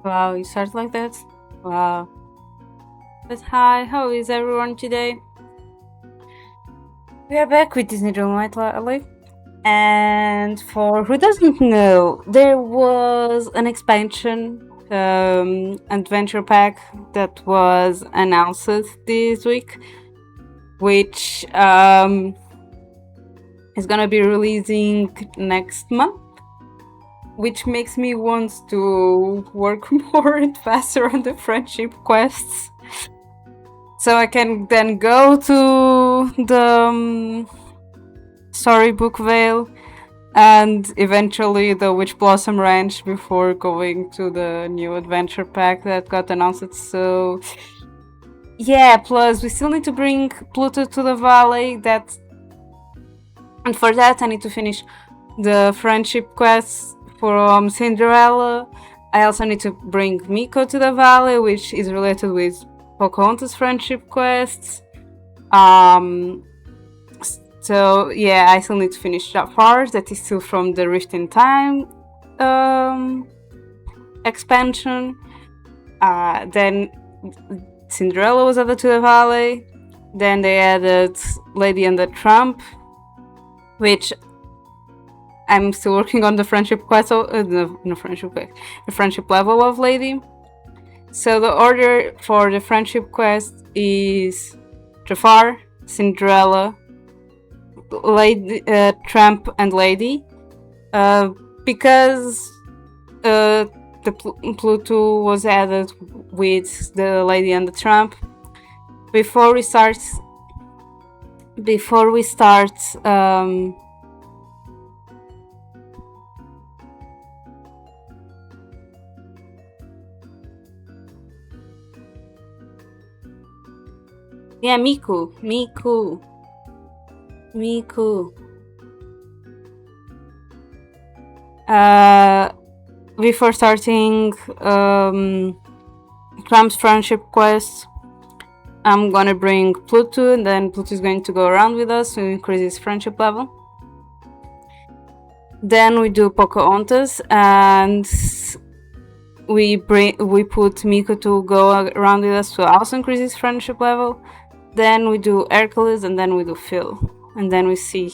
Wow, you start like that? Wow. But hi, how is everyone today? We are back with Disney DreamLight Live. And for who doesn't know, there was an expansion adventure pack that was announced this week, which is gonna be releasing next month, which makes me want to work more and faster on the friendship quests. So I can then go to the Storybook Vale and eventually the Witch Blossom Ranch before going to the new adventure pack that got announced. So yeah, plus we still need to bring Pluto to the valley. And for that I need to finish the friendship quests from Cinderella. I also need to bring Miko to the valley, which is related with Pocahontas friendship quests. So yeah, I still need to finish that part. That is still from the Rift in Time expansion. Then Cinderella was added to the valley. Then they added Lady and the Tramp, which I'm still working on the friendship quest. The friendship level of Lady. So the order for the friendship quest is Jafar, Cinderella, Lady, Tramp, and Lady. Because the Pluto was added with the Lady and the Tramp. Before we start, yeah, Miku. Before starting Trump's friendship quest, I'm gonna bring Pluto, and then Pluto is going to go around with us to increase his friendship level. Then we do Pocahontas, and we put Miko to go around with us to also increase his friendship level. Then we do Hercules, and then we do Phil, and then we see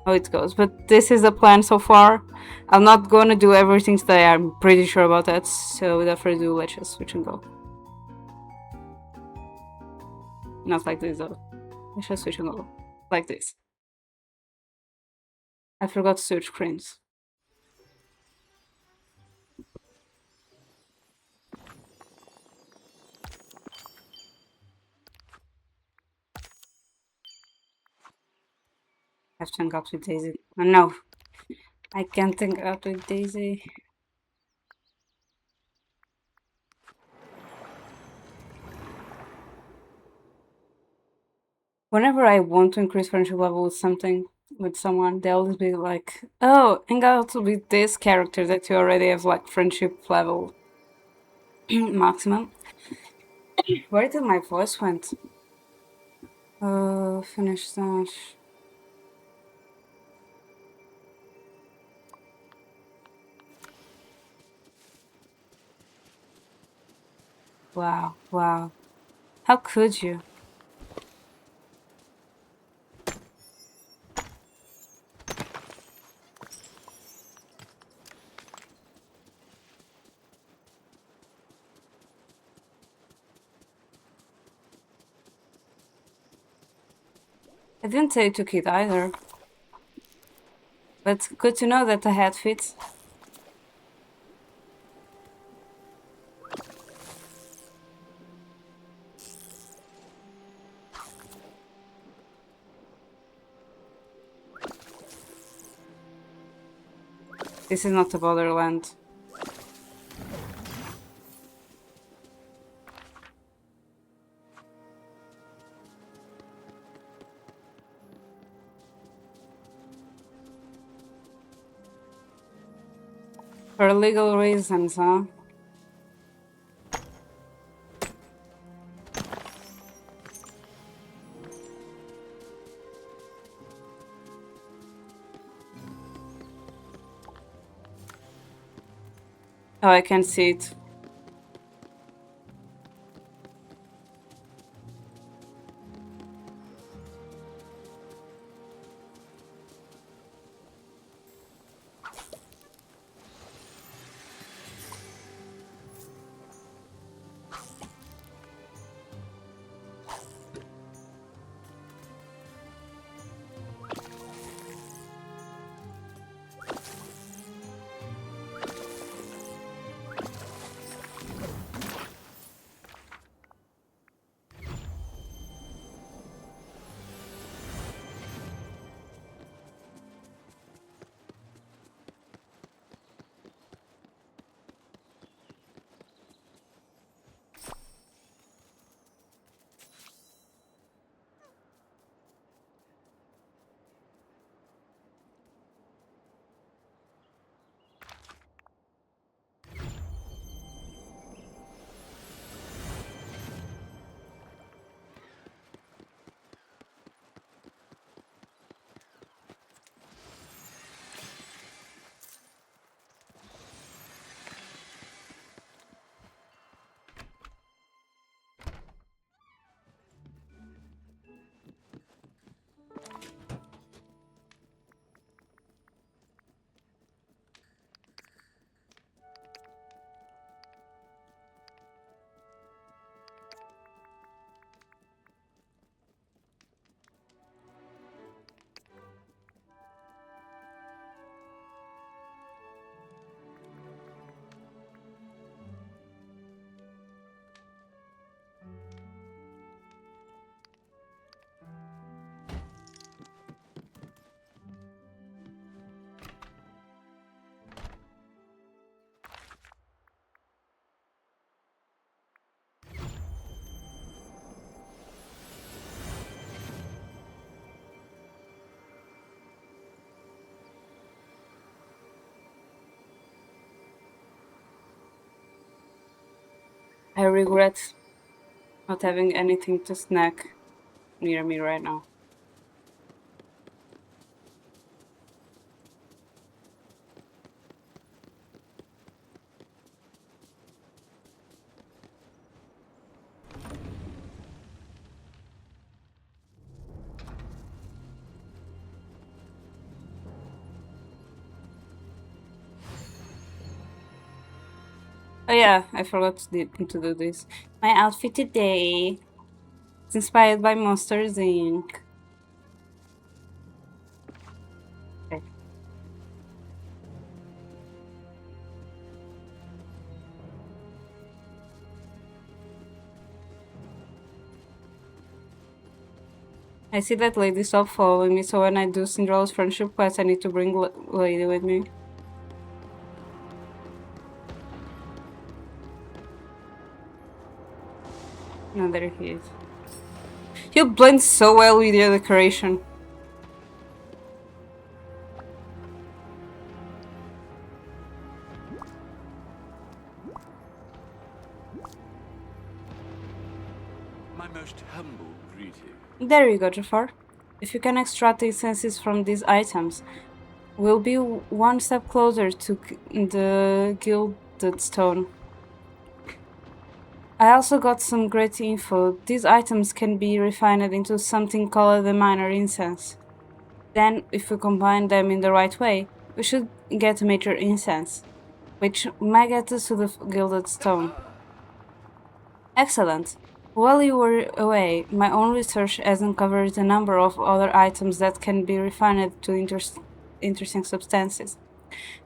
how it goes. But this is the plan so far. I'm not gonna do everything today, I'm pretty sure about that. So without further ado, let's just switch and go. Not like this though. Let's just switch and go. Like this. I forgot to switch screens. I have to hang out with Daisy. No, I can't hang out with Daisy. Whenever I want to increase friendship level with someone, they always be like, "Oh, hang out with this character that you already have like friendship level maximum." Where did my voice went? Finish that. Wow. How could you? I didn't say you took it either. But good to know that the hat fits. This is not a borderland. For legal reasons, huh? Oh, I can see it. I regret not having anything to snack near me right now. Oh yeah, I forgot to do this. My outfit today is inspired by Monsters Inc. Okay. I see that Lady stopped following me, so when I do Cinderella's friendship quest, I need to bring Lady with me. No, there he is. You blend so well with your decoration. My most humble greeting. There you go, Jafar. If you can extract the essences from these items, we'll be one step closer to the gilded stone. I also got some great info. These items can be refined into something called the minor incense. Then, if we combine them in the right way, we should get a major incense, which might get us to the gilded stone. Excellent. While you were away, my own research has uncovered a number of other items that can be refined to interesting substances.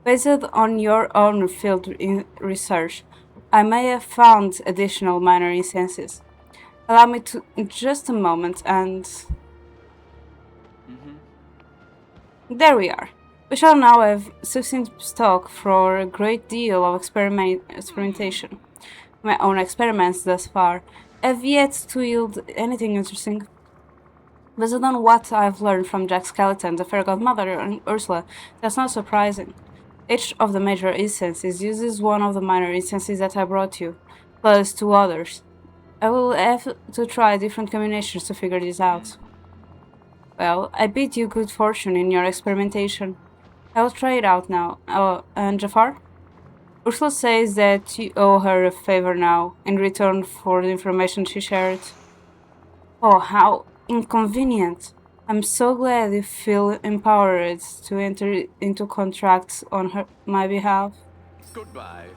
Based on your own field research, I may have found additional minor incenses. Allow me to just a moment and there we are. We shall now have sufficient stock for a great deal of experimentation. My own experiments thus far have yet to yield anything interesting. Based on what I've learned from Jack Skeleton, the Fair Godmother, and Ursula, that's not surprising. Each of the major instances uses one of the minor instances that I brought you, plus two others. I will have to try different combinations to figure this out. Well, I bid you good fortune in your experimentation. I will try it out now. Oh, and Jafar? Ursula says that you owe her a favor now, in return for the information she shared. Oh, how inconvenient. I'm so glad you feel empowered to enter into contracts on my behalf. Goodbye.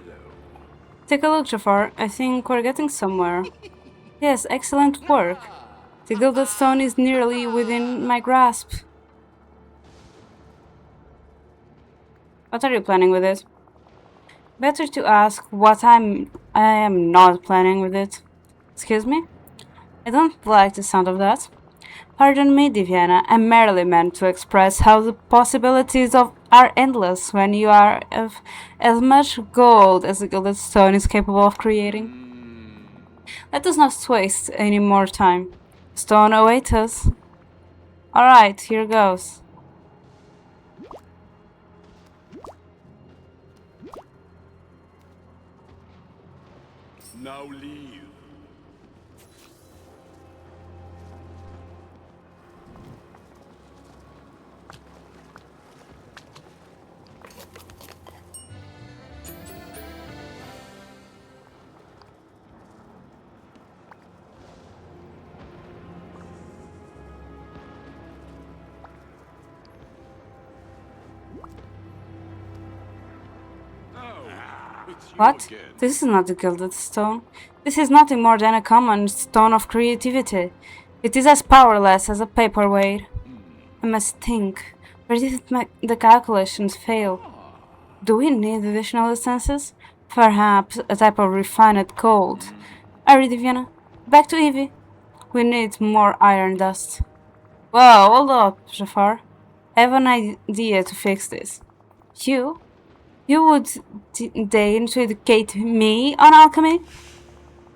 fellow. Take a look, Jafar. I think we're getting somewhere. Yes, excellent work. The gilded stone is nearly within my grasp. What are you planning with it? Better to ask what I am not planning with it. Excuse me? I don't like the sound of that. Pardon me, Diviana. I merely meant to express how the possibilities are endless when you are of as much gold as the gilded stone is capable of creating. Let us not waste any more time. Stone awaits us. Alright, here goes. Now leave. It's you What? again. This is not the gilded stone. This is nothing more than a common stone of creativity. It is as powerless as a paperweight. I must think. Where did the calculations fail? Do we need additional essences? Perhaps a type of refined gold. Alright, Diviana. Back to Evie. We need more iron dust. Whoa, hold up, Jafar. I have an idea to fix this. You? You would deign to educate me on alchemy?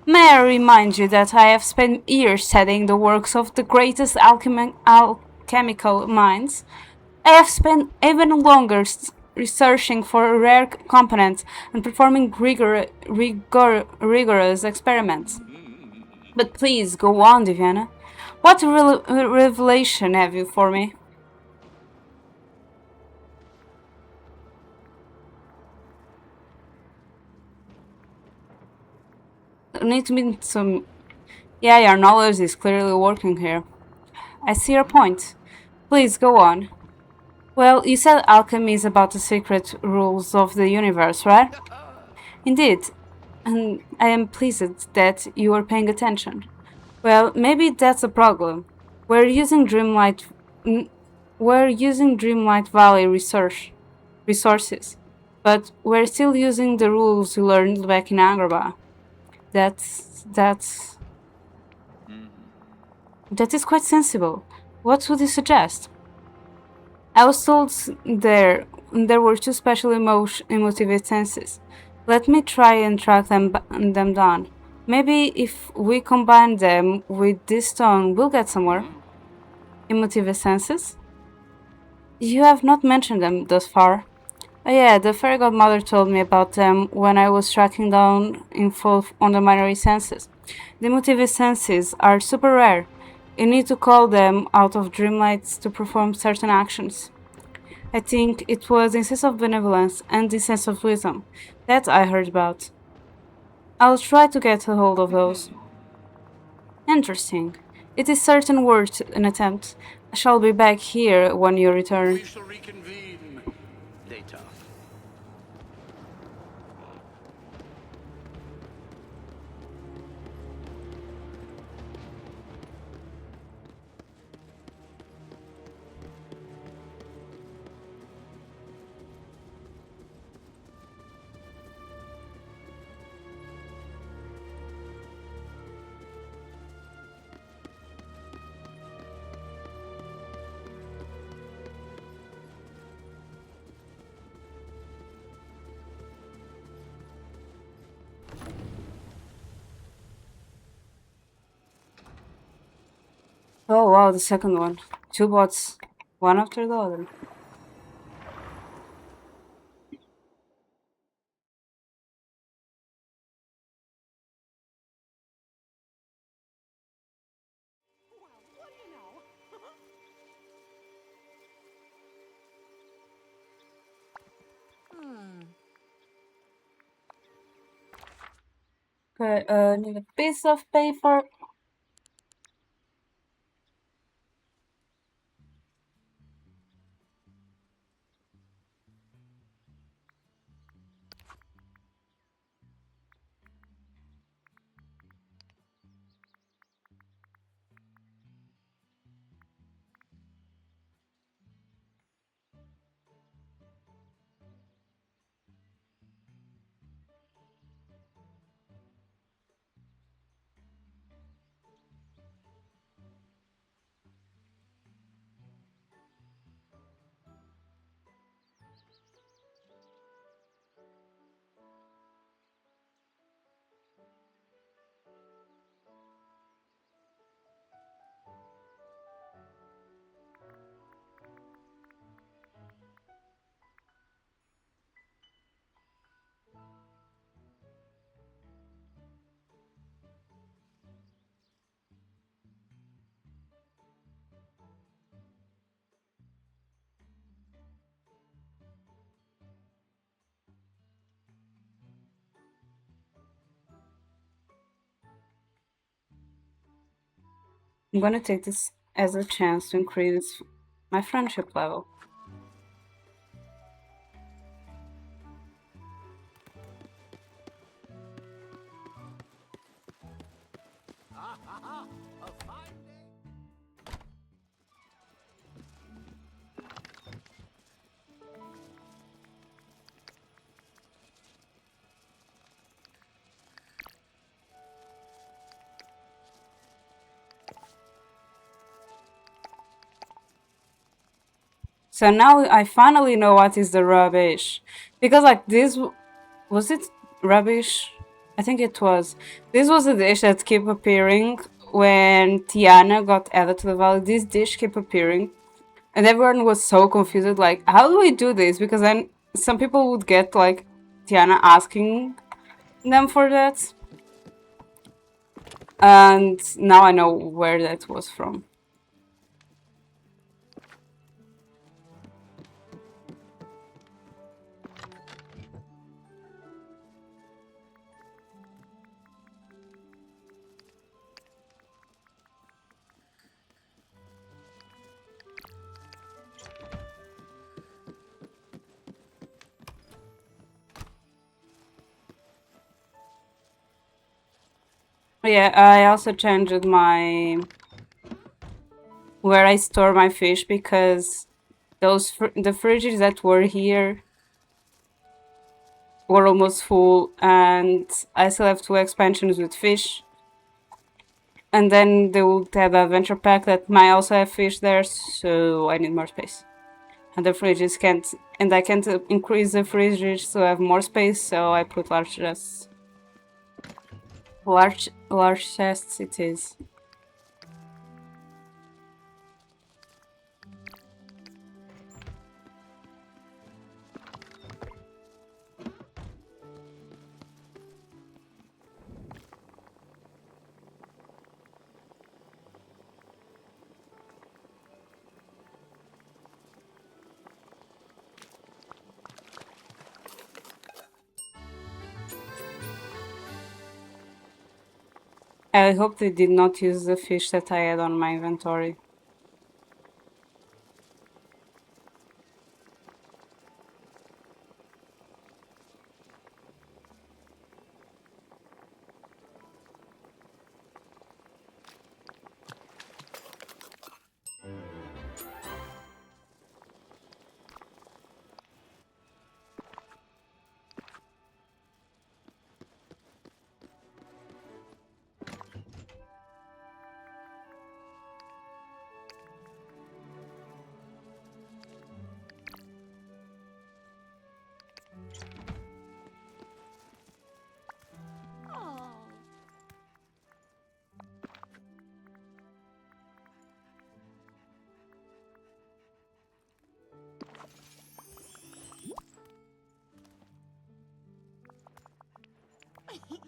May I remind you that I have spent years studying the works of the greatest alchemical minds. I have spent even longer researching for rare components and performing rigorous experiments. But please, go on, Diviana. What revelation have you for me? Need to mean some... Yeah, your knowledge is clearly working here. I see your point. Please, go on. Well, you said alchemy is about the secret rules of the universe, right? Indeed, and I am pleased that you are paying attention. Well, maybe that's a problem. We're using DreamLight Valley resources, but we're still using the rules we learned back in Agrabah. That's that is quite sensible. What would you suggest? I was told there were two special emotive senses. Let me try and track them down. Maybe if we combine them with this stone, we'll get somewhere. Emotive senses? You have not mentioned them thus far. Oh yeah, the fairy godmother told me about them when I was tracking down info on the minor senses. The emotive senses are super rare. You need to call them out of DreamLights to perform certain actions. I think it was the sense of benevolence and the sense of wisdom that I heard about. I'll try to get a hold of those. Interesting. It is certain worth an attempt. I shall be back here when you return. We shall reconvene later. Oh wow, the second one. Two bots, one after the other. Okay, need a piece of paper. I'm gonna take this as a chance to increase my friendship level. So now I finally know what is the rubbish. Because like this, was it rubbish? I think it was. This was a dish that kept appearing when Tiana got added to the valley. This dish kept appearing. And everyone was so confused, like, how do we do this? Because then some people would get like Tiana asking them for that. And now I know where that was from. Yeah, I also changed my where I store my fish because the fridges that were here were almost full, and I still have 2 expansions with fish. And then they will have a adventure pack that might also have fish there, so I need more space. And the fridges can't, and I can't increase the fridges to have more space, so I put large chests. Large chests it is. I hope they did not use the fish that I had on my inventory.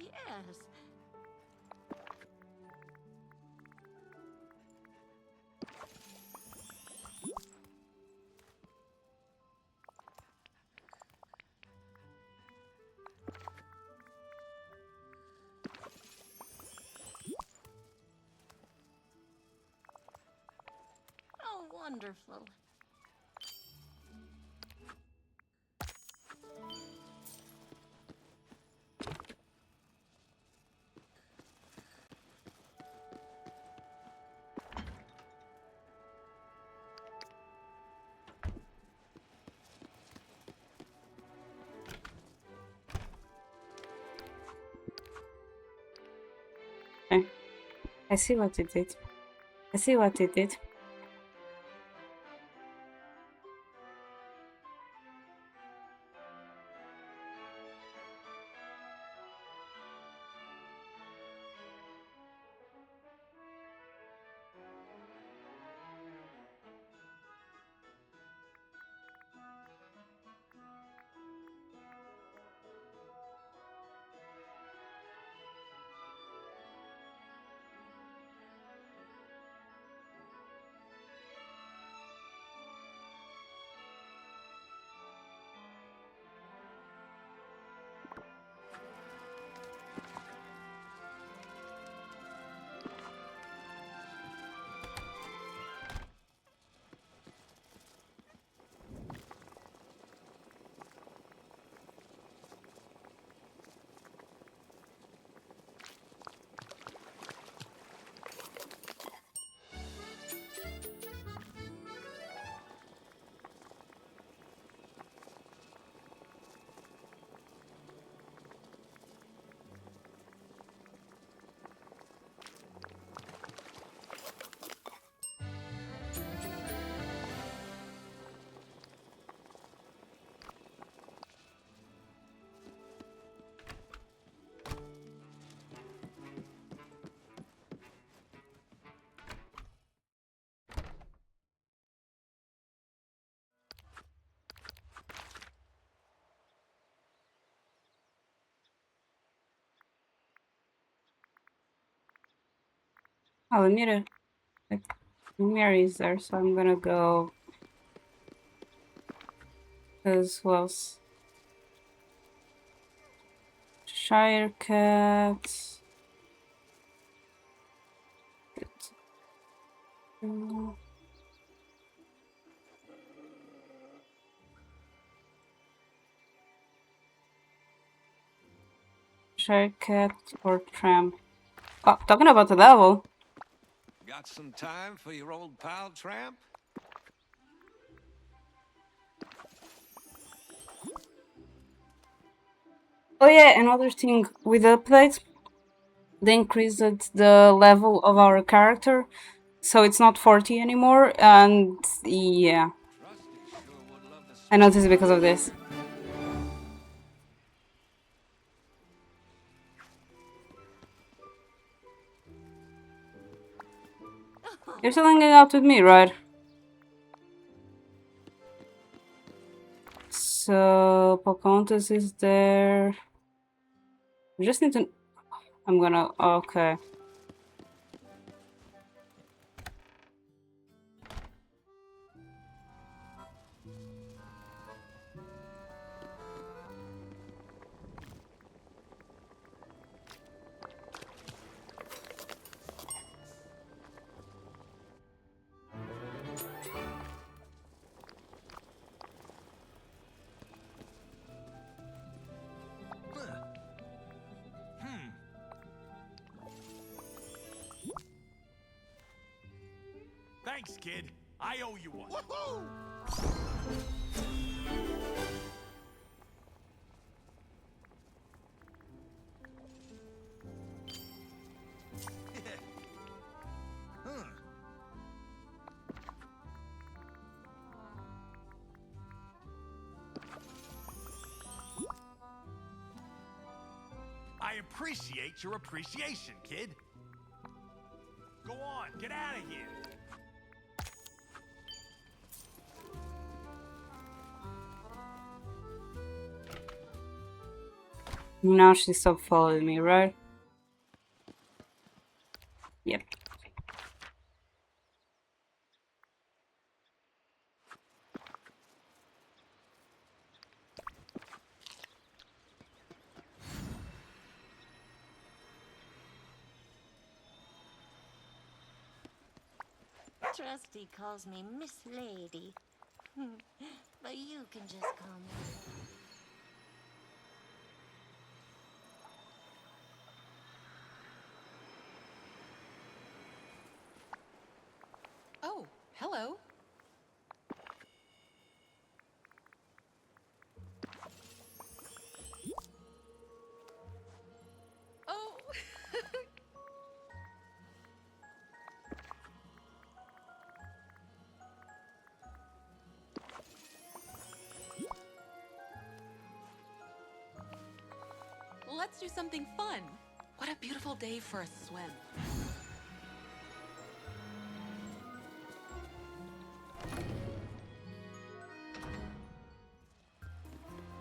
Yes. Oh, wonderful. Okay. I see what it did. I see what it did. Oh, Lemire, like, Lemire is there, so I'm gonna go as well. Shire Cat. Shire Cat or Tramp. Oh, talking about the devil. Got some time for your old pal, Tramp? Oh yeah, another thing with the update, they increased the level of our character, so it's not 40 anymore, and yeah, Rusty sure would love to I know this is because of this. You're still hanging out with me, right? So Pocahontas is there. We just need to. I'm gonna. Okay. Thanks, kid. I owe you one. Woohoo! I appreciate your appreciation, kid. Go on, get out of here. Now she stopped following me, right? Yep. Trusty calls me Miss Lady. But you can just call me. Oh, hello. Oh. Let's do something fun. What a beautiful day for a swim.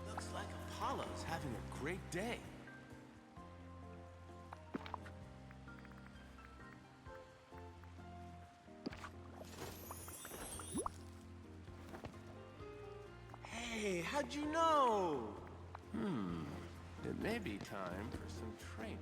Looks like Apollo's having a great day. Hey, how'd you know? It may be time for some training.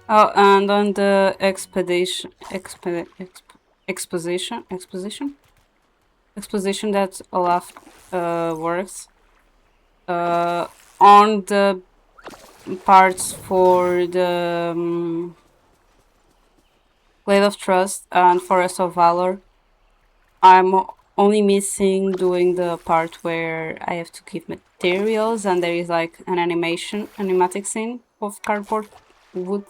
Oh, and on the exposition that Olaf works, on the parts for the Blade of Trust and Forest of Valor. I'm only missing doing the part where I have to give materials and there is like an animatic scene of cardboard wood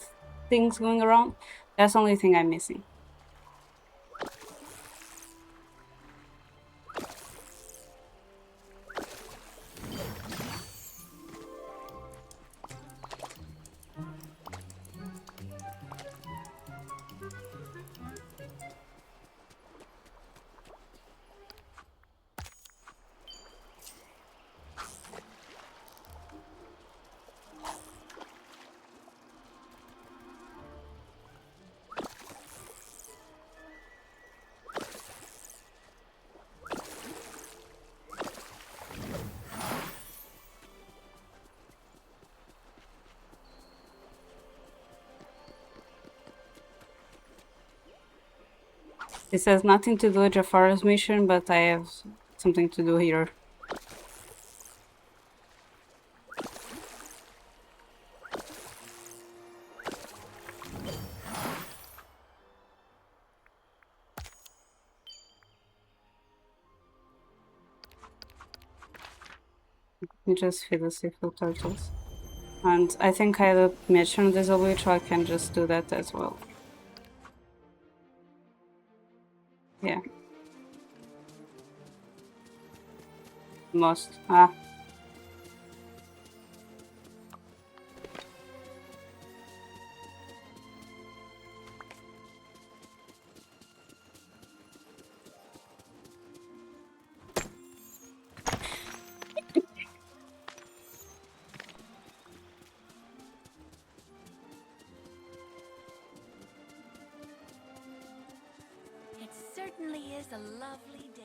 things going around. That's the only thing I'm missing. This has nothing to do with Jafar's mission, but I have something to do here. Let me just feed the seafood turtles. And I think I had a mission this week, so I can just do that as well. Yeah. Most. Ah. It certainly is a lovely day.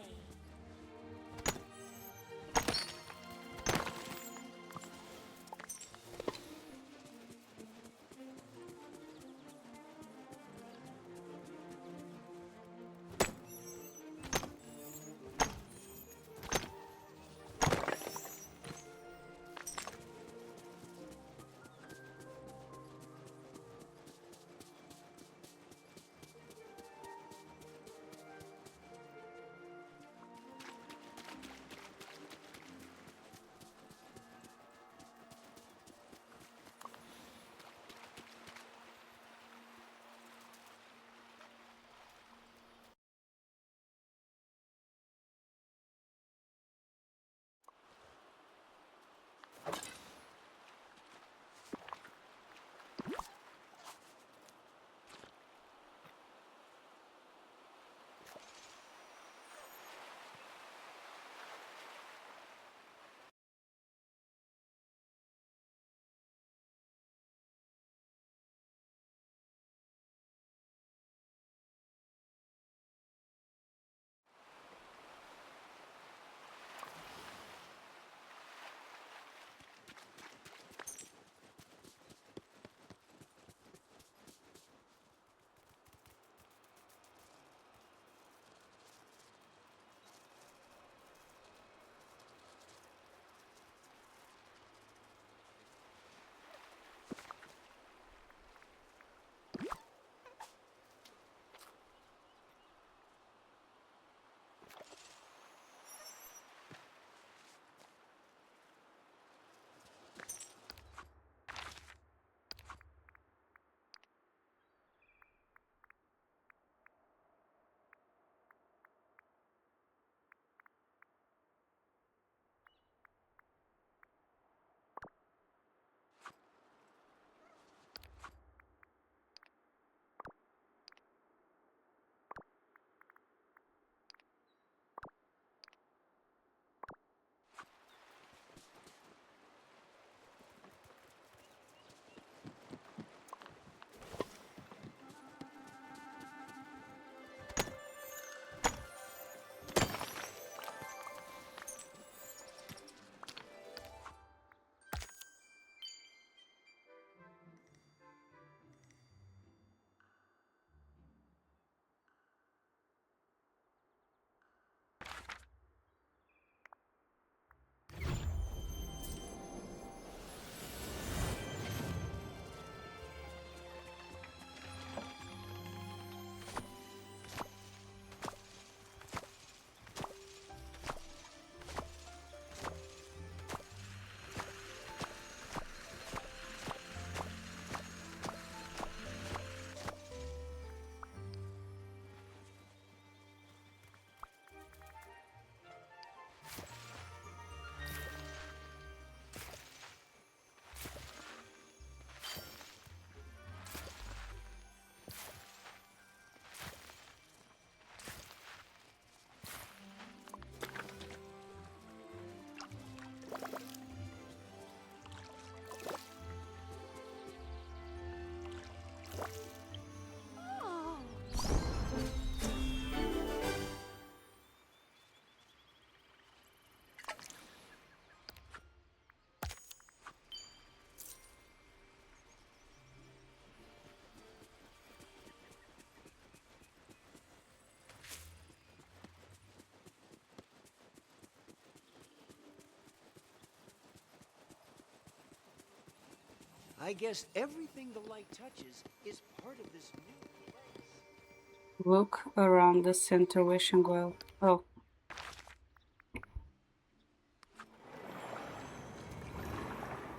I guess everything the light touches is part of this new place. Look around the center wishing well. Oh.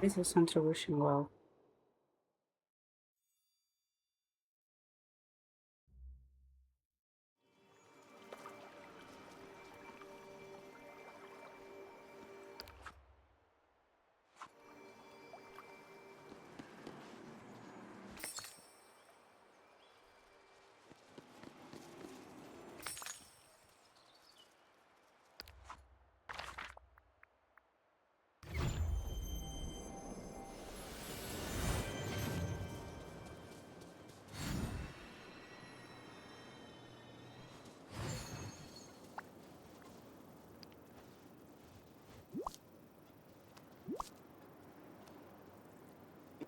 This is center wishing well.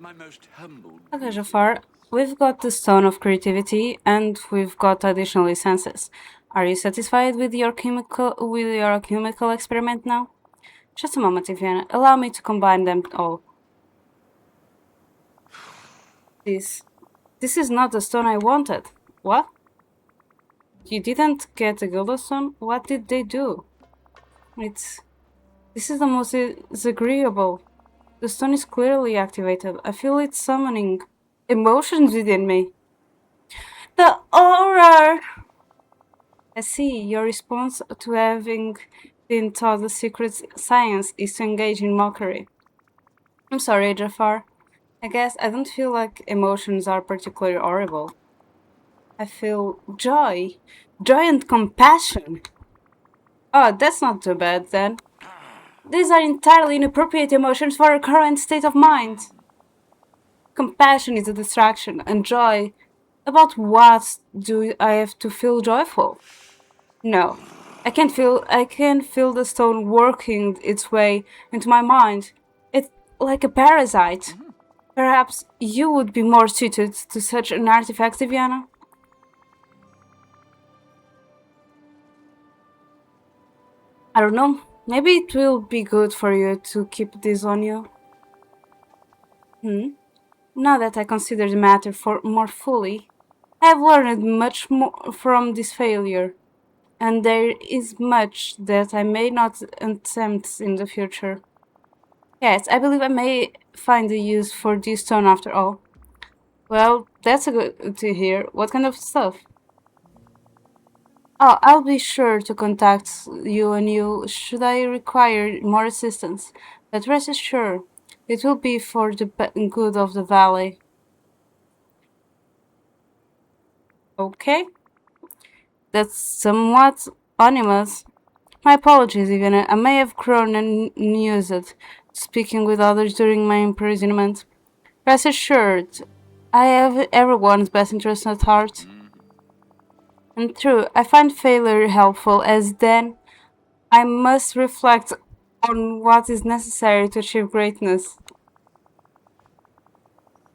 My most humble. Okay, Jafar, we've got the Stone of Creativity and we've got additional essences. Are you satisfied with your chemical experiment now? Just a moment, Vivian. Allow me to combine them all. This is not the stone I wanted. What? You didn't get a Goldstone? What did they do? This is the most disagreeable. The stone is clearly activated. I feel it summoning emotions within me. The horror! I see. Your response to having been taught the secret science is to engage in mockery. I'm sorry, Jafar. I guess I don't feel like emotions are particularly horrible. I feel joy. Joy and compassion. Oh, that's not too bad then. These are entirely inappropriate emotions for our current state of mind. Compassion is a distraction, and joy. About what do I have to feel joyful? No. I can feel the stone working its way into my mind. It's like a parasite. Perhaps you would be more suited to such an artifact, Viviana? I don't know. Maybe it will be good for you to keep this on you. Now that I consider the matter more fully, I have learned much more from this failure, and there is much that I may not attempt in the future. Yes, I believe I may find a use for this stone after all. Well, that's good to hear. What kind of stuff? Oh, I'll be sure to contact you should I require more assistance. But rest assured, it will be for the good of the valley. Okay? That's somewhat ominous. My apologies, Ivana. I may have grown unused speaking with others during my imprisonment. Rest assured, I have everyone's best interest at heart. And true, I find failure helpful, as then I must reflect on what is necessary to achieve greatness.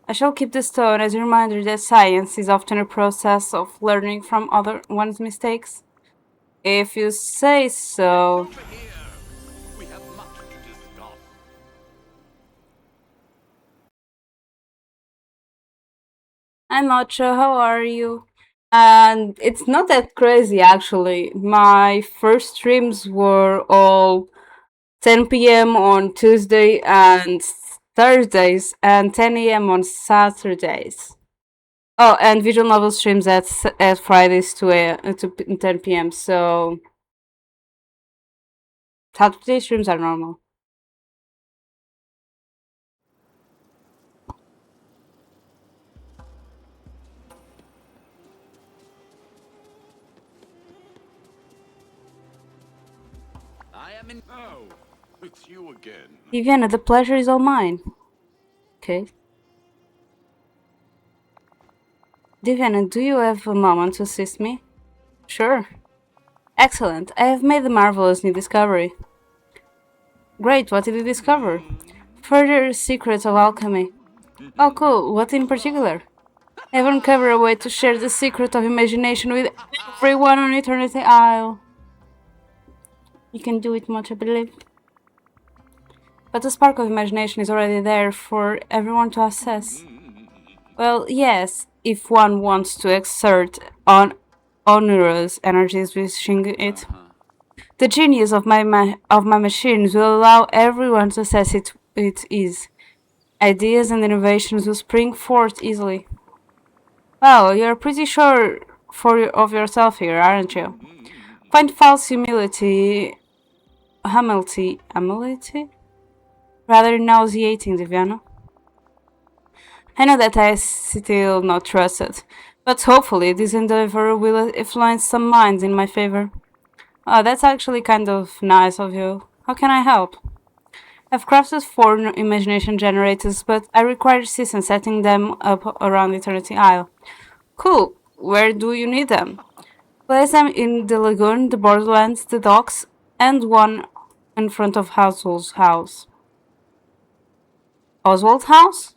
I shall keep the stone as a reminder that science is often a process of learning from other one's mistakes. If you say so. Over here. We have much to discuss. I'm not sure, how are you? And it's not that crazy actually. My first streams were all 10 p.m. on Tuesday and Thursdays and 10 a.m. on Saturdays. Oh, and visual novel streams at Fridays to 10 p.m. So Saturday streams are normal. I am in. Oh, it's you again. Viviana, the pleasure is all mine. Okay. Viviana, do you have a moment to assist me? Sure. Excellent. I have made a marvelous new discovery. Great, what did you discover? Further secrets of alchemy. Oh, cool. What in particular? I've uncovered a way to share the secret of imagination with everyone on Eternity Isle. You can do it much, I believe. but the spark of imagination is already there for everyone to assess. Well, yes, if one wants to exert onerous energies wishing it. The genius of my machines will allow everyone to assess it is. Ideas and innovations will spring forth easily. Well, you're pretty sure of yourself here, aren't you? Find false humility, rather nauseating, Divyana. I know that I still not trust it, but hopefully this endeavor will influence some minds in my favor. Oh, that's actually kind of nice of you. How can I help? I've crafted 4 imagination generators, but I require assistance setting them up around Eternity Isle. Cool. Where do you need them? Place them in the lagoon, the borderlands, the docks, and one in front of Oswald's house. Oswald's house?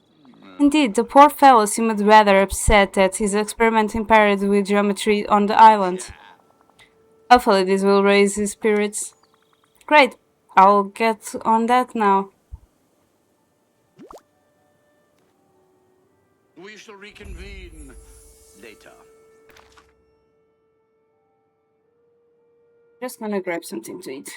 Indeed, the poor fellow seemed rather upset that his experiment impaired with geometry on the island. Hopefully this will raise his spirits. Great, I'll get on that now. We shall reconvene later. Just gonna grab something to eat.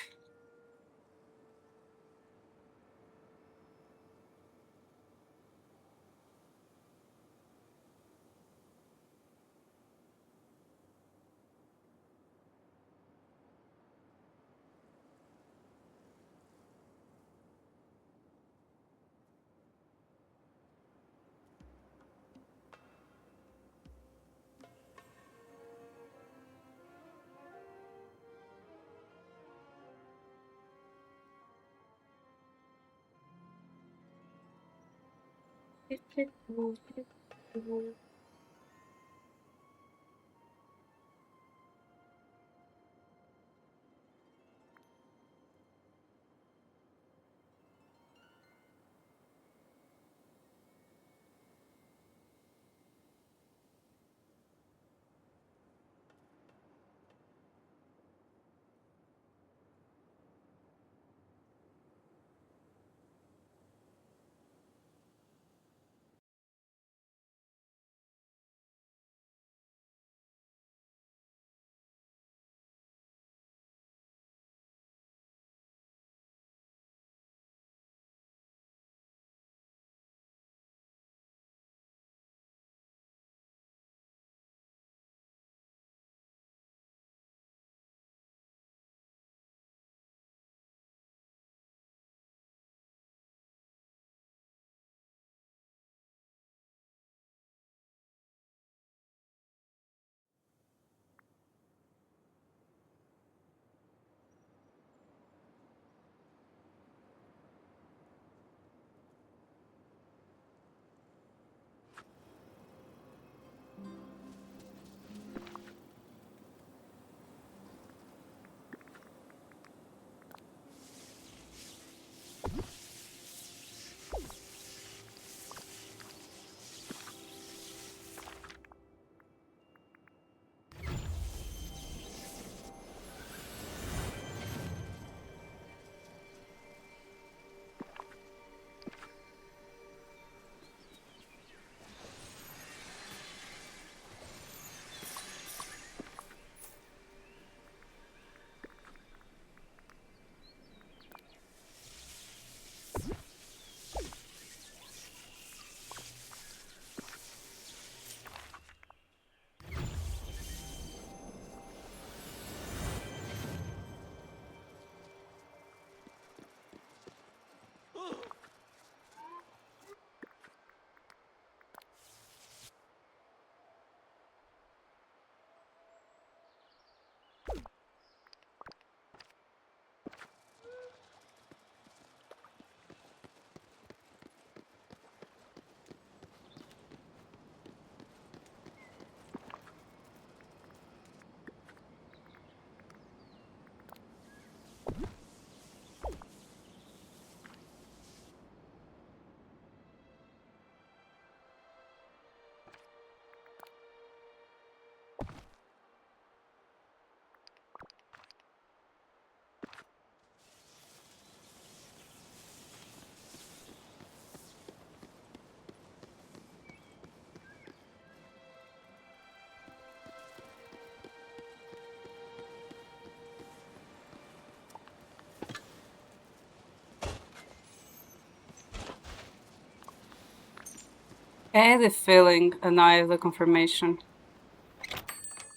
I had a feeling, and now I have the confirmation.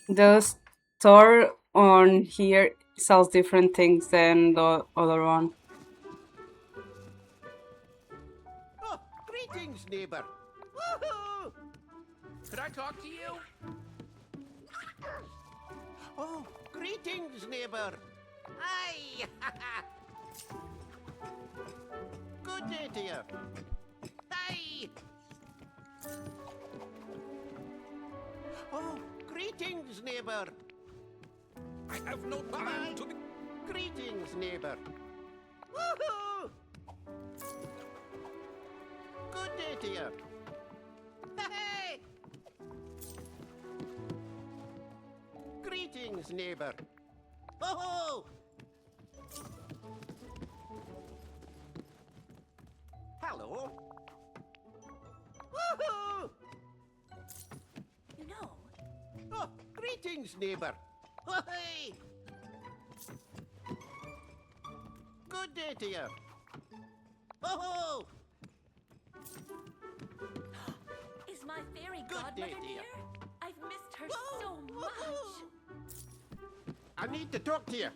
The store on here sells different things than the other one. Oh, greetings, neighbor. Woohoo! Could I talk to you? Oh, greetings, neighbor. Aye! Good day to you. Aye! Oh, greetings, neighbor. I have no time to be... Greetings, neighbor. Woohoo! Good day to you. Hey! Greetings, neighbor. Ho-ho! Hello. Woohoo! You know, Oh, greetings, neighbor. Hey! Good day to you. Ho-ho! is my fairy Good godmother day, dear. here? I've missed her Whoa, so much. woohoo! I need to talk to you.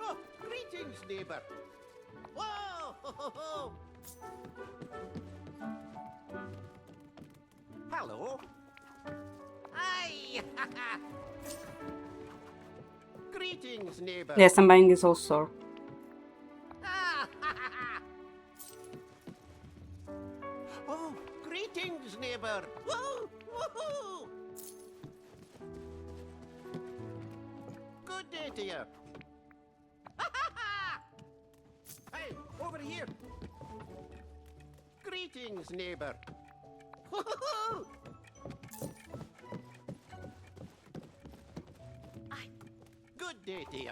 Oh, greetings, neighbor. Whoa! Ho, ho, ho. Hello. Hi. Greetings, neighbor. Yes, I'm buying this whole store. Oh, greetings, neighbor. Woo! Woohoo! Good day to you. Hey, over here. Greetings, neighbor. Woohoo! Good day to you.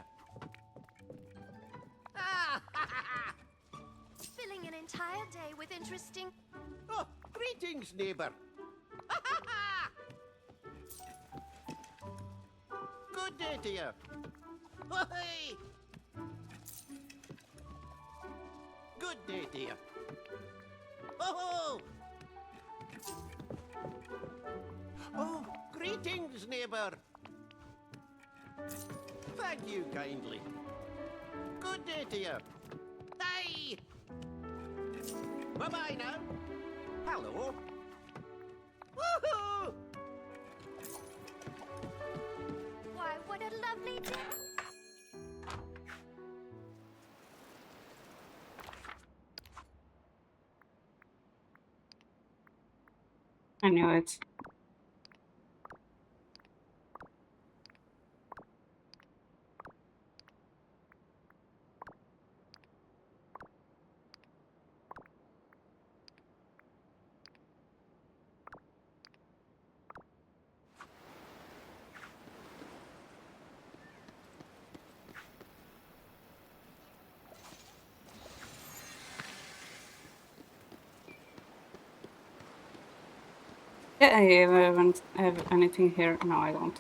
Filling an entire day with interesting... Oh, greetings, neighbor. Good day to you. Hey! Good day to you. Oh! Oh, greetings, neighbor. Thank you kindly. Good day to you. Hey! Bye-bye now. Hello. Woohoo! Why, what a lovely day. I knew it. Yeah, I haven't have anything here. No, I don't.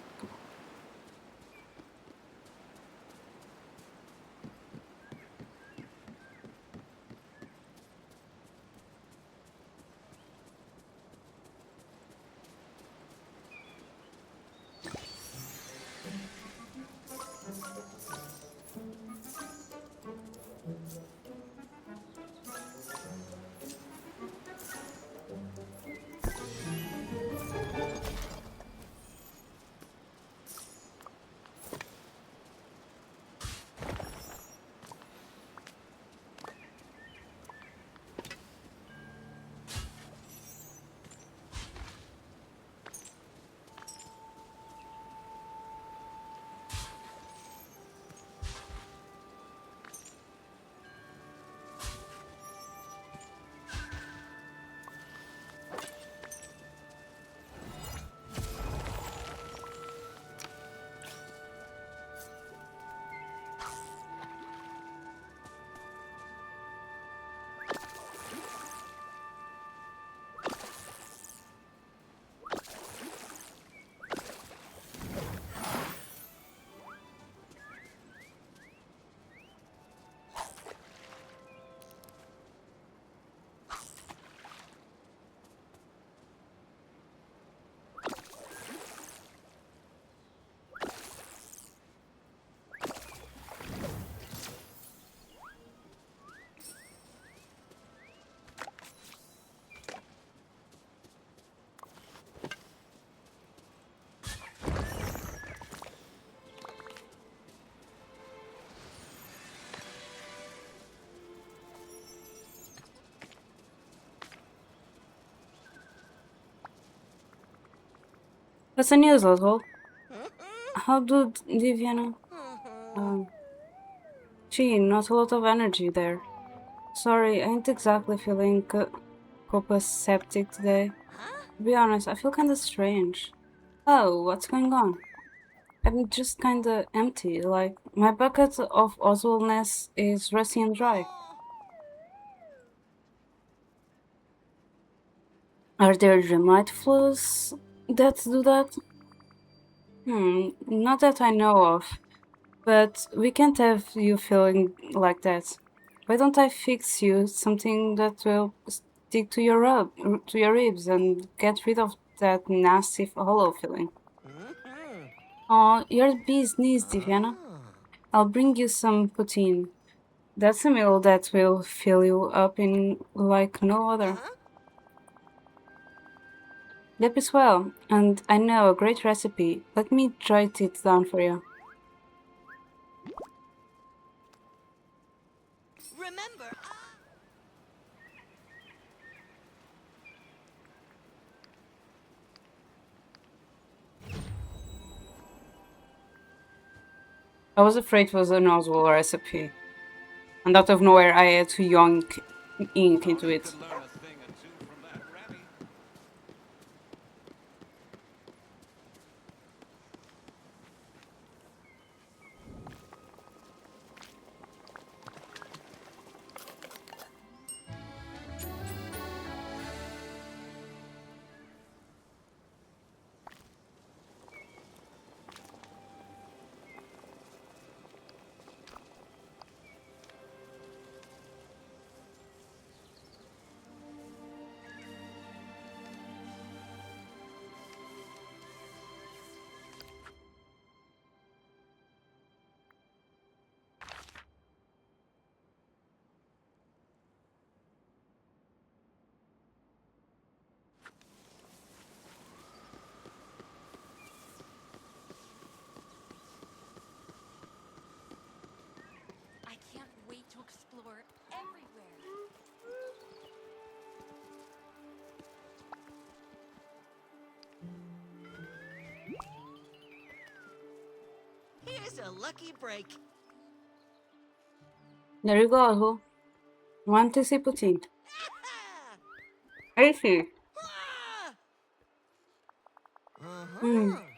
What's the news, Oswald? How do Diviana? Gee, not a lot of energy there. Sorry, I ain't exactly feeling copacetic today. To be honest, I feel kinda strange. Oh, what's going on? I'm just kinda empty, like my bucket of Oswaldness is rusty and dry. Are there DreamLight flues that do that? Not that I know of. But we can't have you feeling like that. Why don't I fix you something that will stick to your ribs and get rid of that nasty hollow feeling? Oh, your bee's knees, Diviana. I'll bring you some poutine. That's a meal that will fill you up in like no other. That is well, and I know a great recipe. Let me write it down for you. Remember, I was afraid it was an Oswald recipe, and out of nowhere I had to yoink ink into it. Could learn a thing or two from that Remy. I can't wait to explore everywhere. here's a lucky break. There you go, Oswald. Want to see poutine? I see.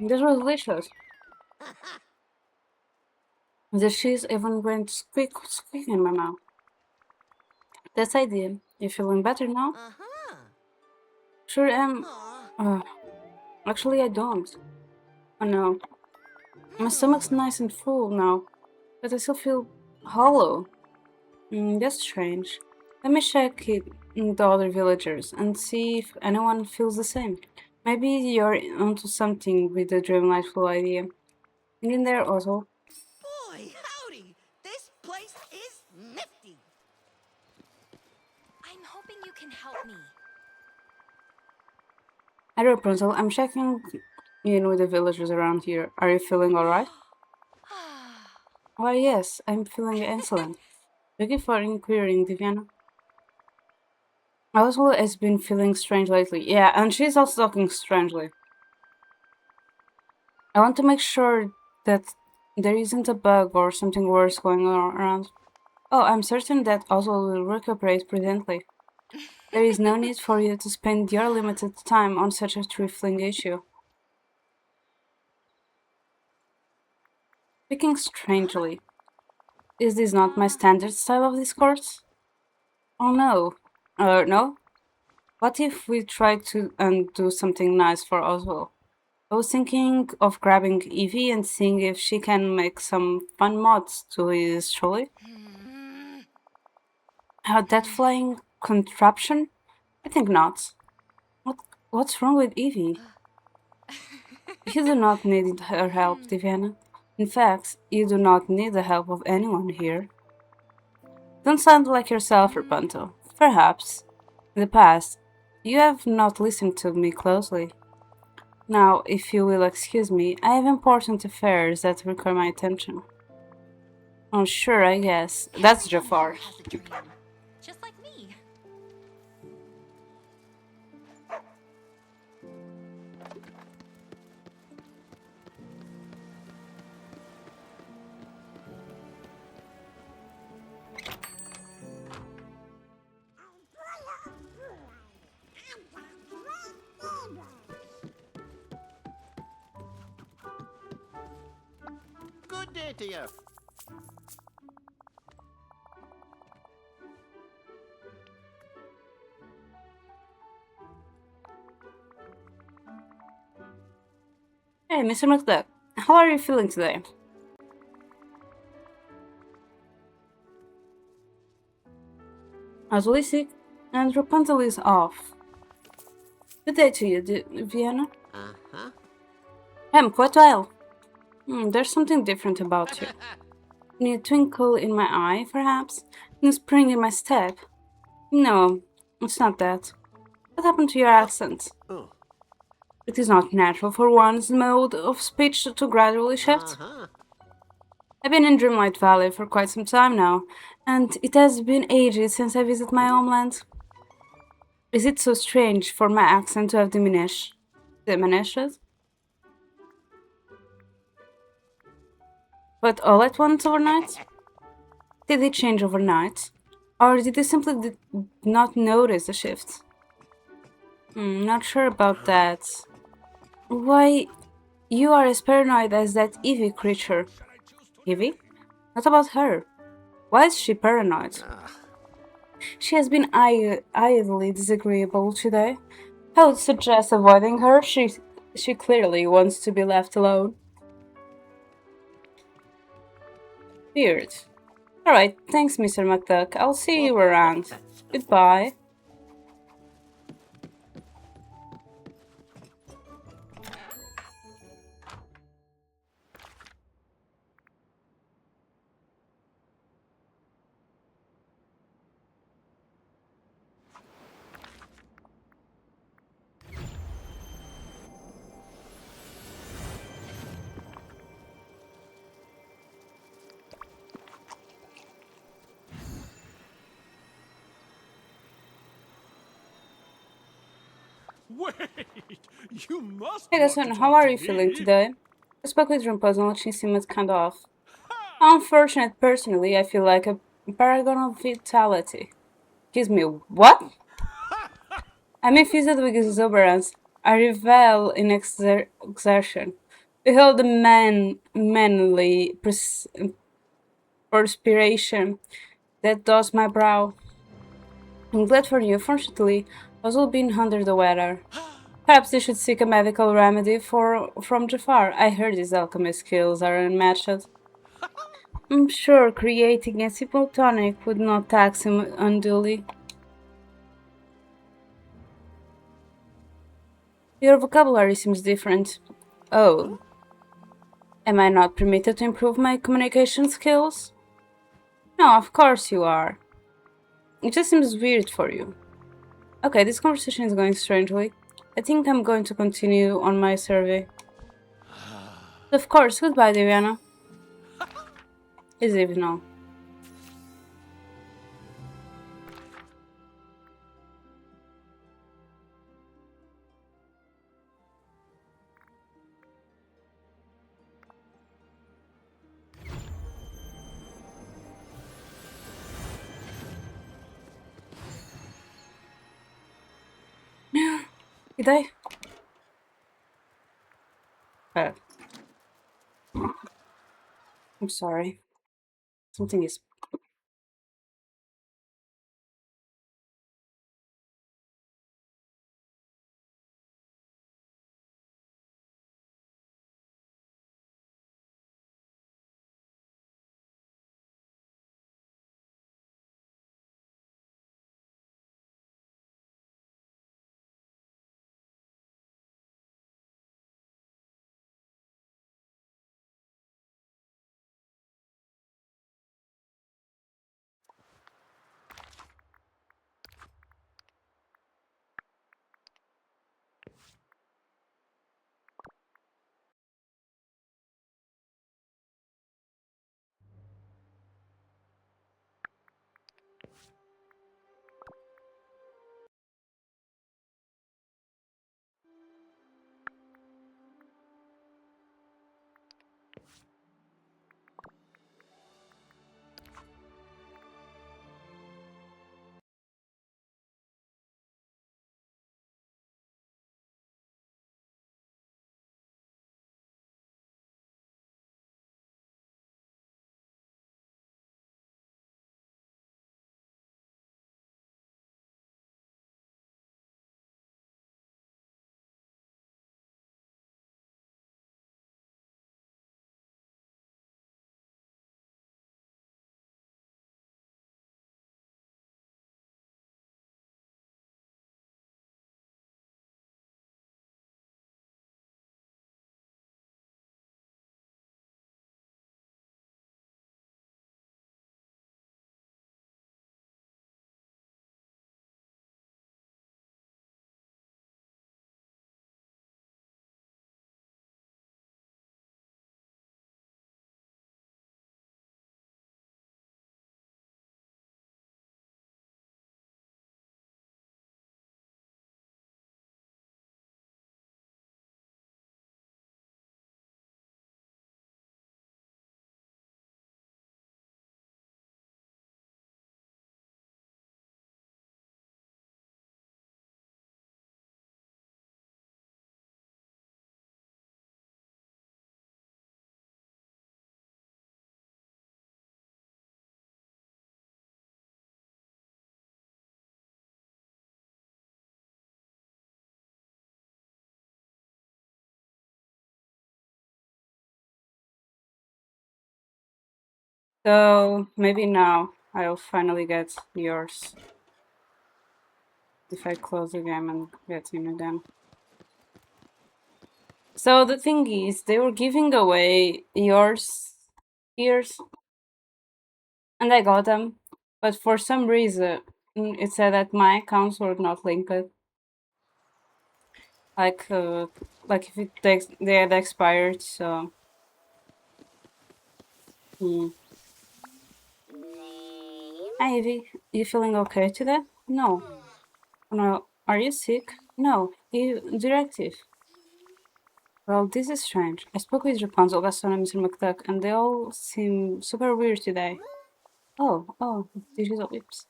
This was delicious. The cheese even went squeak in my mouth. That's ideal. You feeling better now? Sure am. Actually, I don't. Oh no. My stomach's nice and full now, but I still feel hollow. That's strange. Let me check it in the other villagers and see if anyone feels the same. Maybe you're onto something with the DreamLight Flow idea. Hang in there, Oswald. Boy, howdy! This place is nifty. I'm hoping you can help me. Hi, Rapunzel. I'm checking in with the villagers around here. Are you feeling alright? Why, yes, I'm feeling excellent. Thank you for inquiring, Diviana. Oswald has been feeling strange lately. Yeah, and she's also talking strangely. I want to make sure that there isn't a bug or something worse going on around. Oh, I'm certain that Oswald will recuperate presently. There is no need for you to spend your limited time on such a trifling issue. Speaking strangely, is this not my standard style of discourse? Oh no. No? What if we try to do something nice for Oswald? I was thinking of grabbing Evie and seeing if she can make some fun mods to his trolley. That flying contraption? I think not. What's wrong with Evie? You do not need her help, Diviana. In fact, you do not need the help of anyone here. Don't sound like yourself, Rapunzel. Perhaps, in the past, you have not listened to me closely. Now, if you will excuse me, I have important affairs that require my attention. Oh, sure, I guess. That's Jafar. Has a dream, just like me. day to you. Hey, Mr. McDuck, how are you feeling today? Oswald is sick, and Rapunzel is off. Good day to you, Vienna. Uh-huh. I'm quite well. There's something different about you. A new twinkle in my eye, perhaps? A new spring in my step? No, it's not that. What happened to your accent? Oh. It is not natural for one's mode of speech to gradually shift. Uh-huh. I've been in DreamLight Valley for quite some time now, and it has been ages since I visited my homeland. Is it so strange for my accent to have diminished? But all at once overnight? Did it change overnight? Or did you simply not notice the shift? Not sure about that. Why, you are as paranoid as that Evie creature. Evie? What about her? Why is she paranoid? She has been idly disagreeable today. I would suggest avoiding her. She clearly wants to be left alone. Weird. Alright, thanks, Mr. McDuck. I'll see you around. Goodbye. Wait! You must Hey, want Gaston, to how talk are to you feeling me. today? I spoke with Rapunzel and she seemed kind of off. Unfortunate, personally, I feel like a paragon of vitality. Excuse me, what? I'm infused with exuberance. I revel in exertion. Behold the manly perspiration that does my brow. I'm glad for you. Fortunately, I was all being under the weather. Perhaps you should seek a medical remedy from Jafar. I heard his alchemy skills are unmatched. I'm sure creating a simple tonic would not tax him unduly. Your vocabulary seems different. Oh, am I not permitted to improve my communication skills? No, of course you are. It just seems weird for you. Okay, this conversation is going strangely. I think I'm going to continue on my survey. Of course, goodbye, Diana. Is even now. Did I? I'm sorry. Something is So maybe now I'll finally get yours. If I close the game and get him again. So the thing is, they were giving away yours ears, and I got them, but for some reason it said that my accounts were not linked. Like if they had expired, so. Hi, Ivy. You feeling okay today? No. No. Are you sick? No. You directive. Well, this is strange. I spoke with Rapunzel, Gaston, and Mr. McDuck, and they all seem super weird today. Oh, digital whips.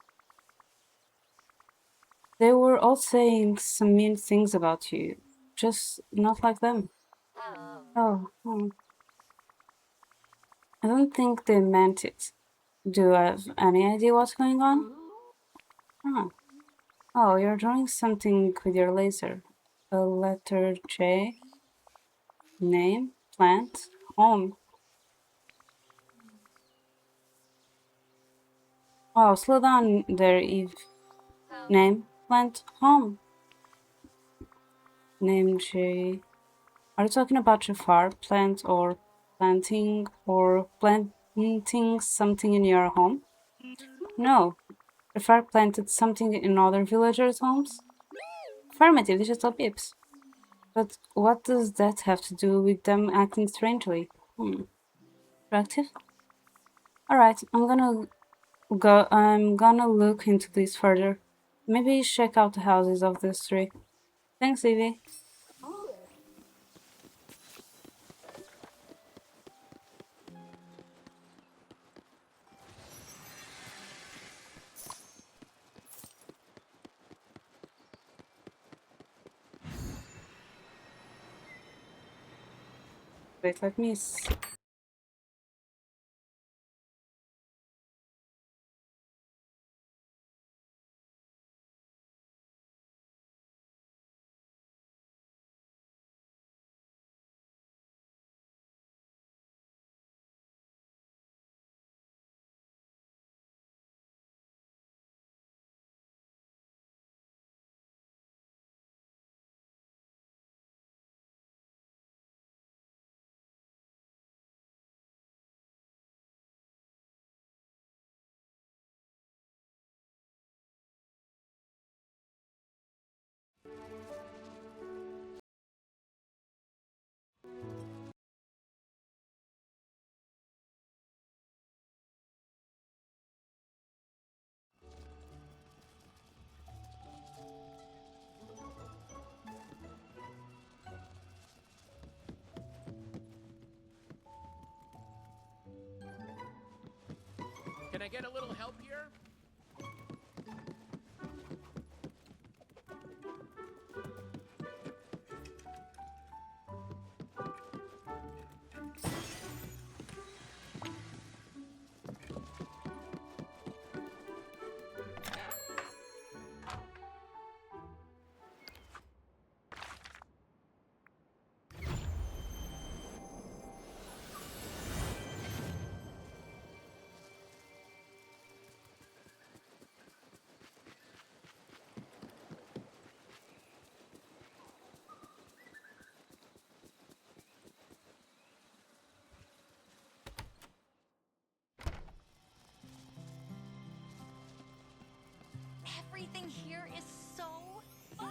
They were all saying some mean things about you. Just not like them. Oh. I don't think they meant it. Do you have any idea what's going on? Huh. Oh, you're drawing something with your laser. A letter J? Name? Plant? Home? Oh, slow down there, Eve. Name? Plant? Home? Name J. Are you talking about Jafar? Plant or planting or planting something in your home? No. Jafar planted something in other villagers' homes? Affirmative, digital pips. But what does that have to do with them acting strangely? Attractive? Alright, I'm gonna look into this further. Maybe check out the houses of this three. Thanks, Evie. Wait, let me see. Can I get a little help here? Everything here is so fun!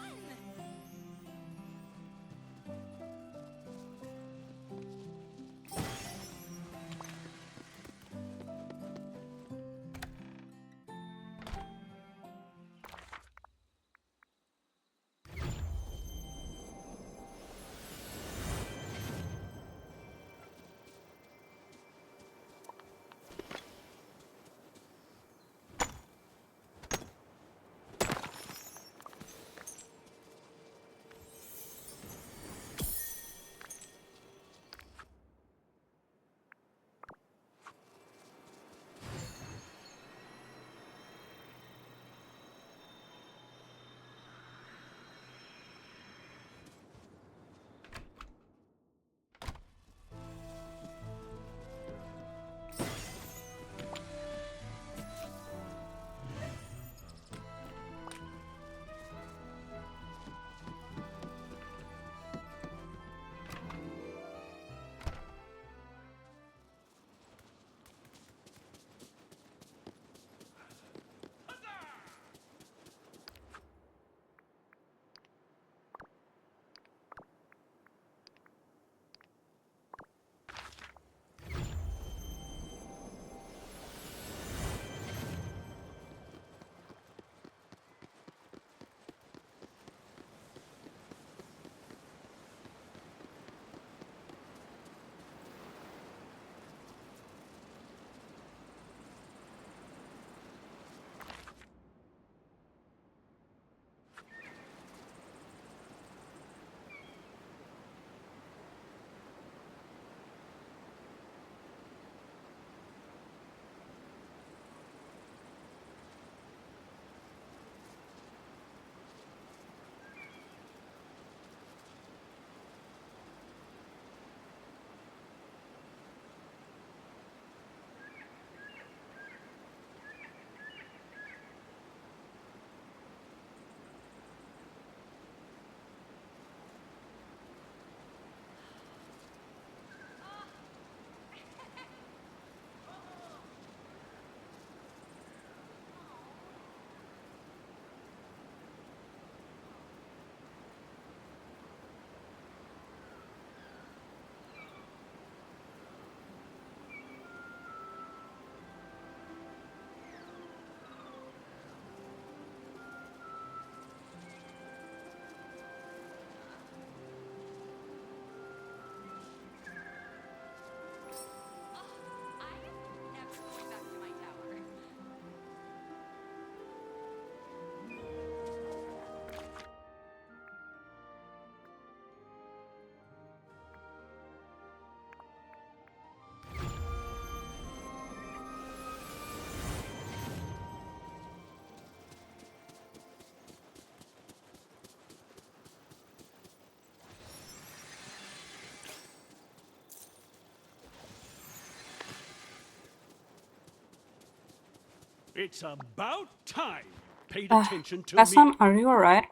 It's about time. Paid attention to me. Gaston, are you alright?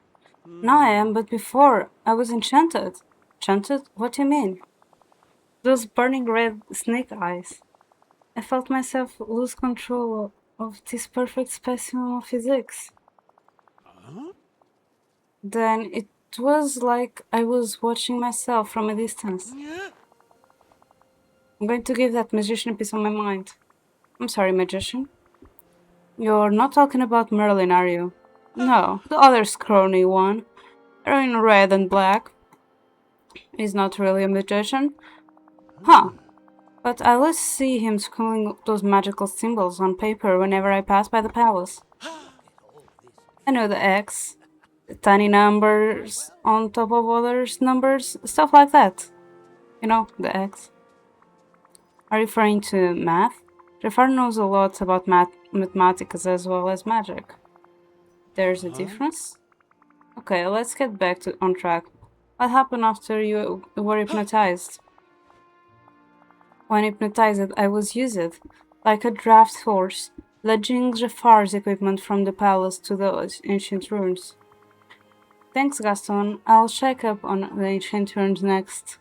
Now I am, but before, I was enchanted. Enchanted? What do you mean? Those burning red snake eyes. I felt myself lose control of this perfect specimen of physics. Then it was like I was watching myself from a distance. I'm going to give that magician a piece of my mind. I'm sorry, magician. You're not talking about Merlin, are you? No, the other scrawny one. In red and black. He's not really a magician. Huh. But I always see him scribbling those magical symbols on paper whenever I pass by the palace. I know the X, the tiny numbers on top of others numbers, stuff like that. You know, the X. Are you referring to math? Jafar knows a lot about mathematics as well as magic. There's a difference? Okay, let's get back on track. What happened after you were hypnotized? When hypnotized, I was used, like a draft force, lodging Jafar's equipment from the palace to the ancient ruins. Thanks, Gaston. I'll check up on the ancient ruins next.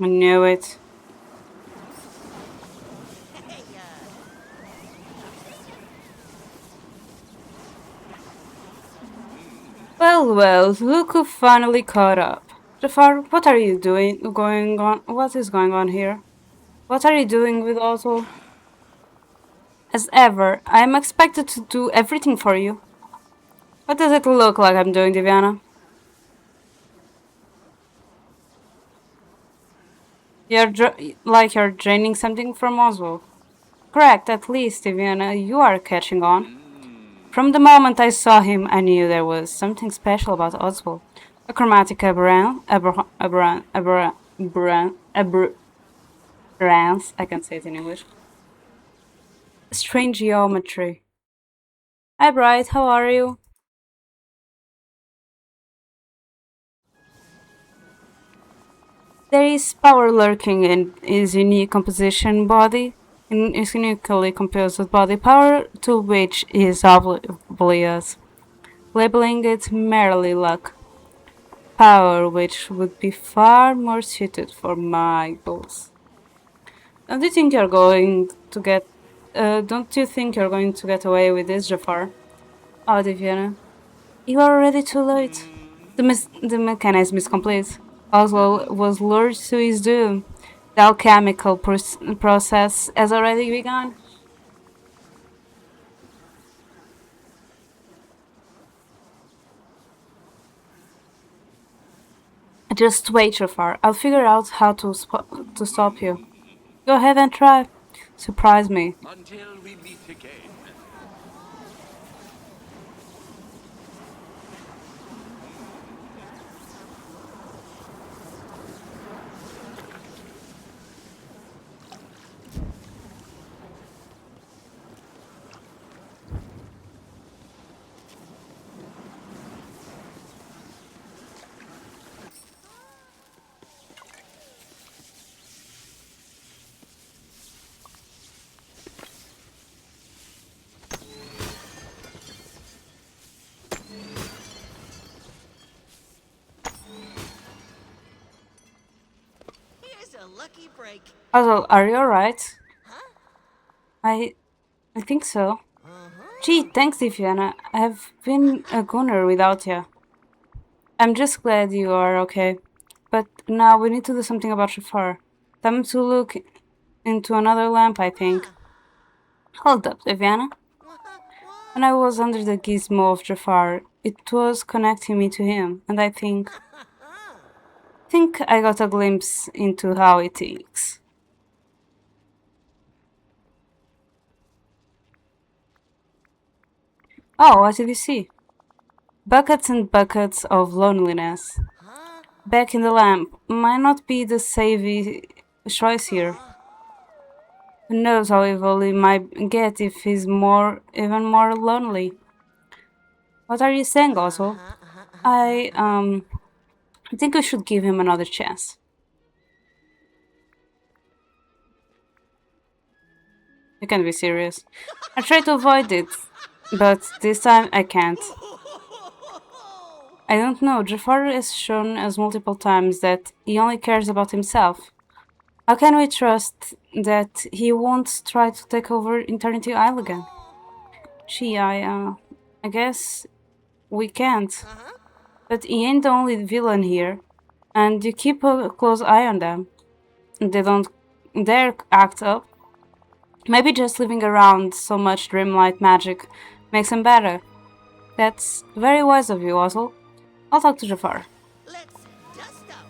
I knew it. Well, well, look who finally caught up. Jafar, what are you doing? Going on? What is going on here? What are you doing with Otto? As ever, I am expected to do everything for you. What does it look like I'm doing, Diviana? You're draining something from Oswald. Correct, at least, Diviana, you are catching on. From the moment I saw him, I knew there was something special about Oswald. A chromatic aberrance, I can't say it in English. Strange geometry. Hi, Bright, how are you? There is power lurking in his unique composition body, in his uniquely composed body, power to which he is oblivious, labeling it merely luck. Power which would be far more suited for my goals. Don't you think you're going to get away with this, Jafar? Oh, Diviana. You are already too late. The mechanism is complete. Oswald was lured to his doom. The alchemical process has already begun. Just wait, Jafar. I'll figure out how to stop you. Go ahead and try. Surprise me. Until we meet again. Here's a lucky break. Oswald, are you alright? I think so. Gee, thanks, Diviana. I've been a goner without you. I'm just glad you are okay. But now we need to do something about Jafar. Time to look into another lamp, I think. Hold up, Diviana. When I was under the gizmo of Jafar, it was connecting me to him, and I think I got a glimpse into how he thinks. Oh, what did you see? Buckets and buckets of loneliness. Back in the lamp might not be the savvy choice here. Who knows how evil he might get if he's even more lonely. What are you saying, also? I think we should give him another chance. You can't be serious. I tried to avoid it, but this time I can't. I don't know, Jafar has shown us multiple times that he only cares about himself. How can we trust that he won't try to take over Eternity Isle again? Gee, I guess we can't. But he ain't the only villain here, and you keep a close eye on them. They don't dare act up. Maybe just living around so much DreamLight magic makes them better. That's very wise of you, Oswald. I'll talk to Jafar. Let's dust up.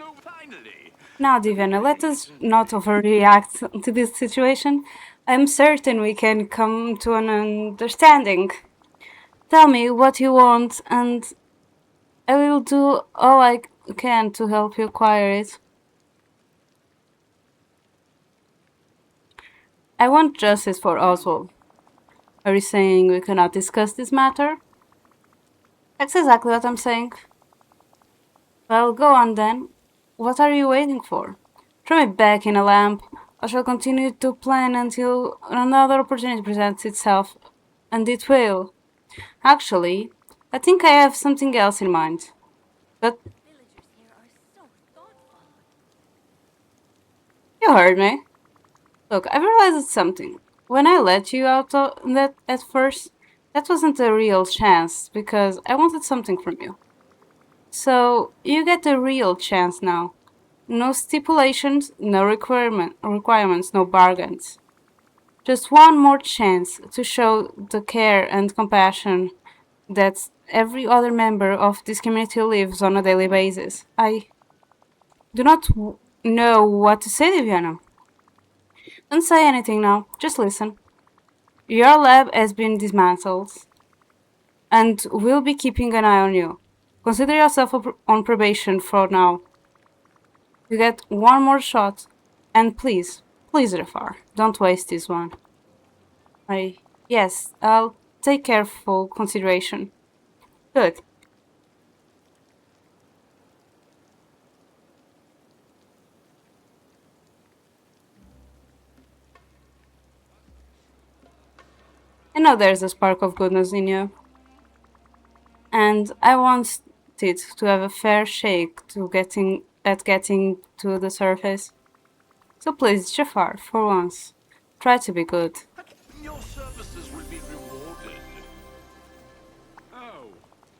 no finally. Now, Diviana, let us not overreact to this situation. I'm certain we can come to an understanding. Tell me what you want, and I will do all I can to help you acquire it. I want justice for Oswald. Are you saying we cannot discuss this matter? That's exactly what I'm saying. Well, go on then. What are you waiting for? Throw me back in a lamp. I shall continue to plan until another opportunity presents itself. And it will. Actually, I think I have something else in mind. But Villagers here are so thoughtful. you heard me. Look, I realized something. When I let you out of that at first, that wasn't a real chance because I wanted something from you. So you get a real chance now. No stipulations, no requirements, no bargains. Just one more chance to show the care and compassion that every other member of this community lives on a daily basis. I do not know what to say, Viviana. Don't say anything now, just listen. Your lab has been dismantled, and we'll be keeping an eye on you. Consider yourself on probation for now. You get one more shot, and please, Rafar, don't waste this one. Yes, I'll take careful consideration. Good. I know there's a spark of goodness in you, and I want it to have a fair shake to getting to the surface. So please, Jafar, for once, try to be good. Your services will be rewarded. Oh,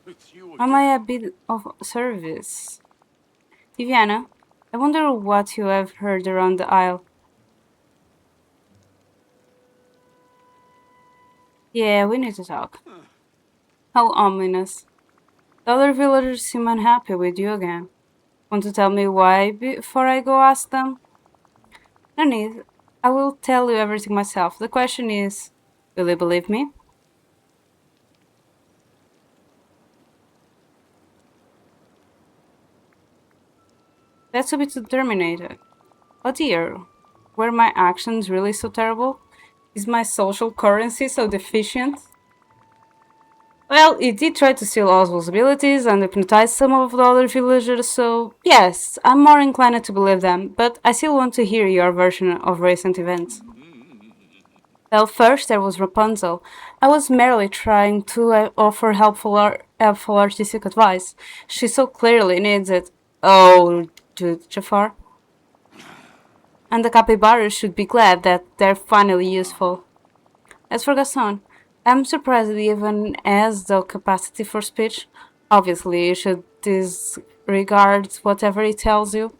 it's you Am I a again. bit of service? Viviana, I wonder what you have heard around the isle. Yeah, we need to talk. How ominous. The other villagers seem unhappy with you again. Want to tell me why before I go ask them? No need. I will tell you everything myself. The question is, will you believe me? That's to be determined. Oh dear, were my actions really so terrible? Is my social currency so deficient? Well, it did try to steal Oswald's abilities and hypnotize some of the other villagers, so yes, I'm more inclined to believe them, but I still want to hear your version of recent events. Well, first there was Rapunzel. I was merely trying to offer helpful artistic advice. She so clearly needs it. Oh, dude, Jafar. And the capybaras should be glad that they're finally useful. As for Gaston, I'm surprised he even has the capacity for speech. Obviously, you should disregard whatever he tells you.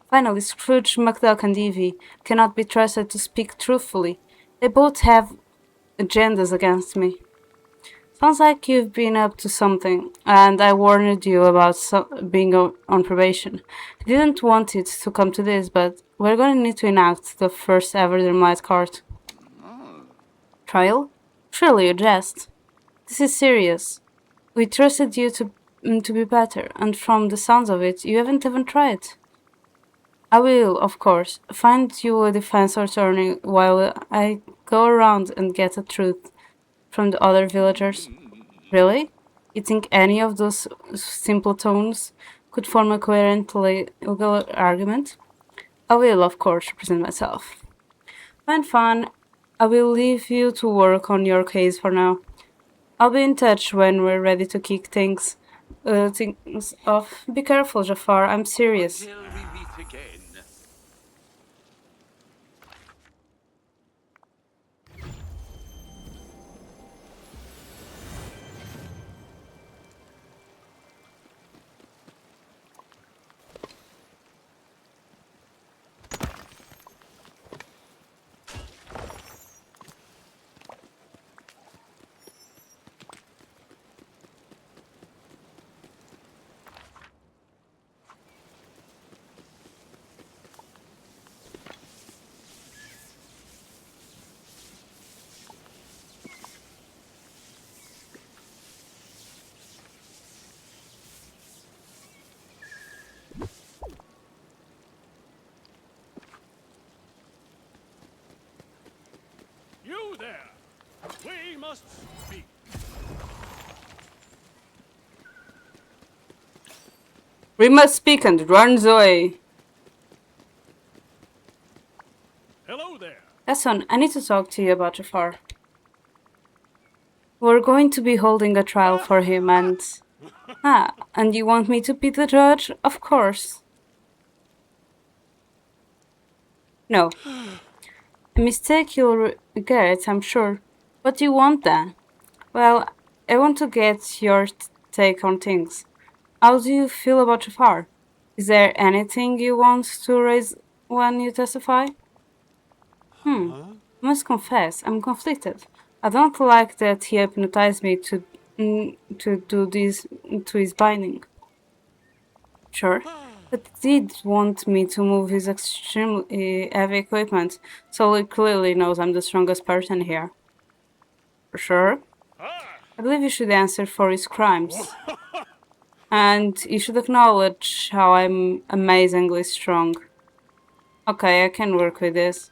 Finally, Scrooge, McDuck, and Evie cannot be trusted to speak truthfully. They both have agendas against me. Sounds like you've been up to something, and I warned you about being on probation. I didn't want it to come to this, but we're going to need to enact the first ever DreamLight court. Trial? Surely you jest. This is serious. We trusted you to be better, and from the sounds of it, you haven't even tried. I will, of course, find you a defense attorney while I go around and get the truth from the other villagers. Really? You think any of those simple tones could form a coherent legal argument? I will, of course, represent myself. Fine. I will leave you to work on your case for now. I'll be in touch when we're ready to kick things off. Be careful, Jafar. I'm serious. Until we meet again. Hello there. We must speak. We must speak and run Zoe. Hello there. Listen, I need to talk to you about Jafar. We're going to be holding a trial for him and... and you want me to be the judge? Of course. No. A mistake you'll get, I'm sure. What do you want then? Well, I want to get your take on things. How do you feel about Jafar? Is there anything you want to raise when you testify? I must confess, I'm conflicted. I don't like that he hypnotized me to do this to his binding. Sure, but he did want me to move his extremely heavy equipment, so he clearly knows I'm the strongest person here. For sure. I believe you should answer for his crimes. And you should acknowledge how I'm amazingly strong. Okay, I can work with this.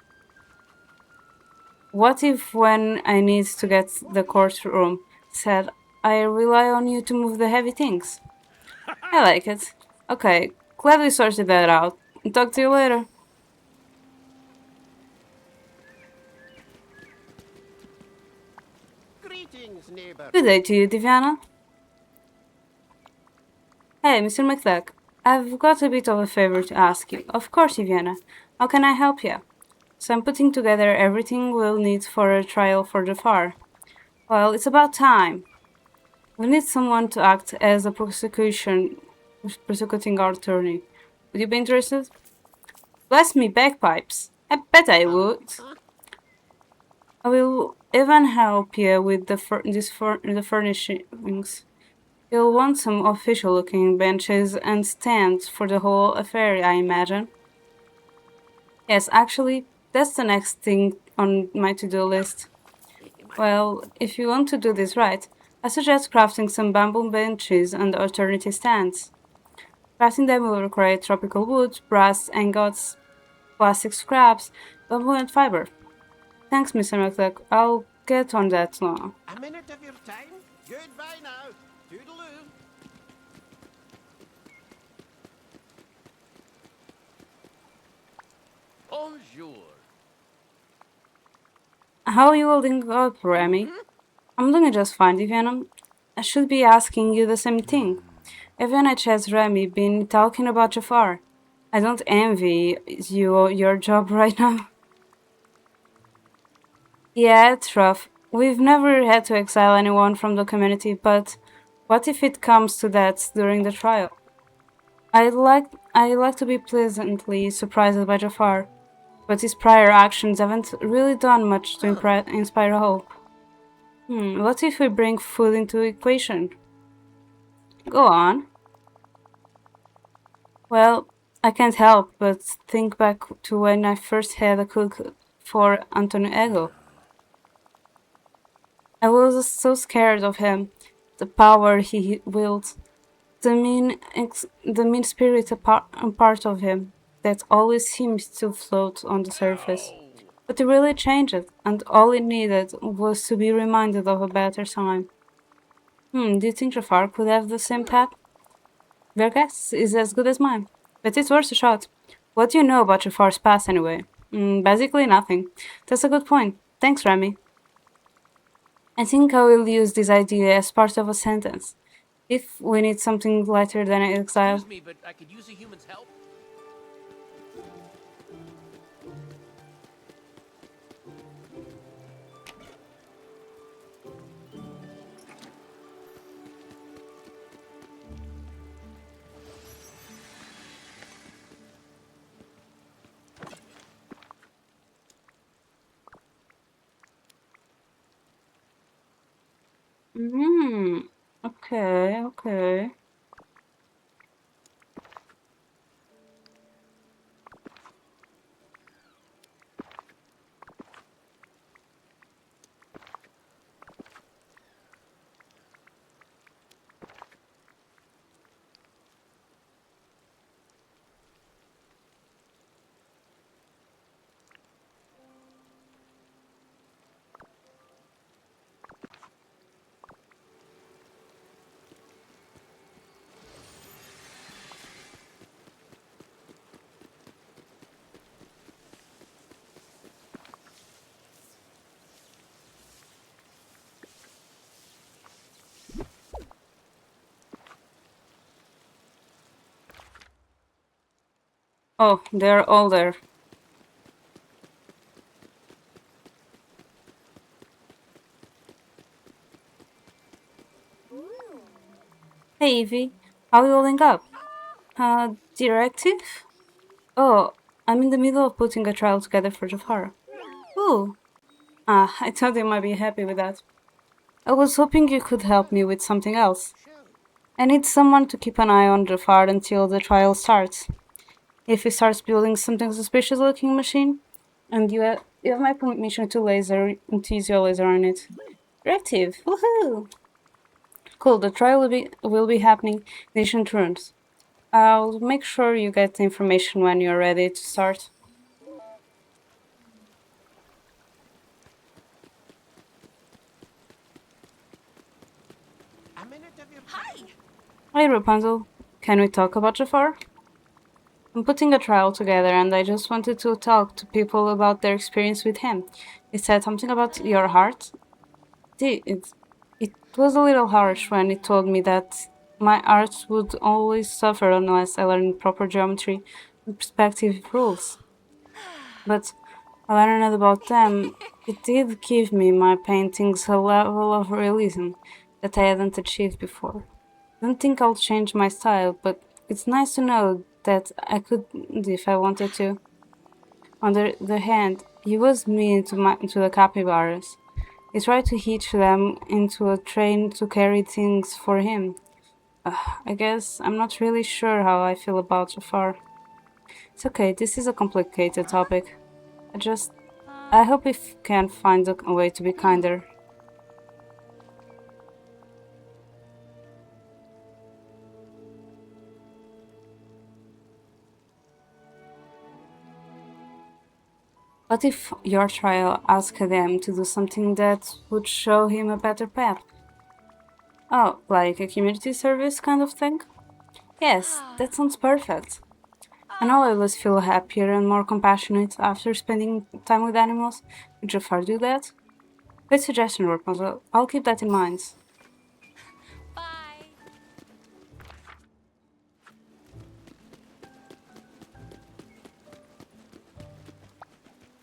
What if when I need to get the courtroom said, I rely on you to move the heavy things? I like it. Okay, glad we sorted that out. Talk to you later. Greetings, neighbor. Good day to you, Diviana. Hey, Mr. McDuck. I've got a bit of a favor to ask you. Of course, Diviana. How can I help you? So I'm putting together everything we'll need for a trial for Jafar. Well, it's about time. We need someone to act as a prosecuting our attorney. Would you be interested? Bless me bagpipes. I bet I would. I will even help you with the furnishings. You'll want some official-looking benches and stands for the whole affair, I imagine. Yes, actually, that's the next thing on my to-do list. Well, if you want to do this right, I suggest crafting some bamboo benches and alternative stands. Crafting them will require tropical wood, brass ingots, plastic scraps, bamboo and fiber. Thanks, Mr. McDuck. I'll get on that now. A minute of your time? Goodbye now. Toodaloo. Bonjour. How are you holding up, Remy? I'm doing just fine, Diviana. I should be asking you the same thing. Haven't I has Remy been talking about Jafar? I don't envy your job right now. Yeah, it's rough. We've never had to exile anyone from the community, but what if it comes to that during the trial? I'd like to be pleasantly surprised by Jafar, but his prior actions haven't really done much to inspire hope. What if we bring food into the equation? Go on. Well, I can't help but think back to when I first had a cook for Antonio Ego. I was so scared of him, the power he wields, the mean spirit a part of him that always seems to float on the surface. But he really changed it, and all it needed was to be reminded of a better time. Do you think Jafar could have the same path? Your guess is as good as mine, but it's worth a shot. What do you know about Jafar's past anyway? Basically nothing. That's a good point. Thanks, Remy. I think I will use this idea as part of a sentence. If we need something lighter than exile. Excuse me, but I could use a human's help. Okay, okay. Oh, they're all there. Hey, Evie. How are you holding up? Directive? Oh, I'm in the middle of putting a trial together for Jafar. Ooh. I thought you might be happy with that. I was hoping you could help me with something else. I need someone to keep an eye on Jafar until the trial starts. If he starts building something suspicious looking machine, and you have my permission to use your laser on it. Directive! Woohoo! Cool, the trial will be happening in ancient rooms. I'll make sure you get the information when you're ready to start. Hi! Hi, Rapunzel. Can we talk about Jafar? I'm putting a trial together and I just wanted to talk to people about their experience with him. He said something about your heart. It was a little harsh when he told me that my art would always suffer unless I learned proper geometry and perspective rules. But I learned about them. It did give me my paintings a level of realism that I hadn't achieved before. I don't think I'll change my style, but it's nice to know that I could if I wanted to. On the other hand, he was mean to the capybaras. He tried to hitch them into a train to carry things for him. I guess I'm not really sure how I feel about Jafar. It's okay, this is a complicated topic. I hope we can find a way to be kinder. What if your trial asked them to do something that would show him a better path? Oh, like a community service kind of thing? Yes, that sounds perfect. And I'll always feel happier and more compassionate after spending time with animals. Would Jafar do that? Good suggestion, Rapunzel. I'll keep that in mind. Bye!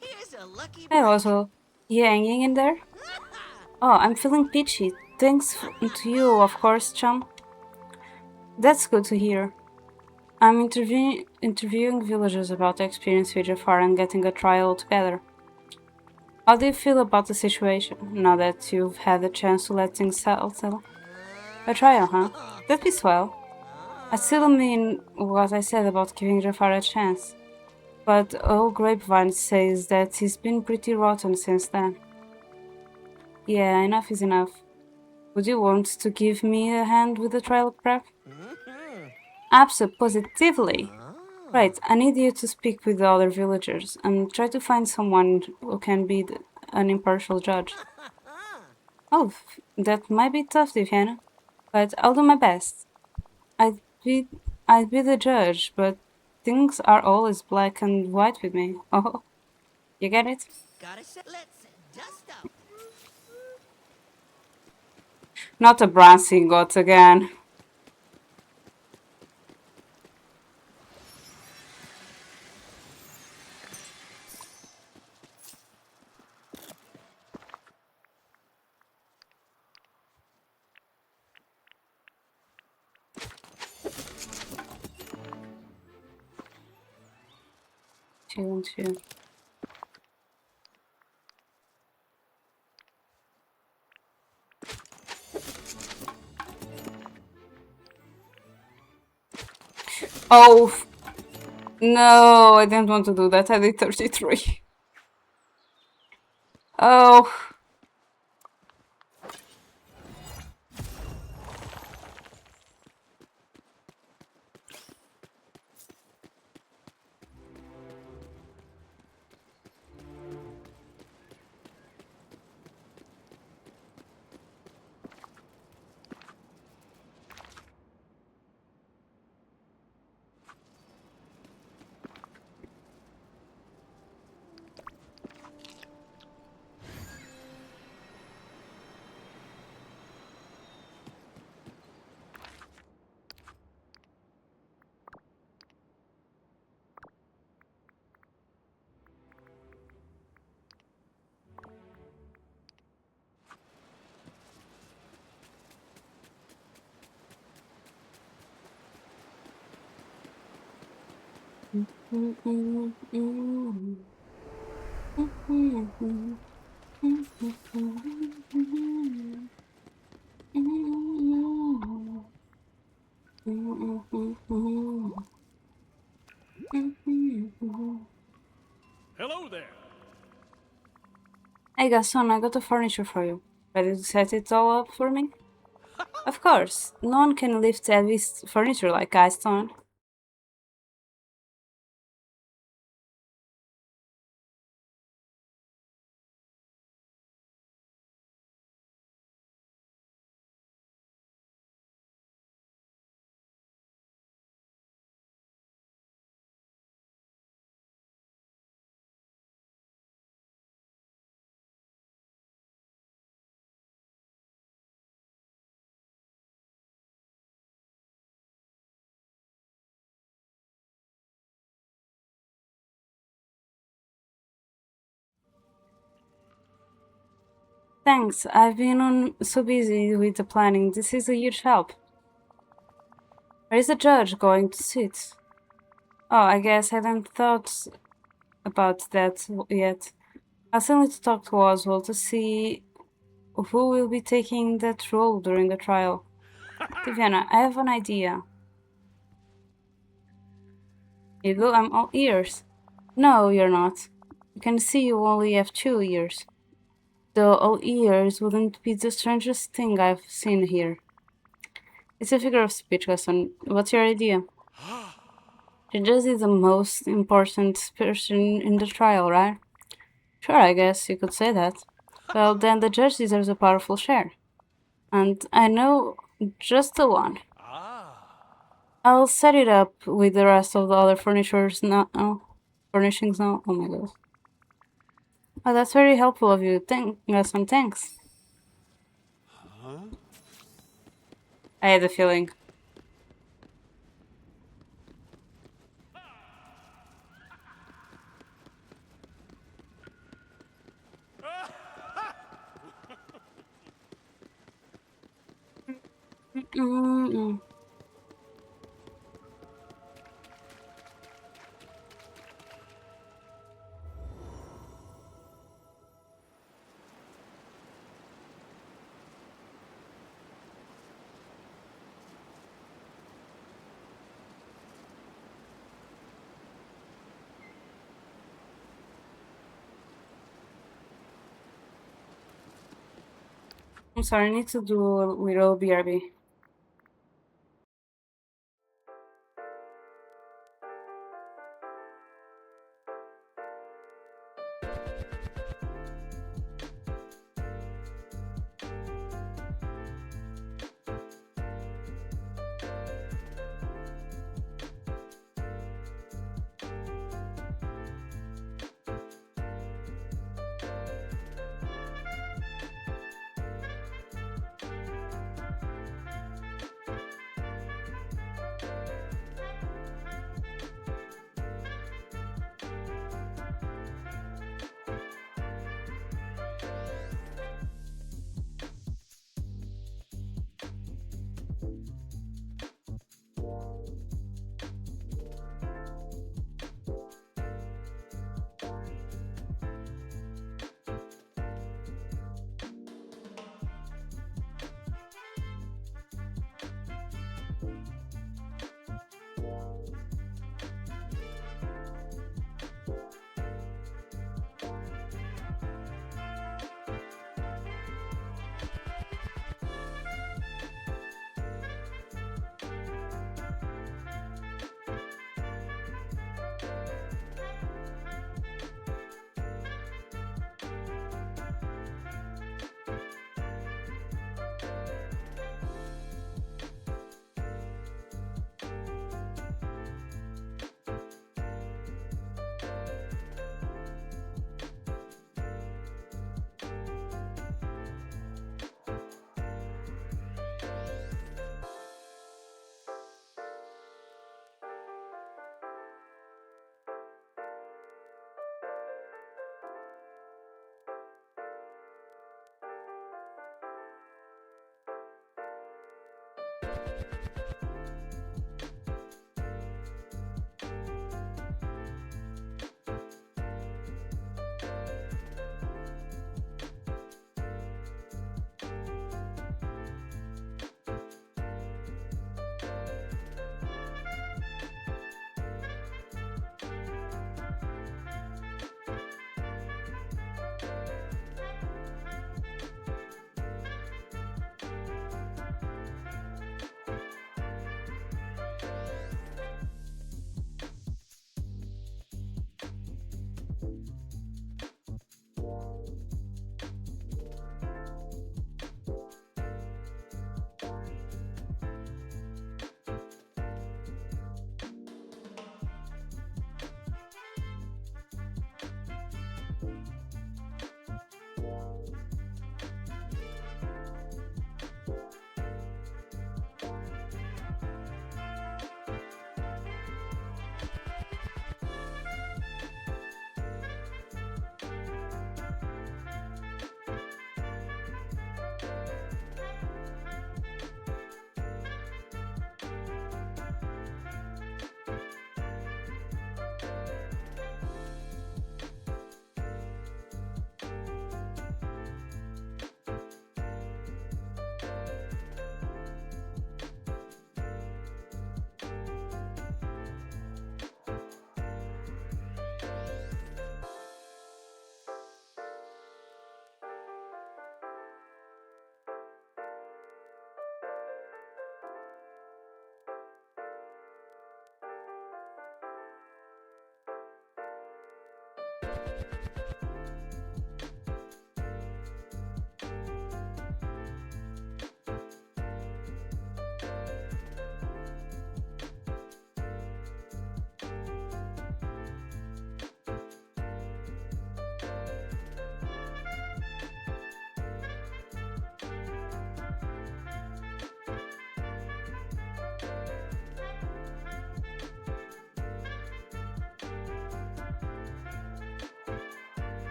Here's a lucky Hey, Roswell. You hanging in there? Oh, I'm feeling peachy. Thanks to you, of course, chum. That's good to hear. I'm interviewing villagers about their experience with Jafar and getting a trial together. How do you feel about the situation, now that you've had the chance to let things settle? A trial, huh? That'd be swell. I still mean what I said about giving Jafar a chance. But old grapevine says that he's been pretty rotten since then. Yeah, enough is enough. Would you want to give me a hand with the trial prep? Absolutely. Right, I need you to speak with the other villagers and try to find someone who can be an impartial judge. Oh, that might be tough, Diviana, but I'll do my best. I'd be, I'd be the judge, but things are always black and white with me. Oh, you get it? Let's dust up. Not a bronze ingot again. Two and two. Oh, no, I didn't want to do that. I did 33. Oh, Hello there. Hey Gaston, I got the furniture for you. Ready to set it all up for me? Of course, no one can lift heavy furniture like Gaston. Thanks, I've been so busy with the planning. This is a huge help. Where is the judge going to sit? Oh, I guess I hadn't thought about that yet. I still need to talk to Oswald to see who will be taking that role during the trial. Tiviana, I have an idea. You do? I'm all ears. No, you're not. You can see you only have 2 ears. Though all ears wouldn't be the strangest thing I've seen here. It's a figure of speech, Gaston. What's your idea? The judge is the most important person in the trial, right? Sure, I guess you could say that. Well, then the judge deserves a powerful share. And I know just the one. I'll set it up with the rest of the other furnishings now. Oh my god. Oh, that's very helpful of you. Some thanks. I had a feeling. Mm-mm. I'm sorry, I need to do a little BRB.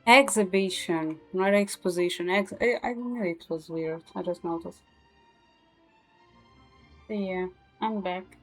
Exhibition, not exposition. I knew it was weird. I just noticed. Yeah, I'm back.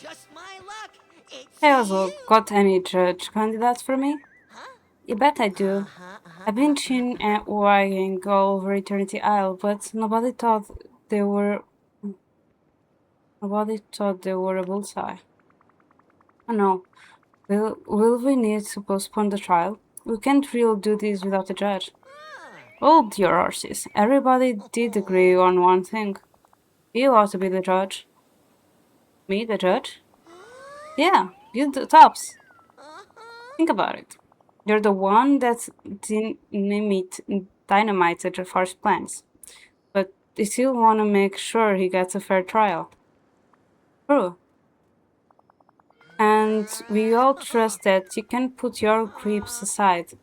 Just my luck. It's Hey Oswald, you. got any judge candidates for me? You bet I do. I've been chin and wagging all over Eternity Isle, but nobody thought they were a bullseye. Oh no. Will we need to postpone the trial? We can't really do this without a judge. Hold your horses. Everybody did agree on one thing. You ought to be the judge. Me, the judge? Yeah, you the tops. Think about it. You're the one that dynamited Jafar's plans, but you still want to make sure he gets a fair trial. True. And we all trust that you can put your creeps aside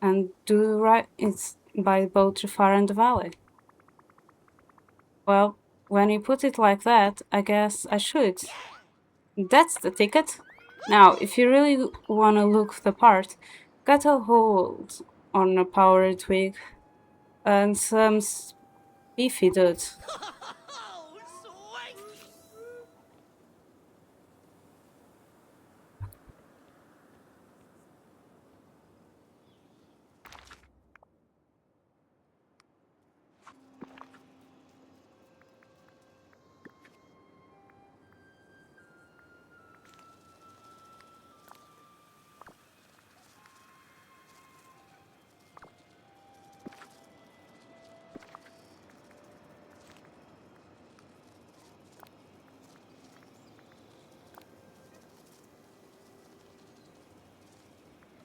and do right it's by both Jafar and the Valley. Well, when you put it like that, I guess I should. That's the ticket. Now, if you really want to look the part, get a hold on a power twig and some beefy dude. Oh, swanky.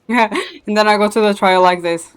Yeah, and then I go to the trial like this.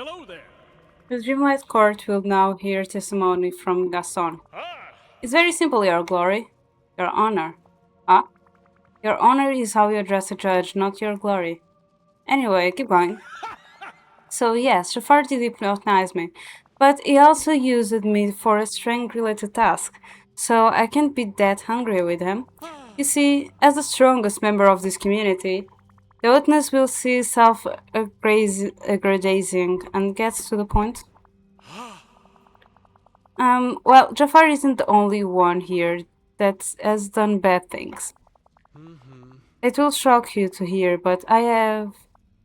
Hello there. The DreamLight court will now hear testimony from Gaston. It's very simple, Your Glory. Your Honor. Ah? Your honor is how you address a judge, not your glory. Anyway, keep going. So yes, Jafar did hypnotize me, but he also used me for a strength-related task, so I can't be that hungry with him. You see, as the strongest member of this community, the witness will see self-aggrandizing and gets to the point. Well, Jafar isn't the only one here that has done bad things. It will shock you to hear, but I have,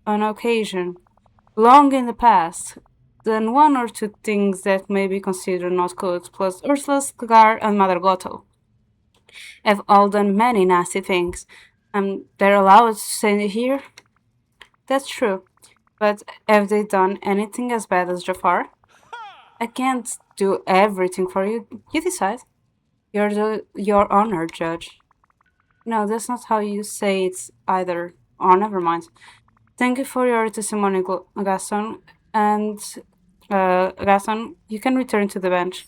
on occasion, long in the past, done one or two things that may be considered not good, plus Ursula Scar and Mother Goto have all done many nasty things. They're allowed to stay here? That's true. But have they done anything as bad as Jafar? I can't do everything for you. You decide. Your honor, Judge. No, that's not how you say it either. Oh, never mind. Thank you for your testimony, Gaston. And, Gaston, you can return to the bench.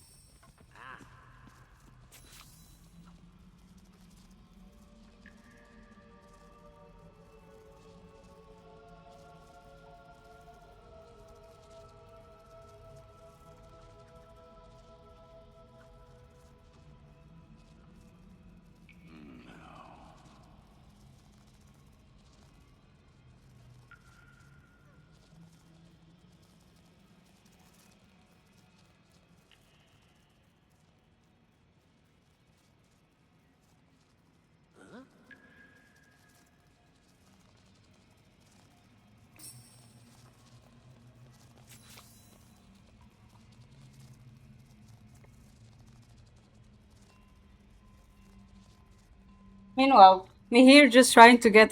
Meanwhile, me here just trying to get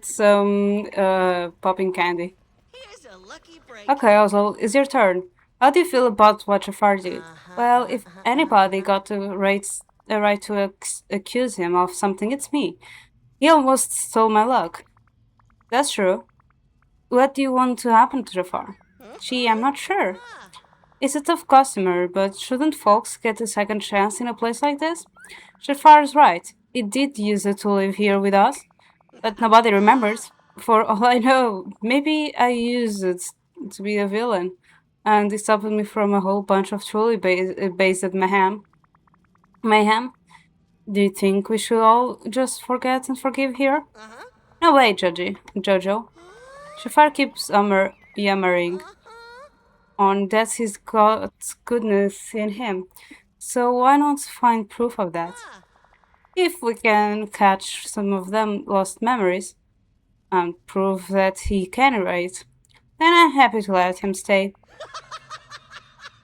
some popping candy. Here's a lucky break. Okay, Oswald, it's your turn. How do you feel about what Jafar did? Well, if anybody got the right to accuse him of something, it's me. He almost stole my luck. That's true. What do you want to happen to Jafar? Gee, I'm not sure. He's a tough customer, but shouldn't folks get a second chance in a place like this? Jafar's right. He did use it to live here with us, but nobody remembers. For all I know, maybe I used it to be a villain, and it stopped me from a whole bunch of truly based mayhem. Mayhem? Do you think we should all just forget and forgive here? No way, Jojo. Jafar keeps yammering on that he's got goodness in him. So why not find proof of that? If we can catch some of them lost memories and prove that he can erase, then I'm happy to let him stay.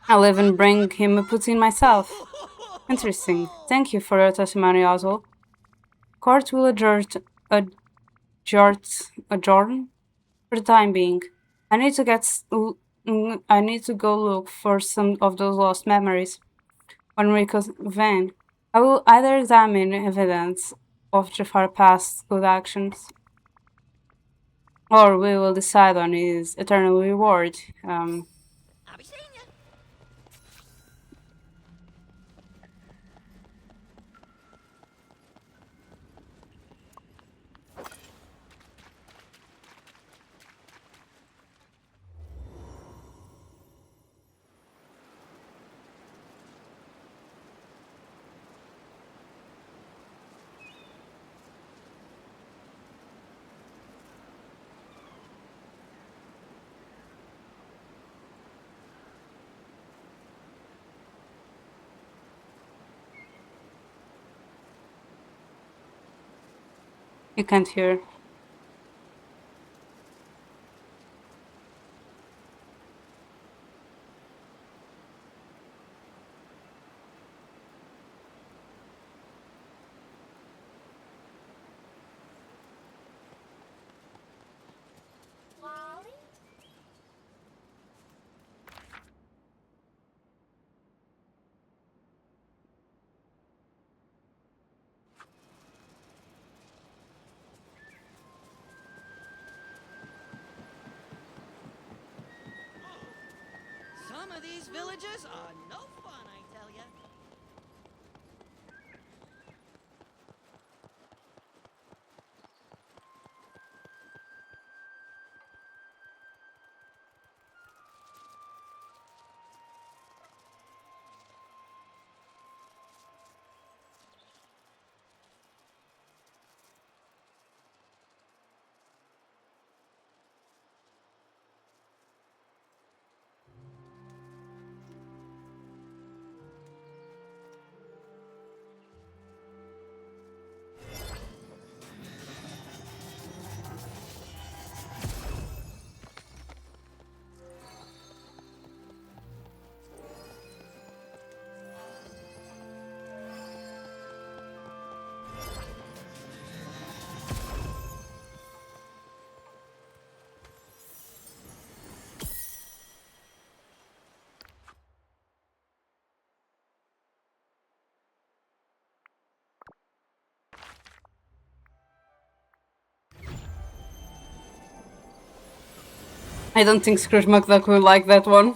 I'll even bring him a pudding myself. Interesting. Thank you for your testimony, Oswald. Court will adjourn for the time being. I need to go look for some of those lost memories. When we convene, I will either examine evidence of Jafar's past good actions, or we will decide on his eternal reward. I'll be seeing you. You can't hear. of these villages are no fun, I tell ya. I don't think Scrooge McDuck will like that one.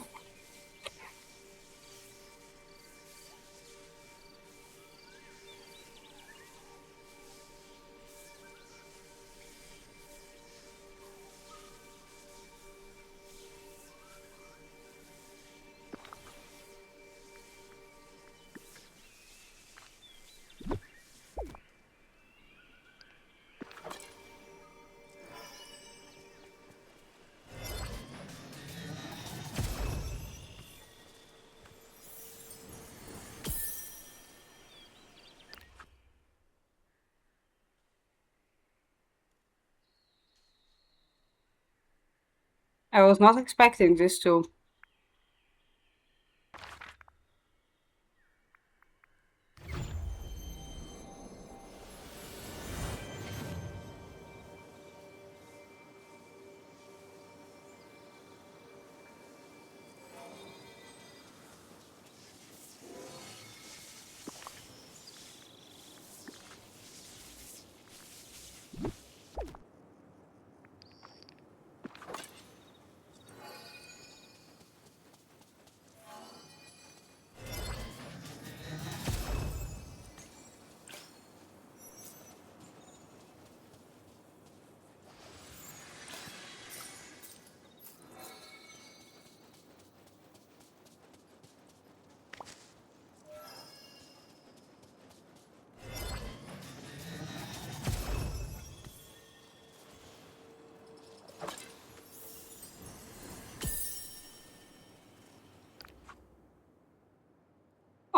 I was not expecting this too.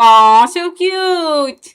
Aw, so cute!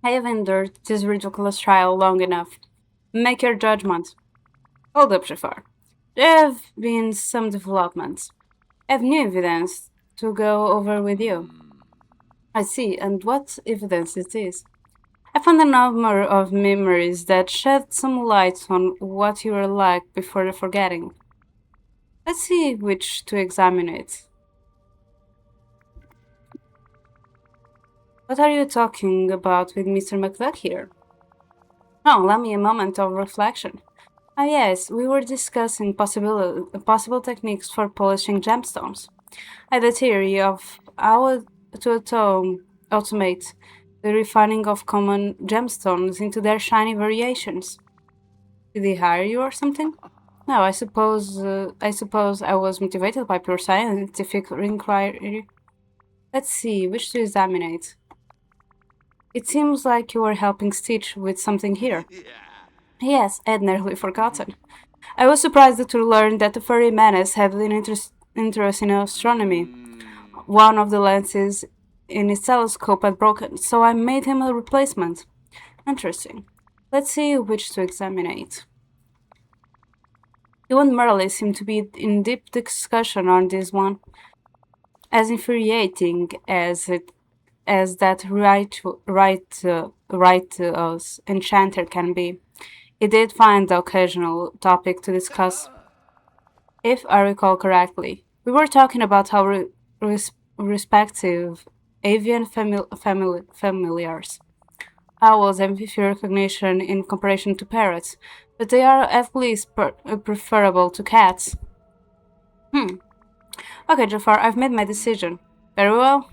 I have endured this ridiculous trial long enough. Make your judgment. Hold up, Jafar. There have been some developments. I have new evidence to go over with you. I see, and what evidence it is? I found a number of memories that shed some light on what you were like before the forgetting. Let's see which to examine it. What are you talking about with Mr. McDuck here? Oh, allow me a moment of reflection. Ah yes, we were discussing possible techniques for polishing gemstones. I had a theory of how to automate the refining of common gemstones into their shiny variations. Did he hire you or something? No, I suppose I was motivated by pure scientific inquiry. Let's see, which to examine. It seems like you were helping Stitch with something here. Yes, I had nearly forgotten. I was surprised to learn that the furry menace had an interest in astronomy. One of the lenses in his telescope had broken, so I made him a replacement. Interesting. Let's see which to examine. You and Merle seem to be in deep discussion on this one. As infuriating as that right enchanter can be, it did find the occasional topic to discuss. If I recall correctly, we were talking about our respective avian familiars. Owls have fewer recognition in comparison to parrots, but they are at least preferable to cats. Okay, Jafar, I've made my decision. Very well.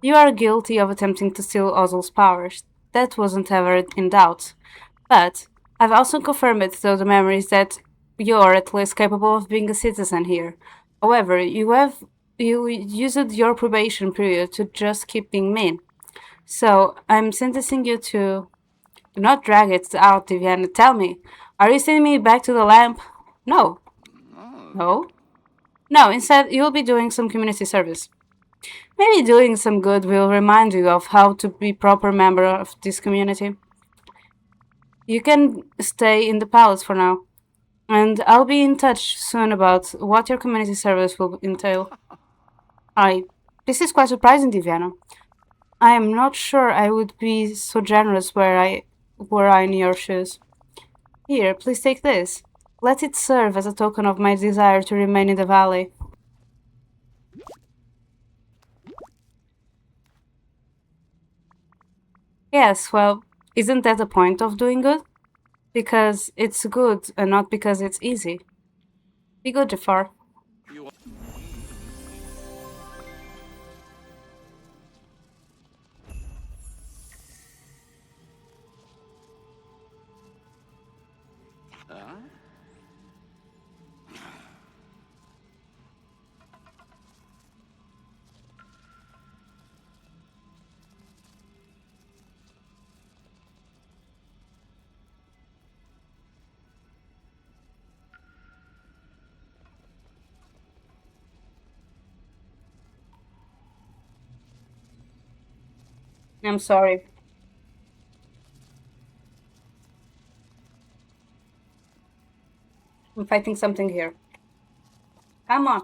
You are guilty of attempting to steal Ozzel's powers. That wasn't ever in doubt. But I've also confirmed through the memories that you're at least capable of being a citizen here. However, you used your probation period to just keep being mean. So I'm sentencing you to do not drag it out, Viviana. Tell me, are you sending me back to the lamp? No. No? No, instead you'll be doing some community service. Maybe doing some good will remind you of how to be proper member of this community. You can stay in the palace for now, and I'll be in touch soon about what your community service will entail. This is quite surprising, Diviana. I am not sure I would be so generous were I in your shoes. Here, please take this. Let it serve as a token of my desire to remain in the valley. Yes, well, isn't that the point of doing good? Because it's good and not because it's easy. Be good, Jafar. I'm sorry. I'm fighting something here. Come on.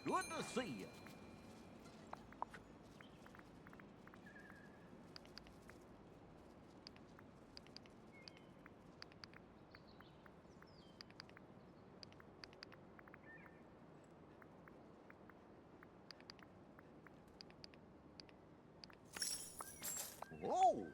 Good to see you. Whoa!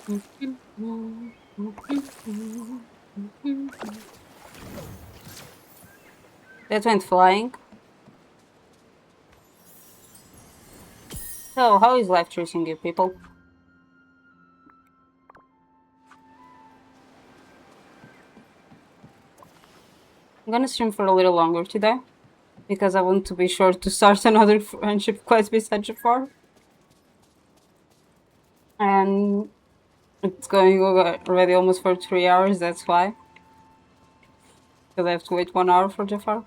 That went flying. So, how is life treating you, people? I'm gonna stream for a little longer today, because I want to be sure to start another friendship quest besides Jafar. And it's going already almost for 3 hours, that's why. Because I have to wait 1 hour for Jafar.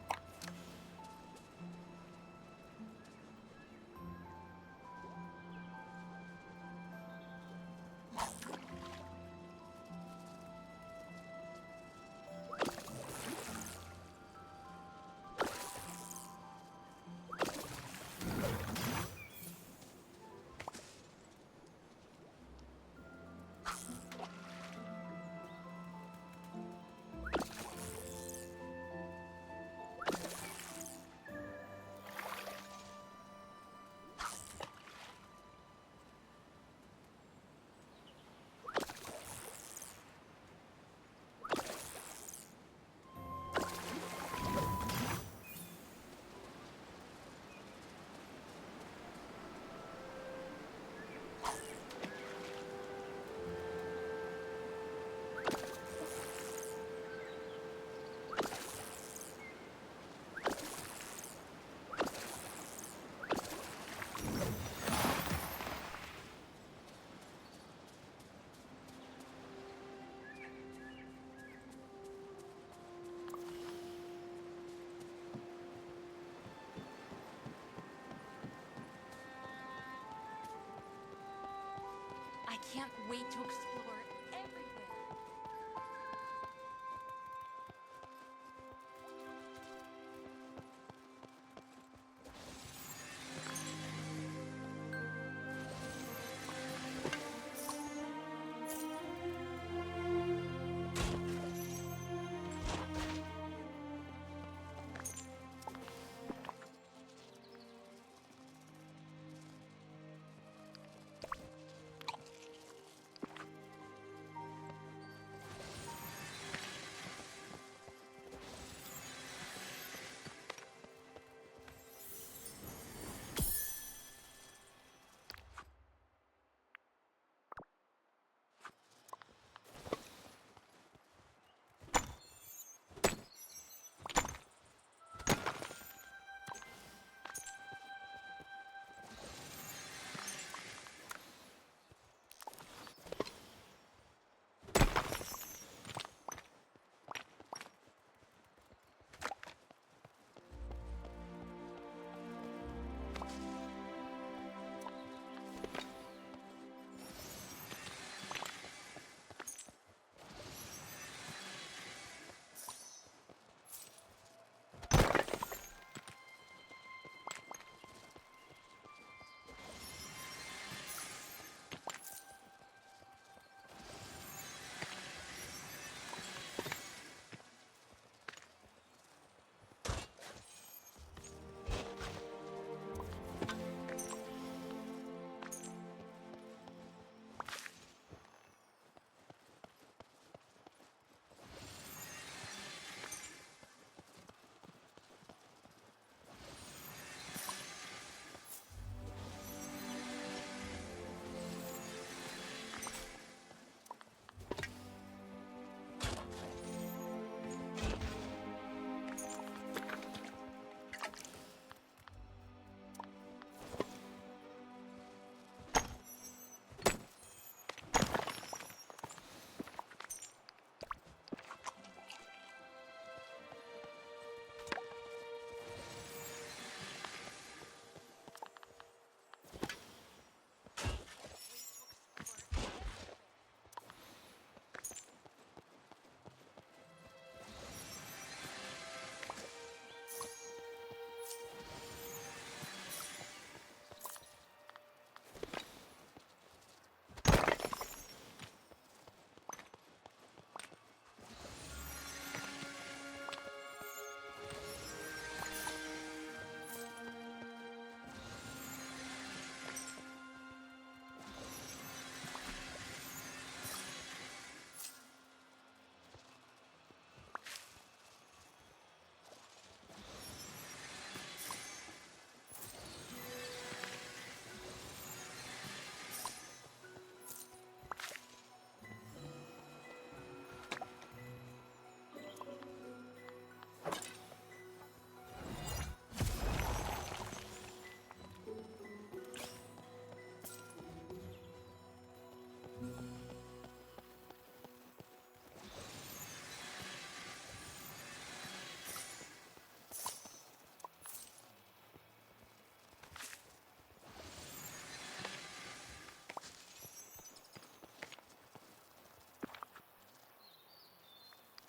I can't wait to explore everywhere.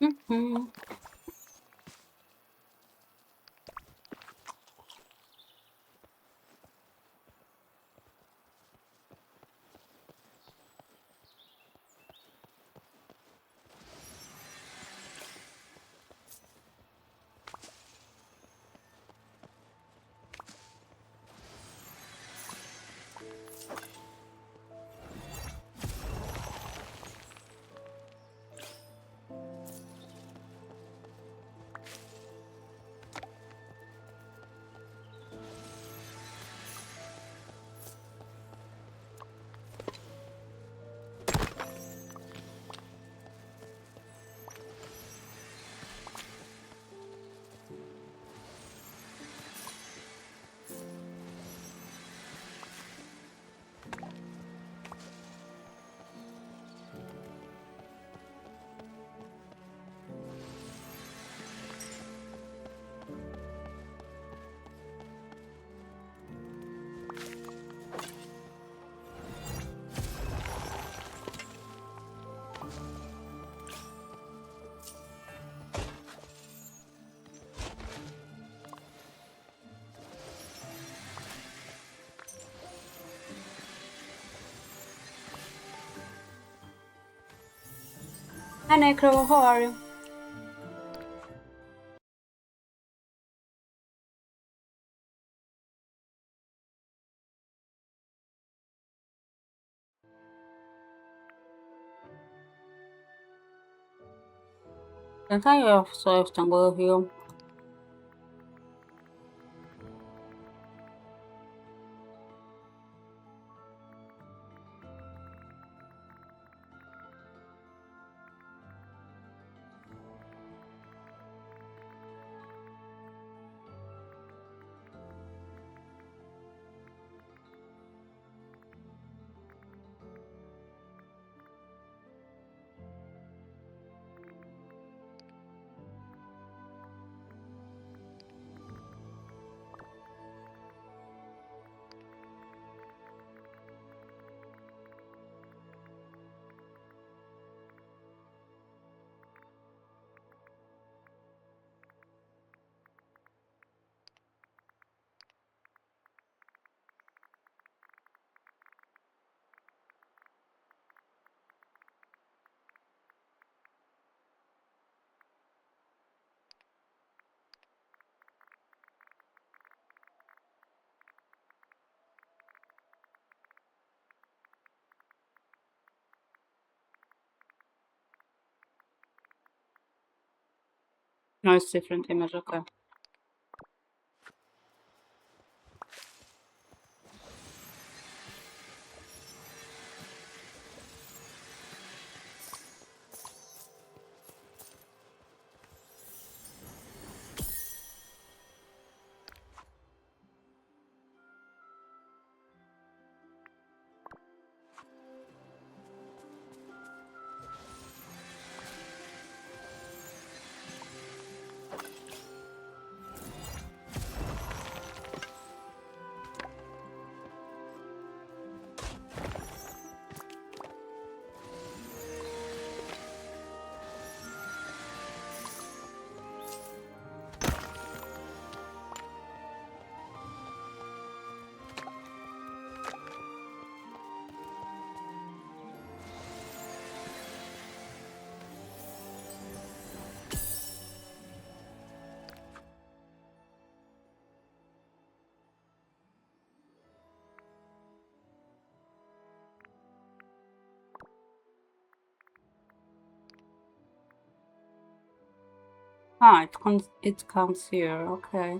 Mhm. Hi Necro, how are you? Den kan jag så eftersom behöver. No, it's different image, okay. Ah, it comes here, okay.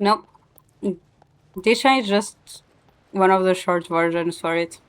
Nope. This is just one of the short versions for it.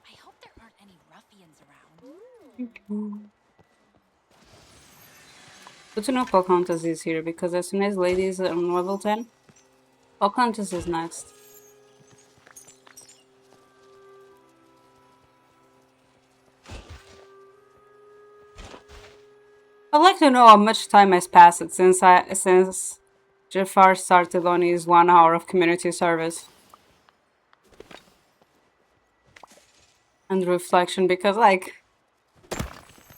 I hope there aren't any ruffians around. Good to know Pocahontas is here, because as soon as Lady is on level 10, Pocahontas is next. I'd like to know how much time has passed since Jafar started on his 1 hour of community service. And reflection, because like,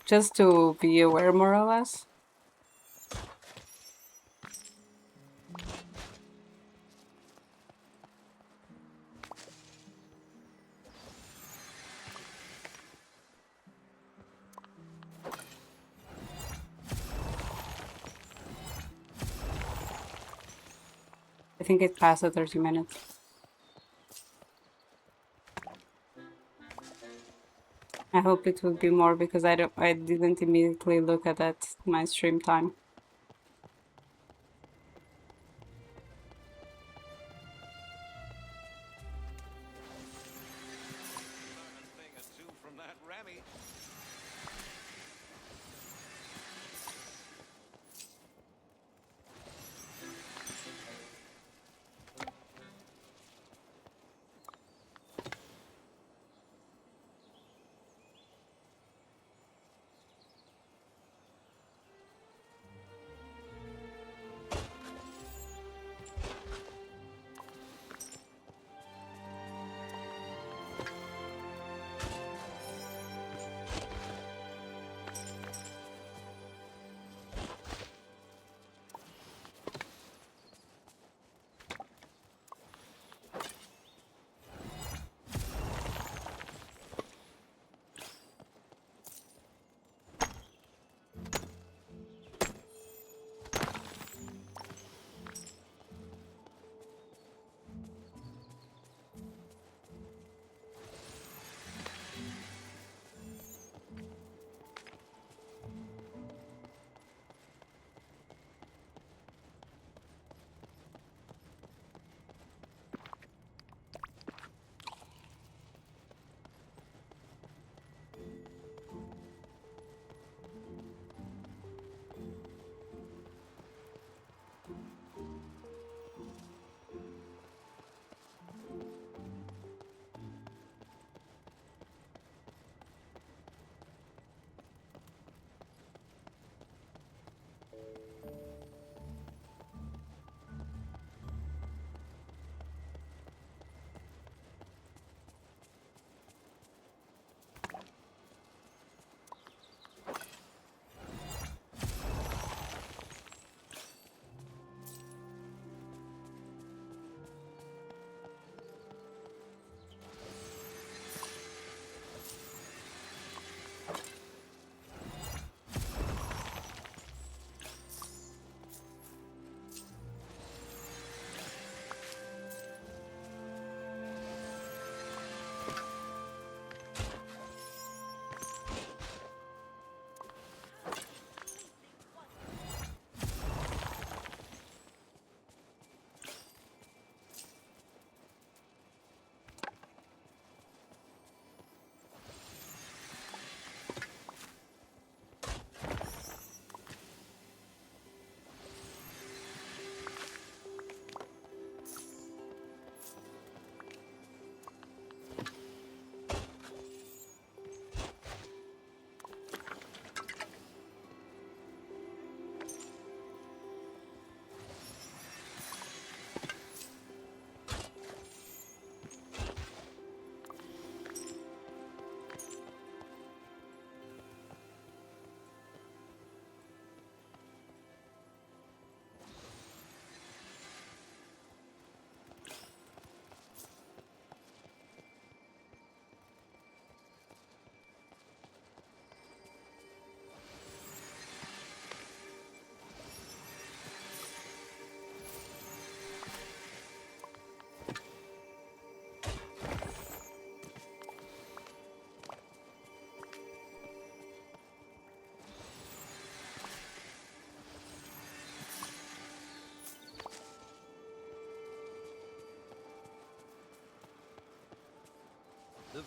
just to be aware more or less. I think it passed the 30 minutes. I hope it will be more, because I didn't immediately look at that my stream time. From that Remy.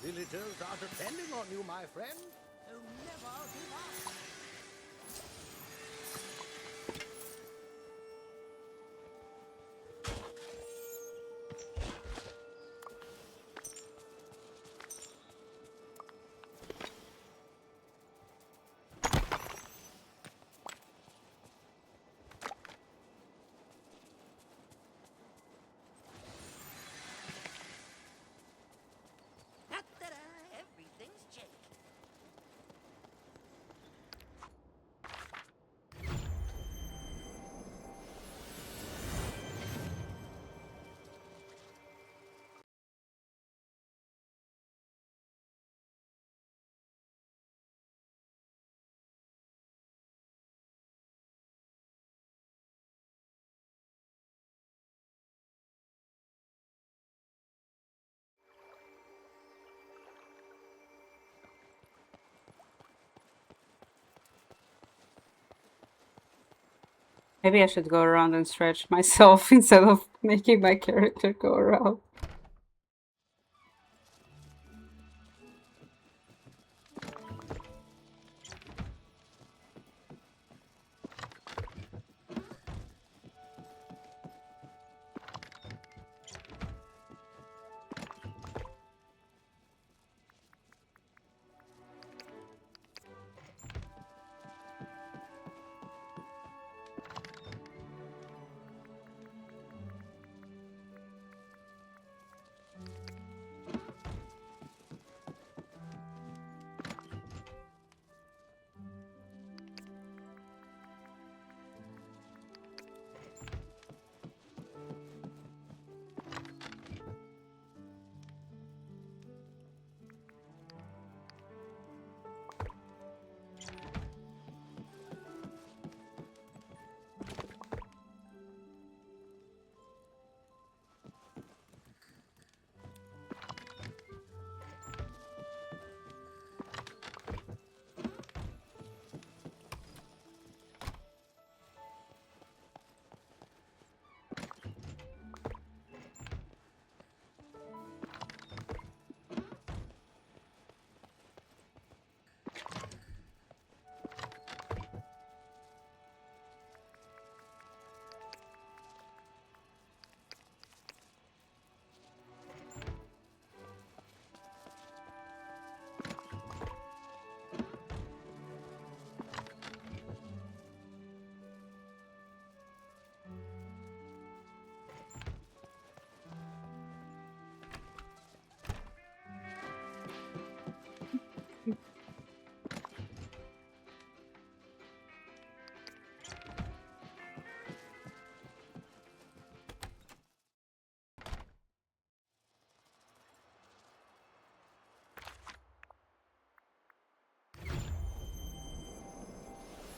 villagers are depending on you, my friend. So never give up. Ta-da! Everything's checked. Maybe I should go around and stretch myself instead of making my character go around.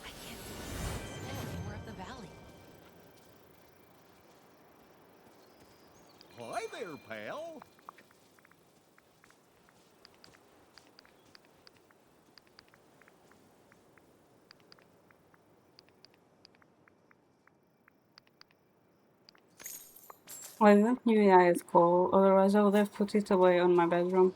I can't smell more of the valley. Hi there, pal. Well, that new AI is cool, otherwise I would have put it away on my bedroom.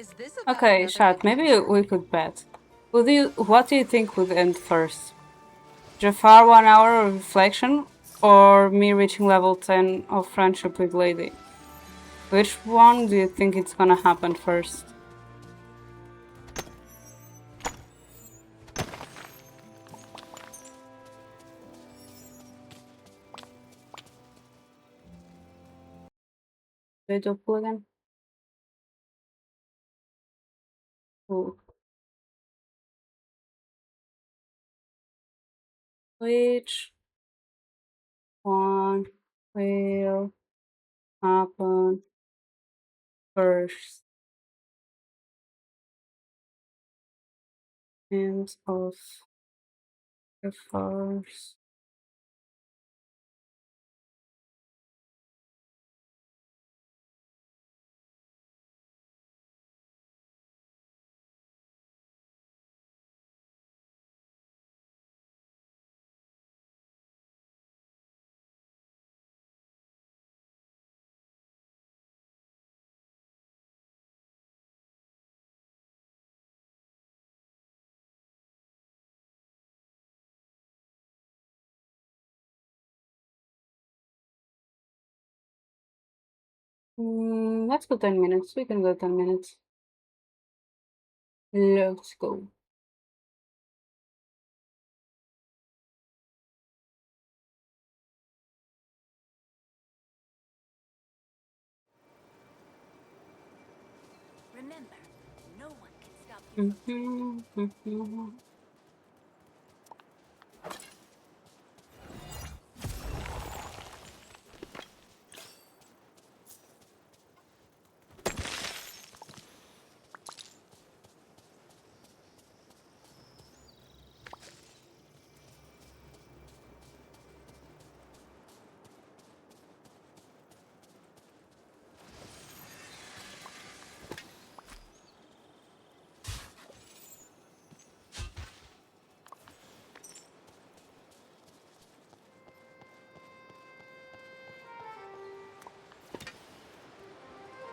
Is this about Okay, another chat, maybe adventure? we could bet. What do you think would end first? Jafar 1 hour of reflection, or me reaching level 10 of friendship with Lady? Which one do you think it's gonna happen first? Video pool again? Ooh. Which one will happen first? End of the first. Let's go 10 minutes. We can go 10 minutes. Let's go. Remember, no one can stop you.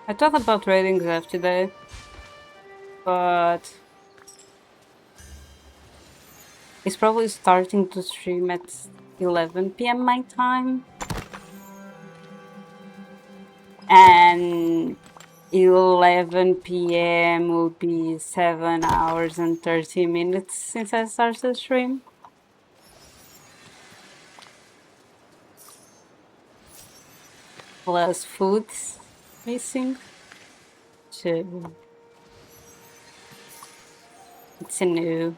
I thought about raiding Zev today, but he's probably starting to stream at 11 p.m. my time. And 11 p.m. will be 7 hours and 30 minutes since I started the stream. Plus food's missing. So it's a new.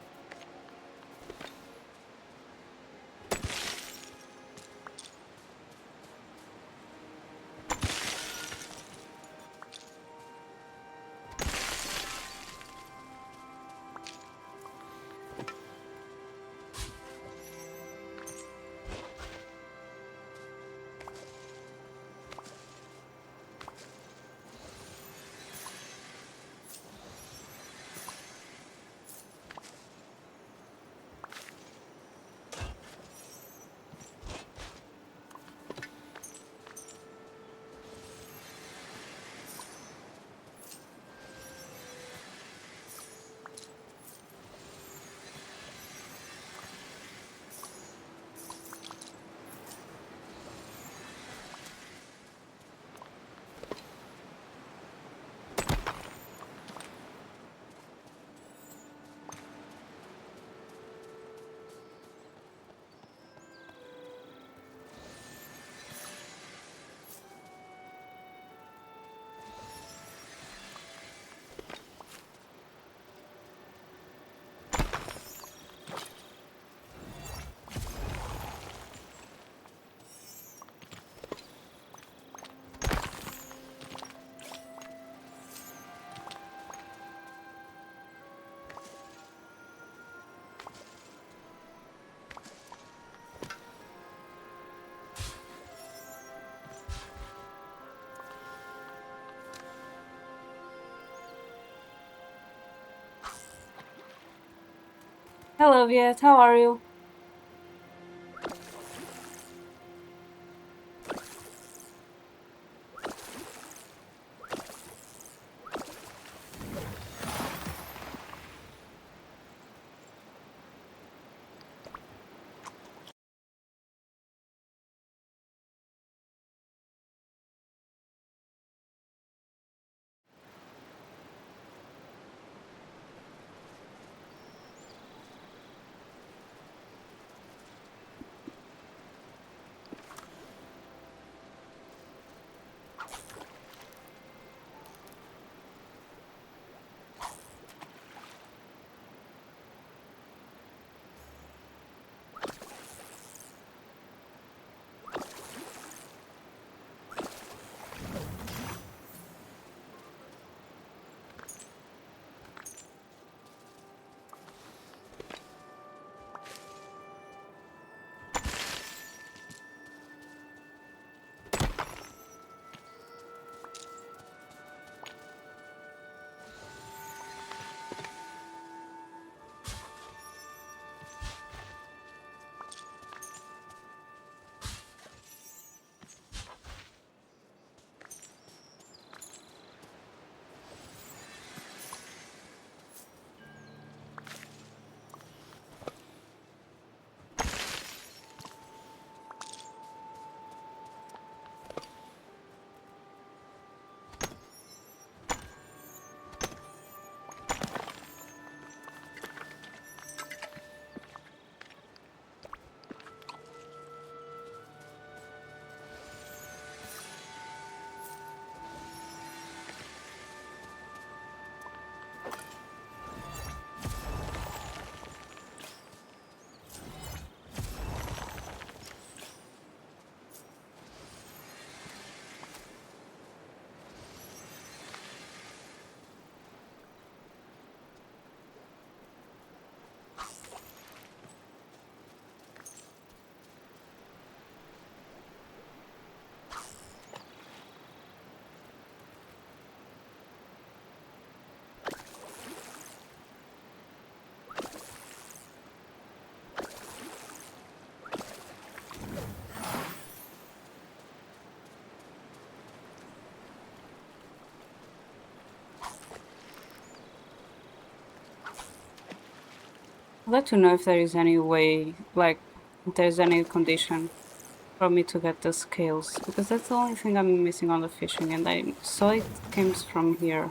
Hello, Viet. How are you? I'd like to know if there is any way, like, if there's any condition for me to get the scales, because that's the only thing I'm missing on the fishing, and I saw it comes from here.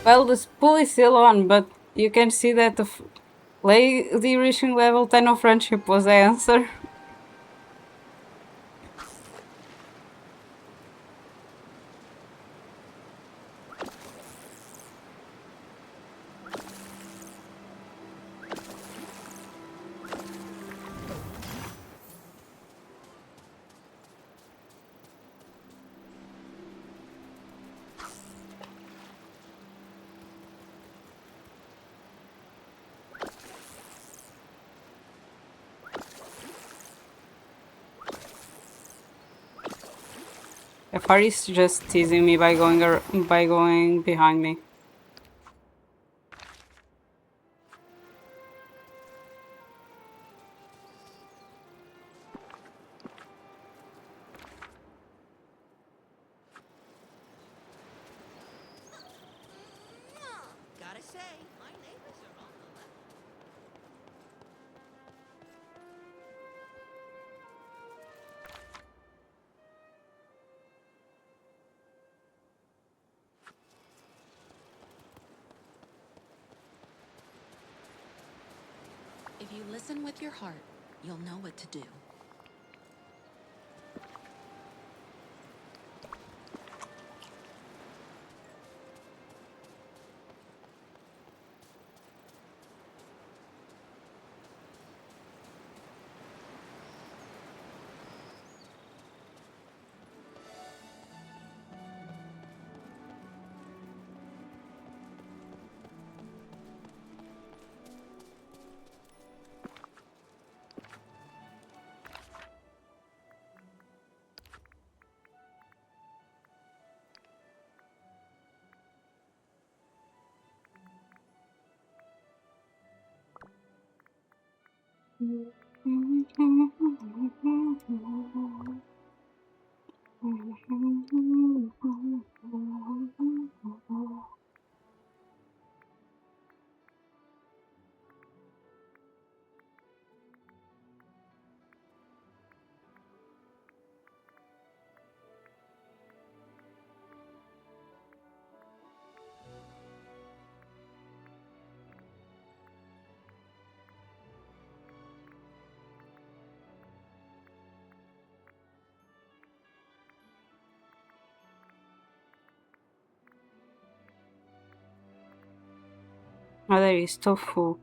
Well, the spool is still on, but you can see that the lady reaching level 10 of friendship was the answer. Fari's just teasing me by going behind me. Gotta say, my neighbors are on the level. If you listen with your heart, you'll know what to do. Oh, there is tofu.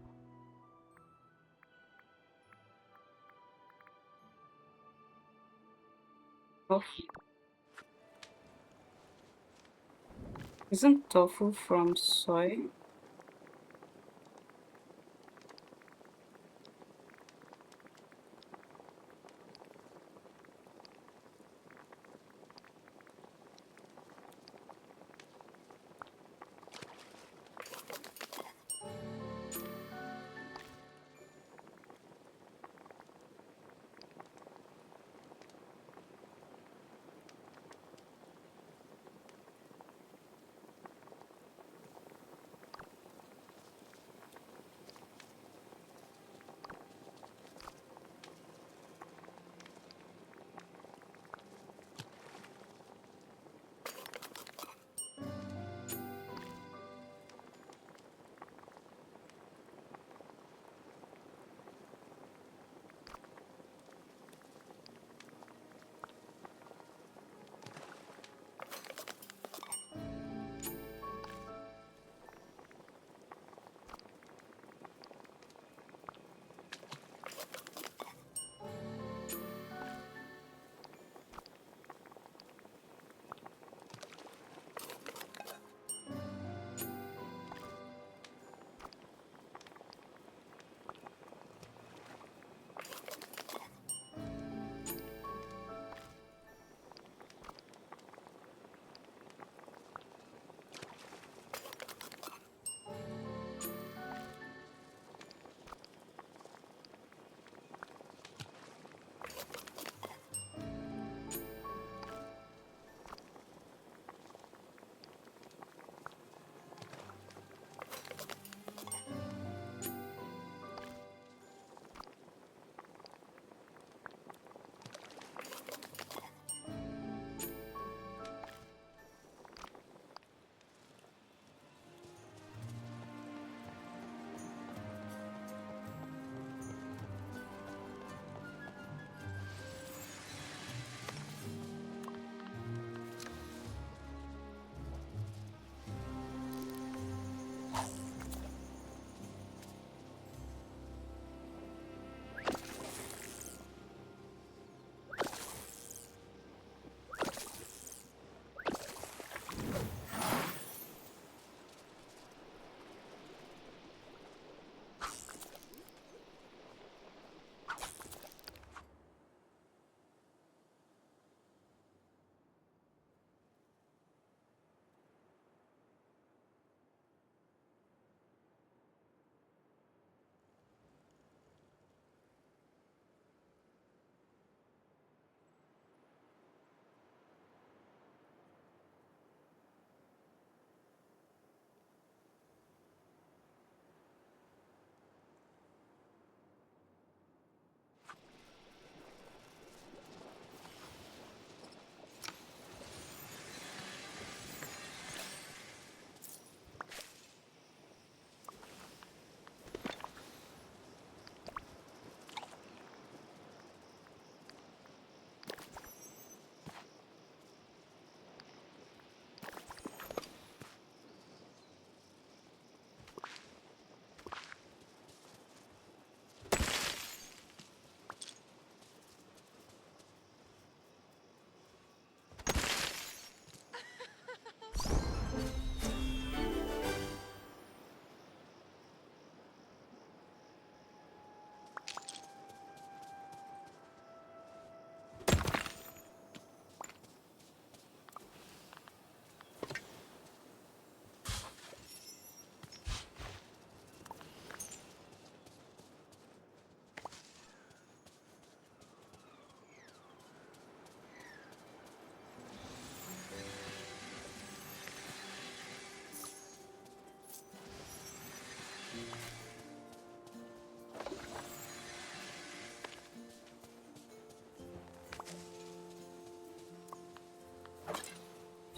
Tofu. Isn't tofu from soy?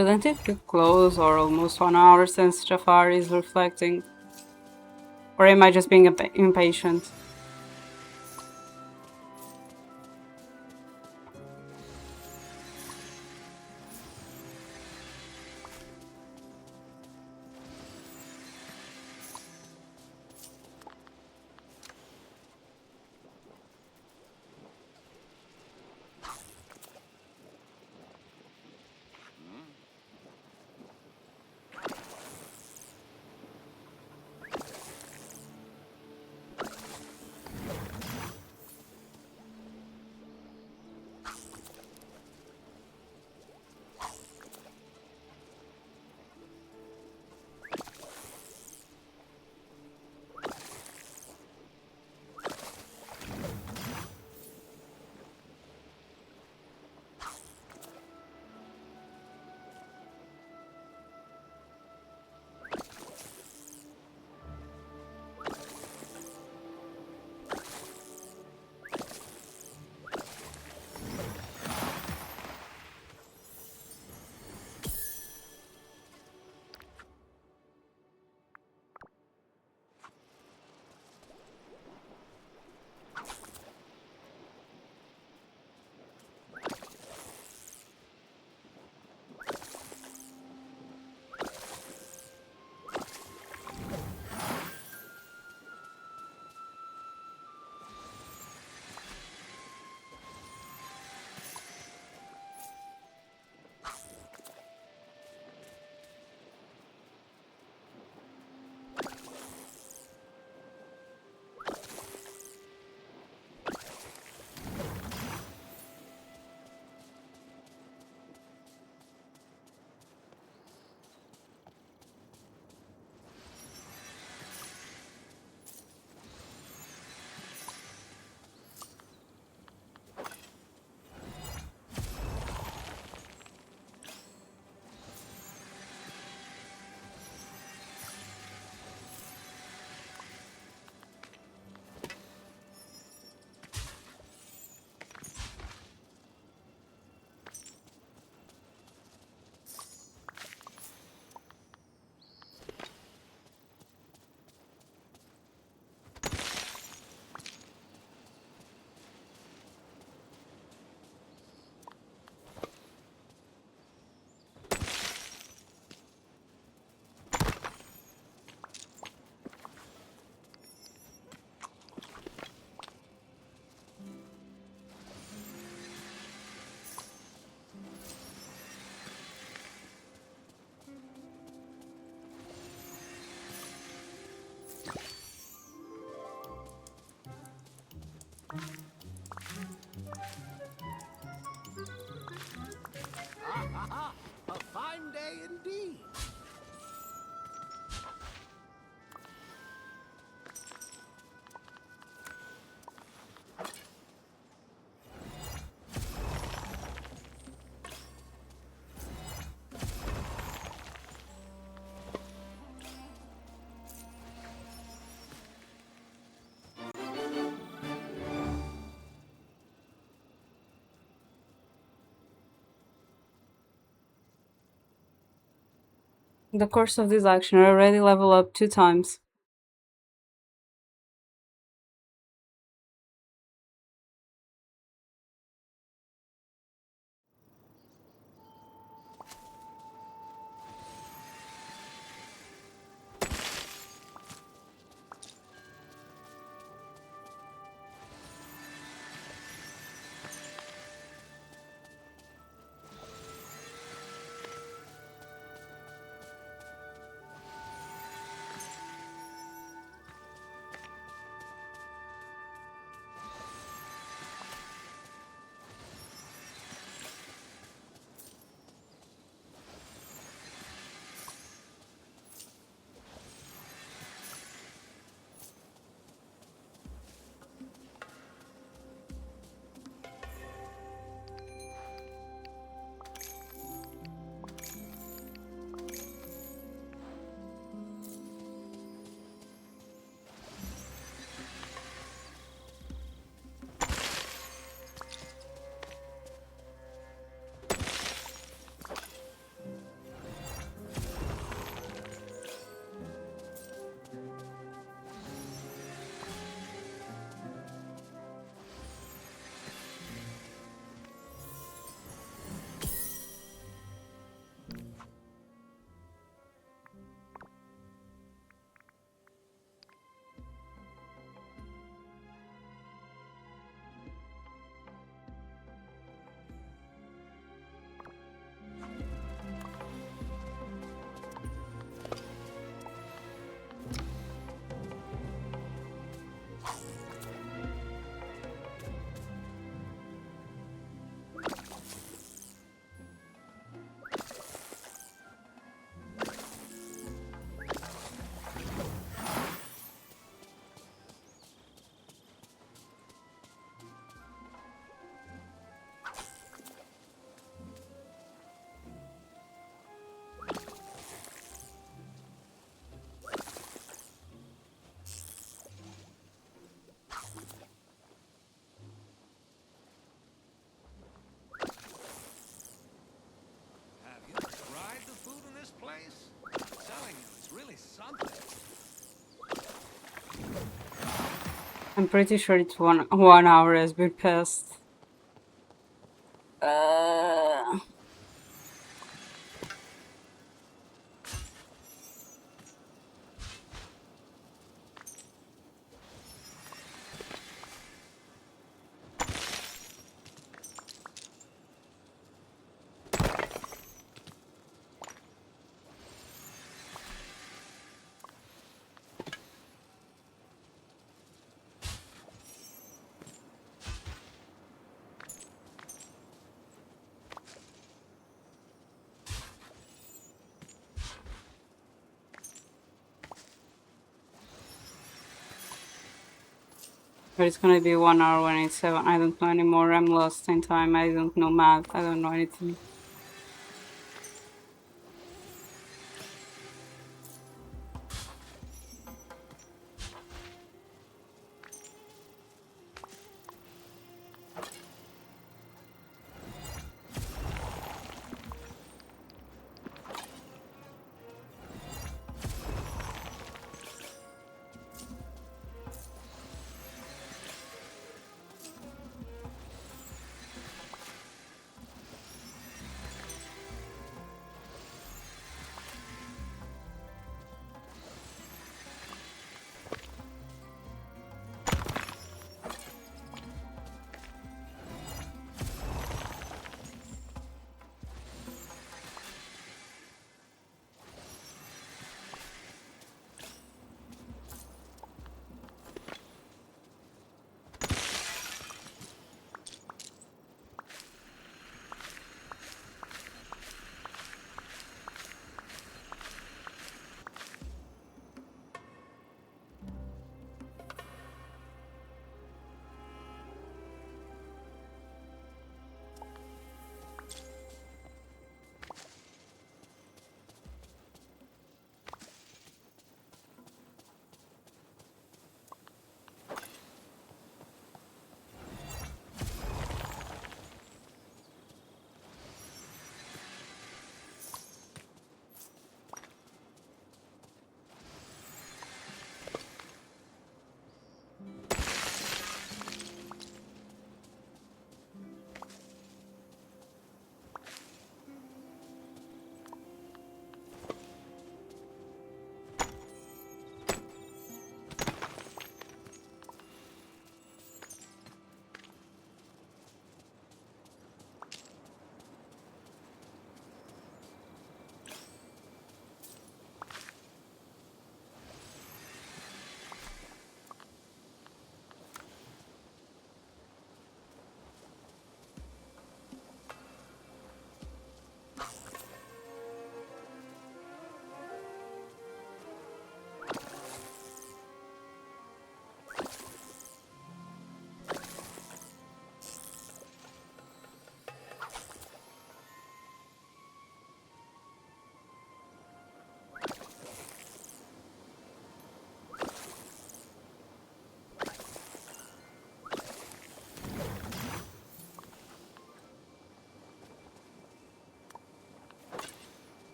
Shouldn't it be close or almost 1 hour since Jafar is reflecting? Or am I just being impatient? A fine day indeed. In the course of this action, I already level up 2 times. I'm pretty sure it's 1 hour has been passed. But it's gonna be 1 hour when it's 7. I don't know anymore. I'm lost in time. I don't know math. I don't know anything.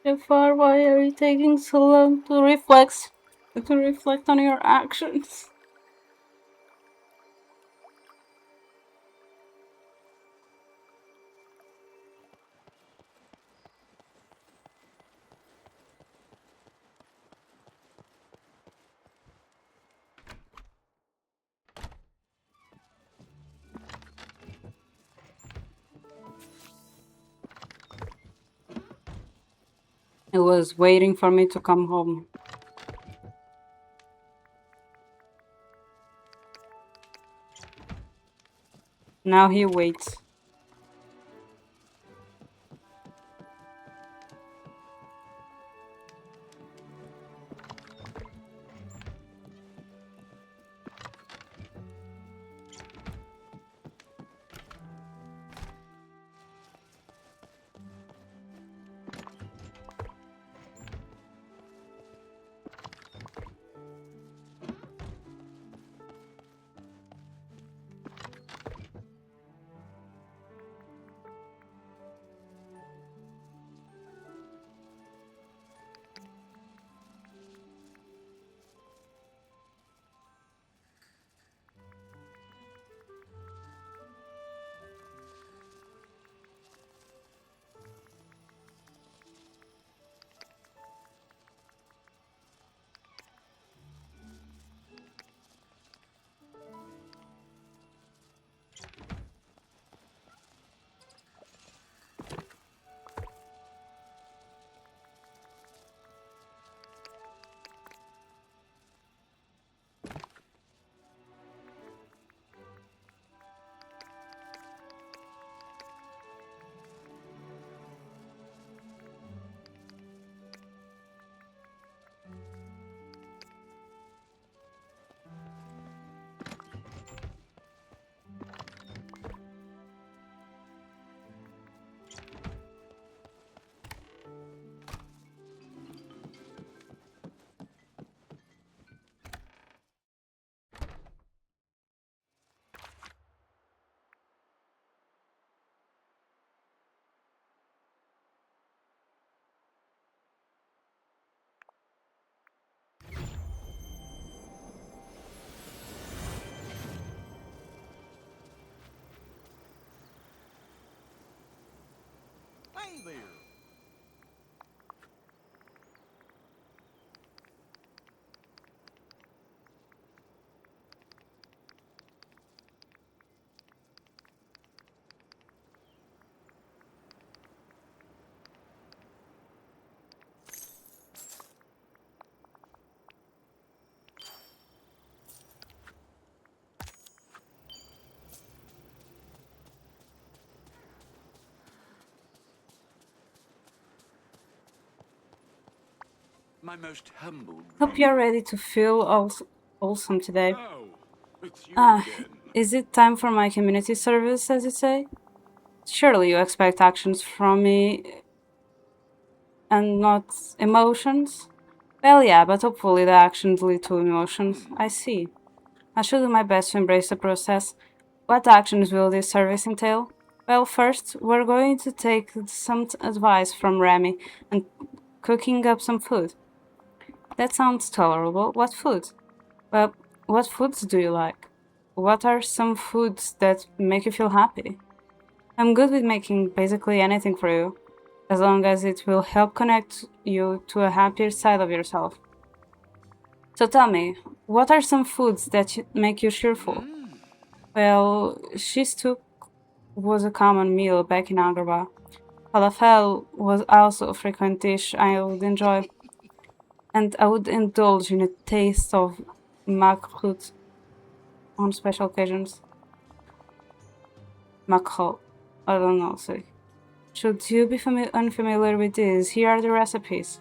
Levare, why are you taking so long to reflect on your actions? It was waiting for me to come home. Now he waits. Hey there. My most humble. Hope you're ready to feel awesome today. Oh, it's you Ah, again. is it time for my community service, as you say? Surely you expect actions from me and not emotions? Well, yeah, but hopefully the actions lead to emotions. I see. I should do my best to embrace the process. What actions will this service entail? Well, first, we're going to take some advice from Remy and cooking up some food. That sounds tolerable. What food? Well, what foods do you like? What are some foods that make you feel happy? I'm good with making basically anything for you, as long as it will help connect you to a happier side of yourself. So tell me, what are some foods that make you cheerful? Well, cheese stew was a common meal back in Agrabah. Falafel was also a frequent dish I would enjoy, and I would indulge in a taste of makrut on special occasions. Makro. I don't know, sorry. Should you be unfamiliar with this, here are the recipes.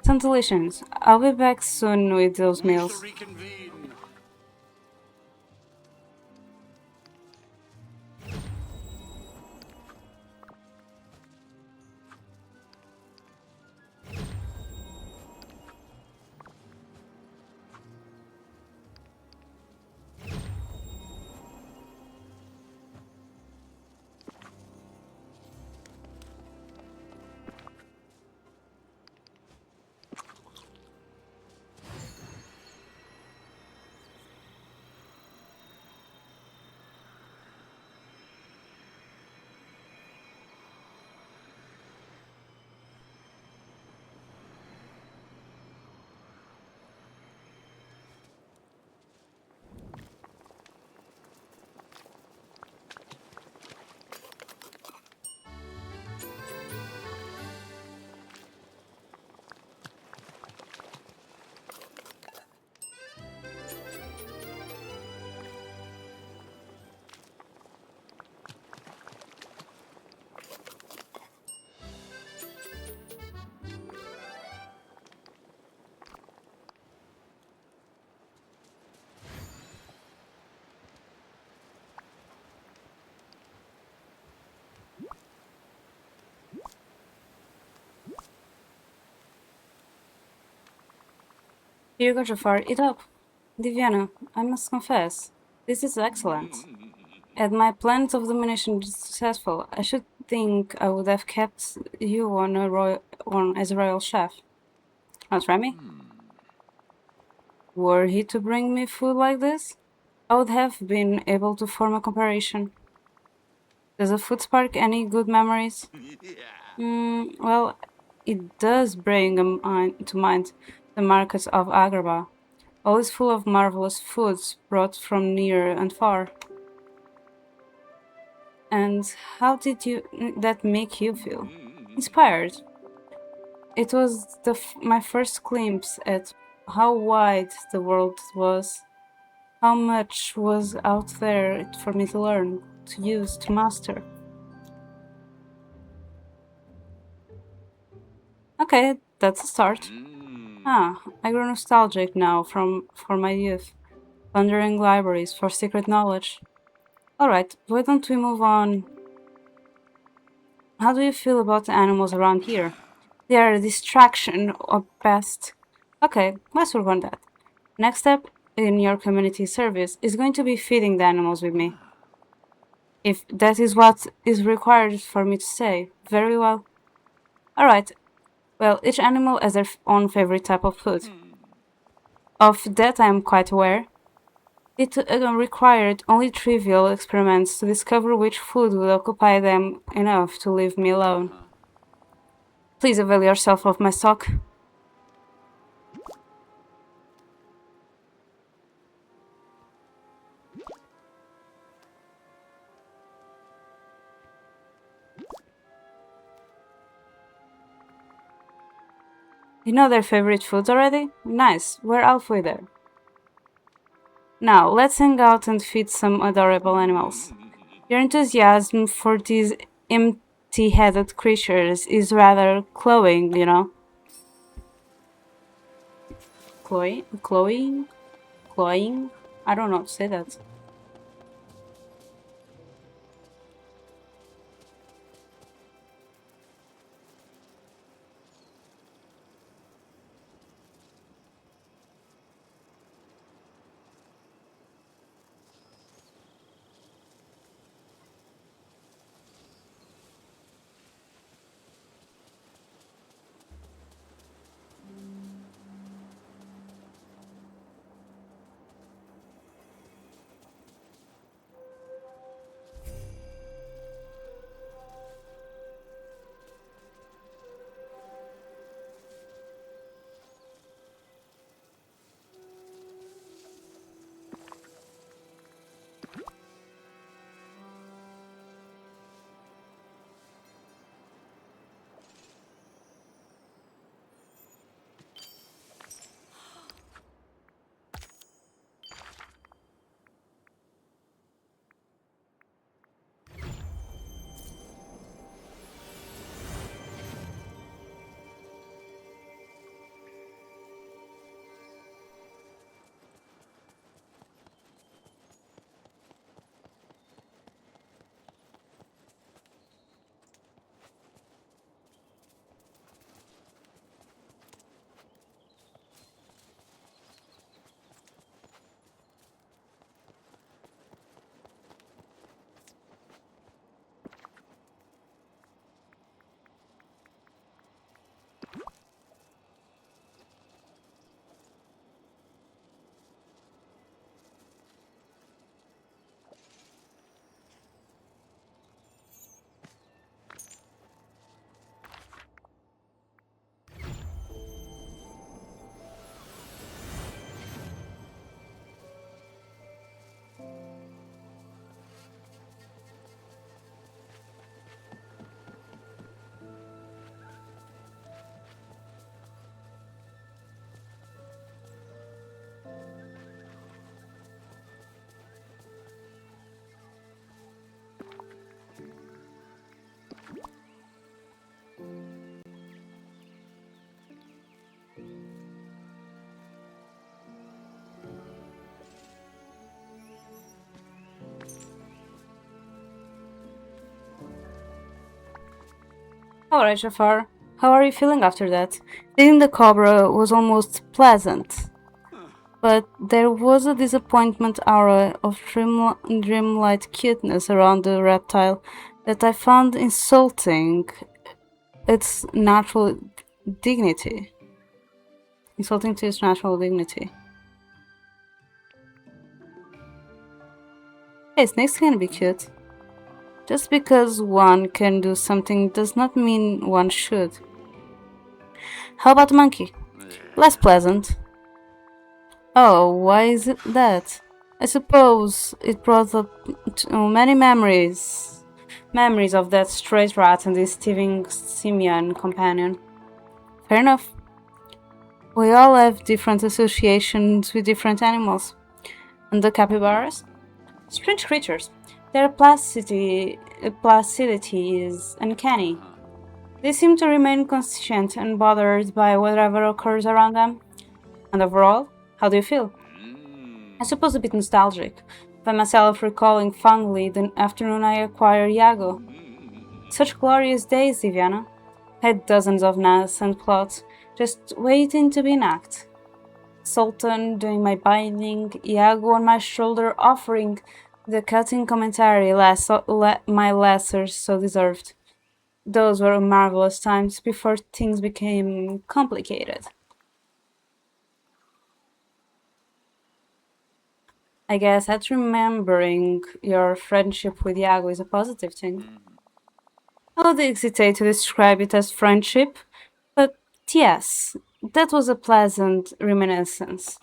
Sounds delicious. I'll be back soon with those We shall meals. reconvene. Here you go, Jafar. Eat up. Diviana, I must confess, this is excellent. Had my plans of domination been successful, I should think I would have kept you on as a royal chef. Oh, try me? Were he to bring me food like this, I would have been able to form a comparison. Does the food spark any good memories? Well, it does bring to mind the markets of Agrabah. Always full of marvelous foods brought from near and far. And how did that make you feel? Inspired. It was my first glimpse at how wide the world was, how much was out there for me to learn, to use, to master. Okay, that's a start. I grow nostalgic now for my youth, wandering libraries for secret knowledge. Alright, why don't we move on? How do you feel about the animals around here? They are a distraction or pest. Okay, let's work on that. Next step in your community service is going to be feeding the animals with me. If that is what is required for me to say, very well. Alright, well, each animal has their own favorite type of food. Of that I am quite aware. It required only trivial experiments to discover which food would occupy them enough to leave me alone. Please avail yourself of my stock. You know their favorite foods already? Nice, we're halfway there. Now, let's hang out and feed some adorable animals. Your enthusiasm for these empty-headed creatures is rather cloying, you know? Cloying? I don't know how to say that. Alright, Jafar. How are you feeling after that? Feeding the cobra was almost pleasant. but there was a disappointment aura of dreamlight cuteness around the reptile that I found insulting its natural dignity. Insulting to its natural dignity. Hey, snakes can be cute. Just because one can do something does not mean one should. How about the monkey? Less pleasant. Oh, why is it that? I suppose it brought up many memories. Memories of that stray rat and his thieving simian companion. Fair enough. We all have different associations with different animals. And the capybaras? Strange creatures. Their placidity is uncanny. They seem to remain conscient and bothered by whatever occurs around them. And overall, how do you feel? I suppose a bit nostalgic. Find myself recalling fondly the afternoon I acquired Iago. Such glorious days, Viviana. Had dozens of nascent plots, just waiting to be enacted. Sultan doing my binding, Iago on my shoulder offering the cutting commentary my lessers so deserved. Those were marvelous times before things became complicated. I guess that remembering your friendship with Iago is a positive thing. I would hesitate to describe it as friendship, but yes, that was a pleasant reminiscence.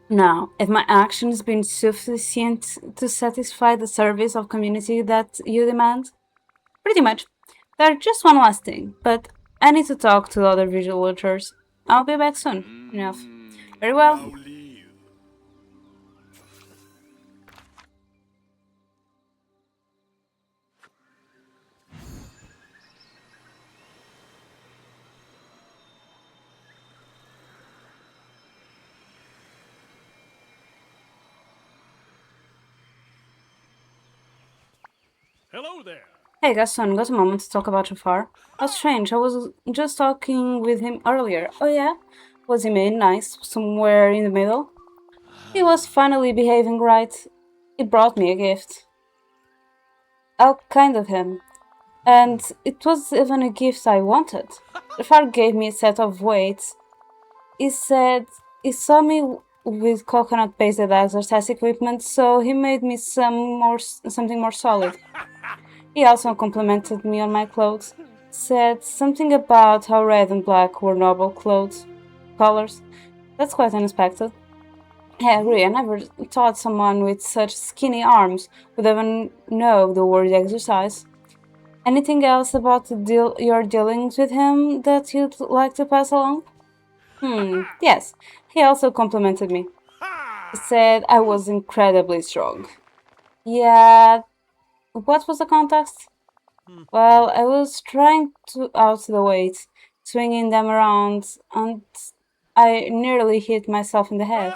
Now, have my actions been sufficient to satisfy the service of community that you demand? Pretty much. There's just one last thing, but I need to talk to the other villagers. I'll be back soon. Enough. Very well. Now leave. Hello there. Hey Gaston, got a moment to talk about Jafar? How strange, I was just talking with him earlier. Oh yeah? Was he mean, nice, somewhere in the middle? He was finally behaving right. He brought me a gift. How kind of him. And it was even a gift I wanted. Jafar gave me a set of weights. He said he saw me with coconut-based exercise equipment, so he made me something more solid. He also complimented me on my clothes, said something about how red and black were noble colors. That's quite unexpected. I agree, I never thought someone with such skinny arms would even know the word exercise. Anything else about your dealings with him that you'd like to pass along? Yes, he also complimented me. He said I was incredibly strong. Yeah, what was the context? Well, I was trying to out the weight, swinging them around, and I nearly hit myself in the head.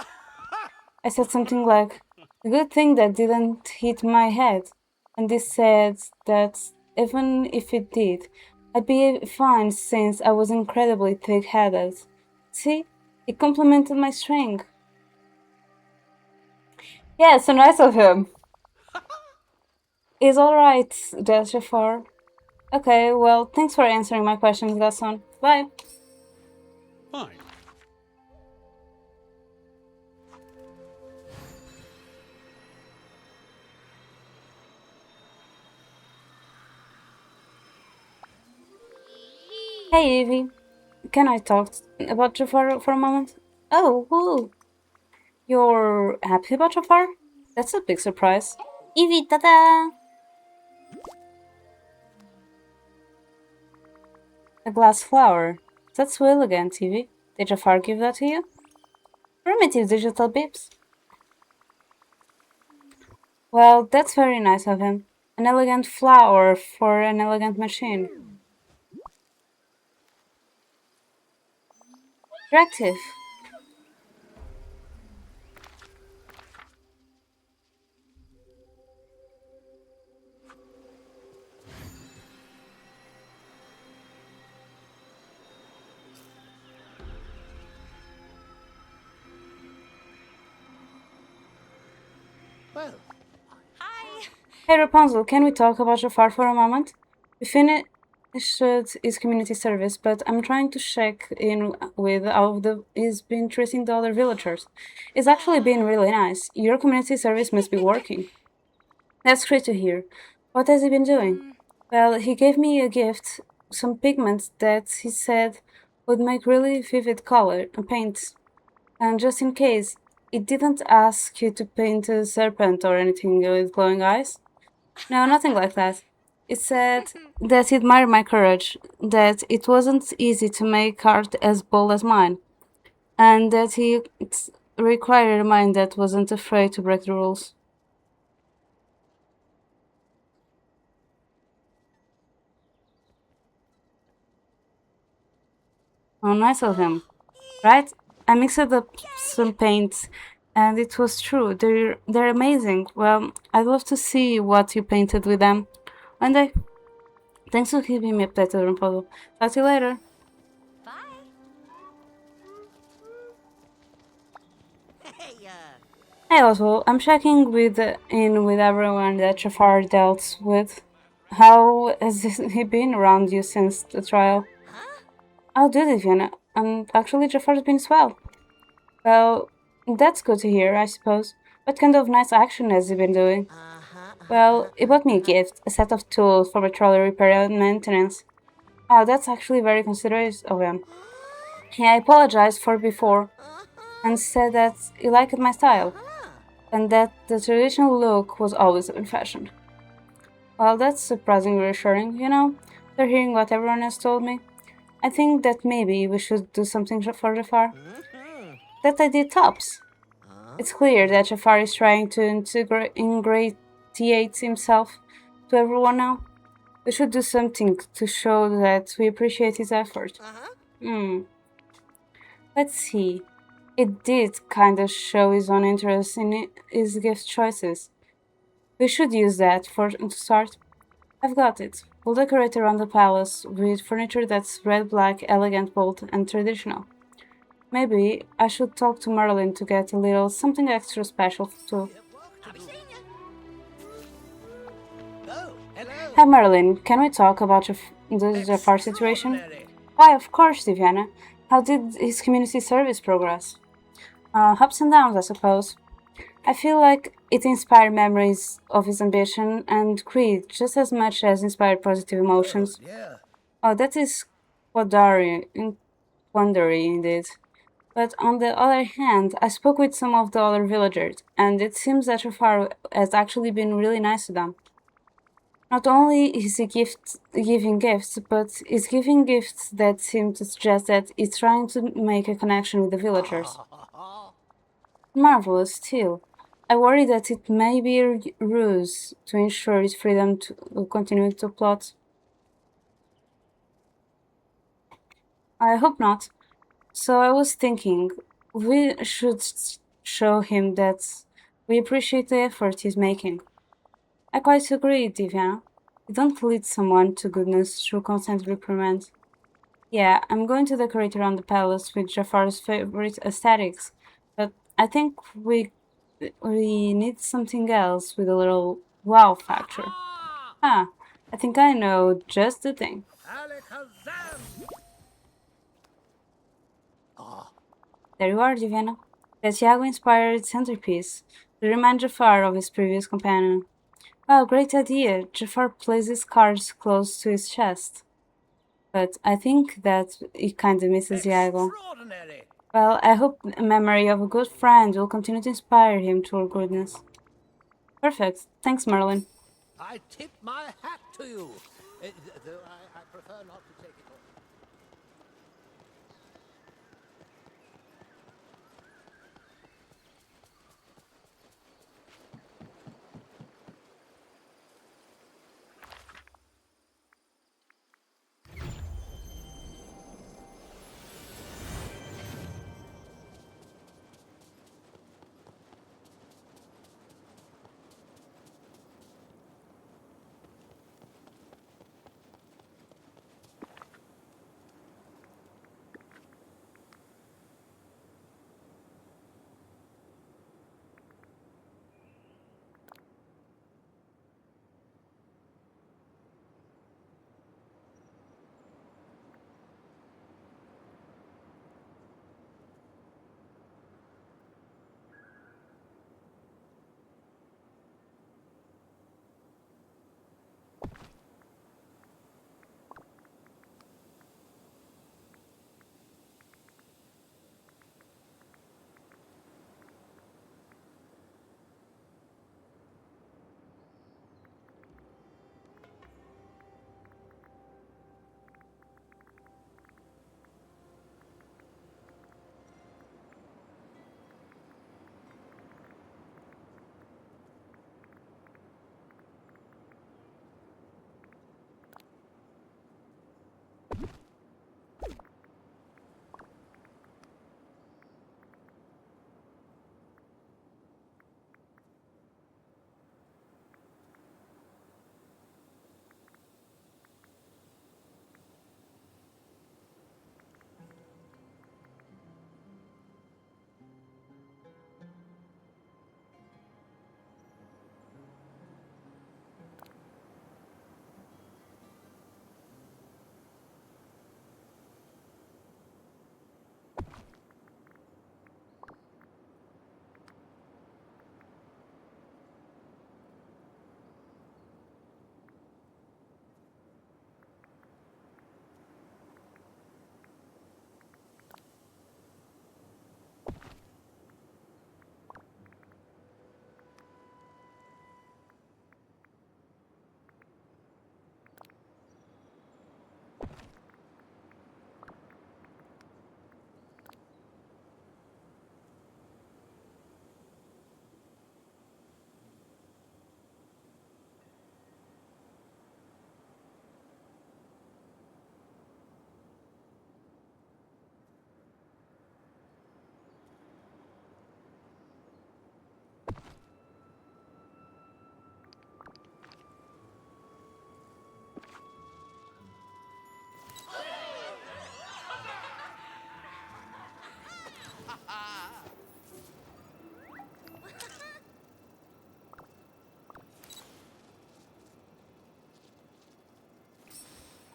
I said something like, "A good thing that didn't hit my head," and he said that even if it did, I'd be fine since I was incredibly thick-headed. See, he complimented my strength. Yeah, so nice of him. It's alright, Jafar. Okay, well, thanks for answering my questions, Gaston. Bye. Fine. Hey, Evie. Can I talk about Jafar for a moment? Oh, woo. You're happy about Jafar? That's a big surprise. Evie, ta-da! A glass flower. That's so elegant, Evie. Did Jafar give that to you? Primitive digital bibs. Well, that's very nice of him. An elegant flower for an elegant machine. Attractive. Well, Hi. Hey Rapunzel, can we talk about Jafar for a moment? We finished his community service, but I'm trying to check in with how he's been treating the other villagers. It's actually been really nice. Your community service must be working. That's great to hear. What has he been doing? Well, he gave me a gift, some pigments that he said would make really vivid color paints. And just in case, it didn't ask you to paint a serpent or anything with glowing eyes. No, nothing like that. It said that he admired my courage, that it wasn't easy to make art as bold as mine, and that he required a mind that wasn't afraid to break the rules. Oh, nice of him, right? I mixed up some paints, and it was true. They're amazing. Well, I'd love to see what you painted with them one day. Thanks for keeping me updated on Puzzle. Talk to you later. Bye. Hey, Hey Oswald, I'm checking in with everyone that Jafar dealt with. How has he been around you since the trial? huh? Oh, do it, Vienna. And actually, Jafar's been swell. Well, that's good to hear, I suppose. What kind of nice action has he been doing? Well, he bought me a gift, a set of tools for my trolley repair and maintenance. Oh, that's actually very considerate of him. Yeah, I apologized for before and said that he liked my style, and that the traditional look was always in fashion. Well, that's surprisingly reassuring, after hearing what everyone has told me. I think that maybe we should do something for Jafar. That idea tops. It's clear that Jafar is trying to ingratiate himself to everyone now. We should do something to show that we appreciate his effort. Hmm. Let's see. It did kind of show his own interest in his gift choices. We should use that to start. I've got it. We'll decorate around the palace with furniture that's red, black, elegant, bold, and traditional. Maybe I should talk to Merlin to get a little something extra special too. I'll be seeing you. oh, hello. Hi Merlin, can we talk about the Jafar situation? Extraordinary. Why, of course, Diviana. How did his community service progress? Ups and downs, I suppose. I feel like it inspired memories of his ambition and greed just as much as inspired positive emotions. Yeah. Oh, that is wondery indeed. But on the other hand, I spoke with some of the other villagers, and it seems that Jafar has actually been really nice to them. Not only is he giving gifts, but he's giving gifts that seem to suggest that he's trying to make a connection with the villagers. Marvelous, still. I worry that it may be a ruse to ensure his freedom to continue to plot. I hope not. So I was thinking, we should show him that we appreciate the effort he's making. I quite agree, Divyana. You don't lead someone to goodness through constant reprimand. Yeah, I'm going to decorate around the palace with Jafar's favorite aesthetics, but I think we need something else with a little wow factor. Ah, I think I know just the thing. There you are, Divyana. The Tiago-inspired centerpiece to remind Jafar of his previous companion. Wow, great idea. Jafar places cards close to his chest. But I think that he kinda misses Iago. Extraordinary. Well, I hope a memory of a good friend will continue to inspire him toward goodness. Perfect. Thanks, Merlin. I tip my hat to you. Though I prefer not to take it off.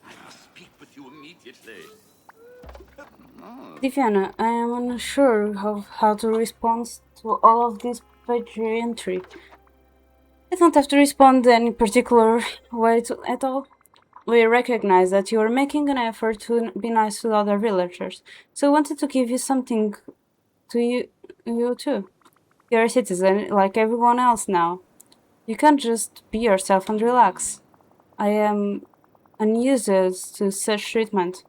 I must speak with you immediately. Diviana, I am unsure of how to respond to all of this pageantry. I don't have to respond any particular way at all. We recognize that you are making an effort to be nice to other villagers, so I wanted to give you something to you too. You're a citizen like everyone else now. You can't just be yourself and relax. I am unused to such treatment.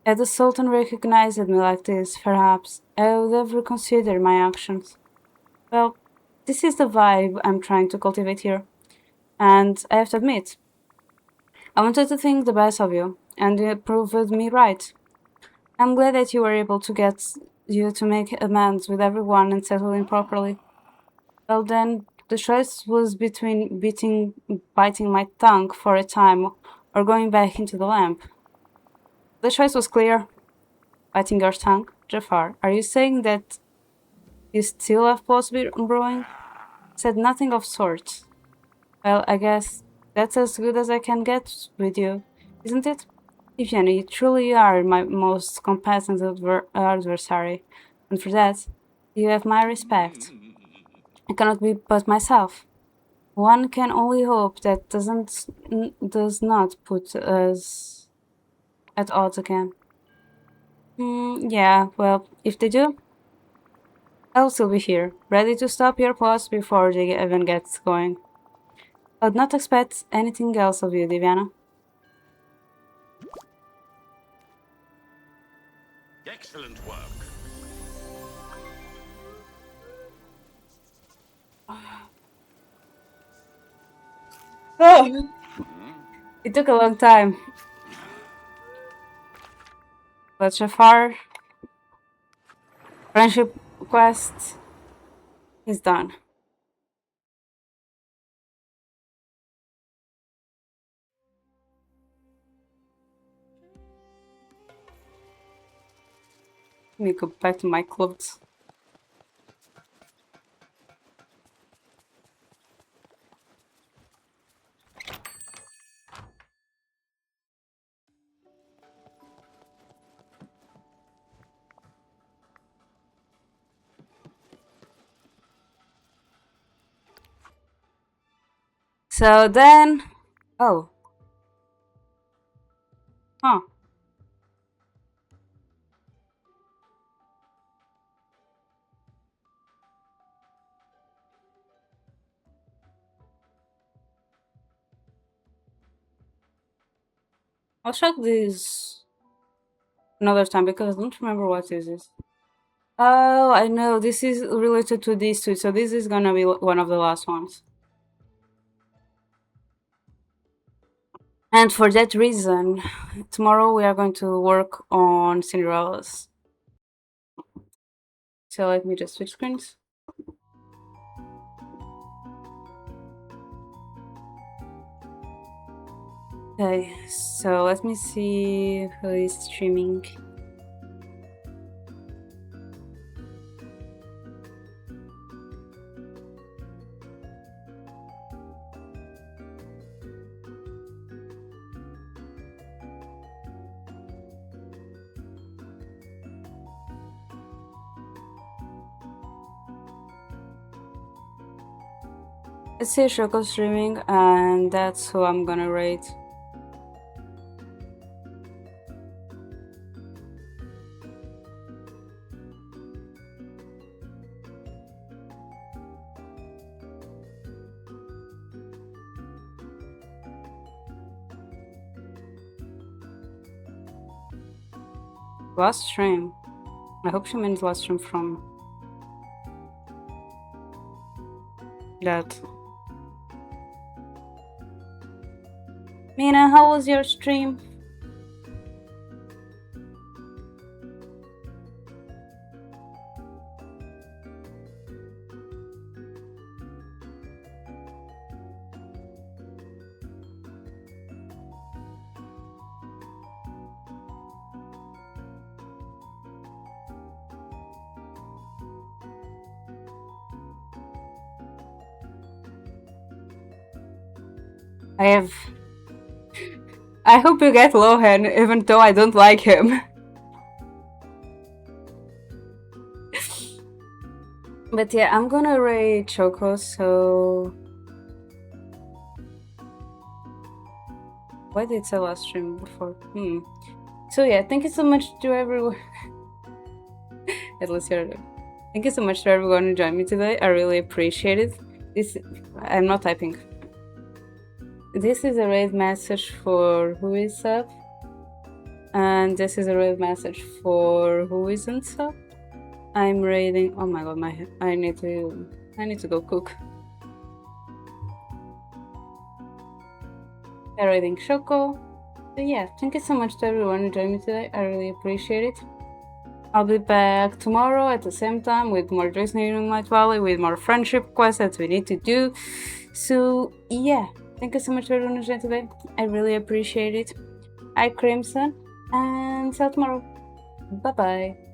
Had the Sultan recognized me like this, perhaps I would have reconsidered my actions. Well, this is the vibe I'm trying to cultivate here, and I have to admit, I wanted to think the best of you, and you proved me right. I'm glad that you were able to get you to make amends with everyone and settle in properly. Well then, the choice was between biting my tongue for a time or going back into the lamp. The choice was clear. Biting your tongue? Jafar, are you saying that you still have plots brewing? Said nothing of sorts. Well, I guess that's as good as I can get with you, isn't it? Evgeny, you truly are my most competent adversary, and for that, you have my respect. I cannot be but myself. One can only hope that does not put us at odds again. Yeah, well, if they do, I'll still be here, ready to stop your plots before they even get going. I'd not expect anything else of you, Diviana. Excellent work. Oh, it took a long time. But Jafar, friendship quest is done. Let me go back to my clothes. So then, oh, huh. I'll check this another time because I don't remember what this is. Oh, I know, this is related to these two, so this is gonna be one of the last ones. And for that reason, tomorrow we are going to work on Cinderella's. So let me just switch screens. Okay, so let me see who is streaming. Let's see Shoko streaming, and that's who I'm gonna rate. Last stream. I hope she means last stream from that. Mina, how was your stream? I hope you get Lohan, even though I don't like him. But yeah, I'm gonna raid Choco, so... Why did it say last stream before? So yeah, thank you so much to everyone. At least you're... Thank you so much to everyone who joined me today. I really appreciate it. I'm not typing. This is a raid message for who is up, and this is a raid message for who isn't sub. I'm raiding. Oh my god, I need to go cook. I'm raiding Choco. So yeah, thank you so much to everyone who joined me today. I really appreciate it. I'll be back tomorrow at the same time with more DreamLight Valley, with more friendship quests that we need to do. So yeah. Thank you so much for everyone who joined today. I really appreciate it. Hi Crimson, and see you tomorrow. Bye bye.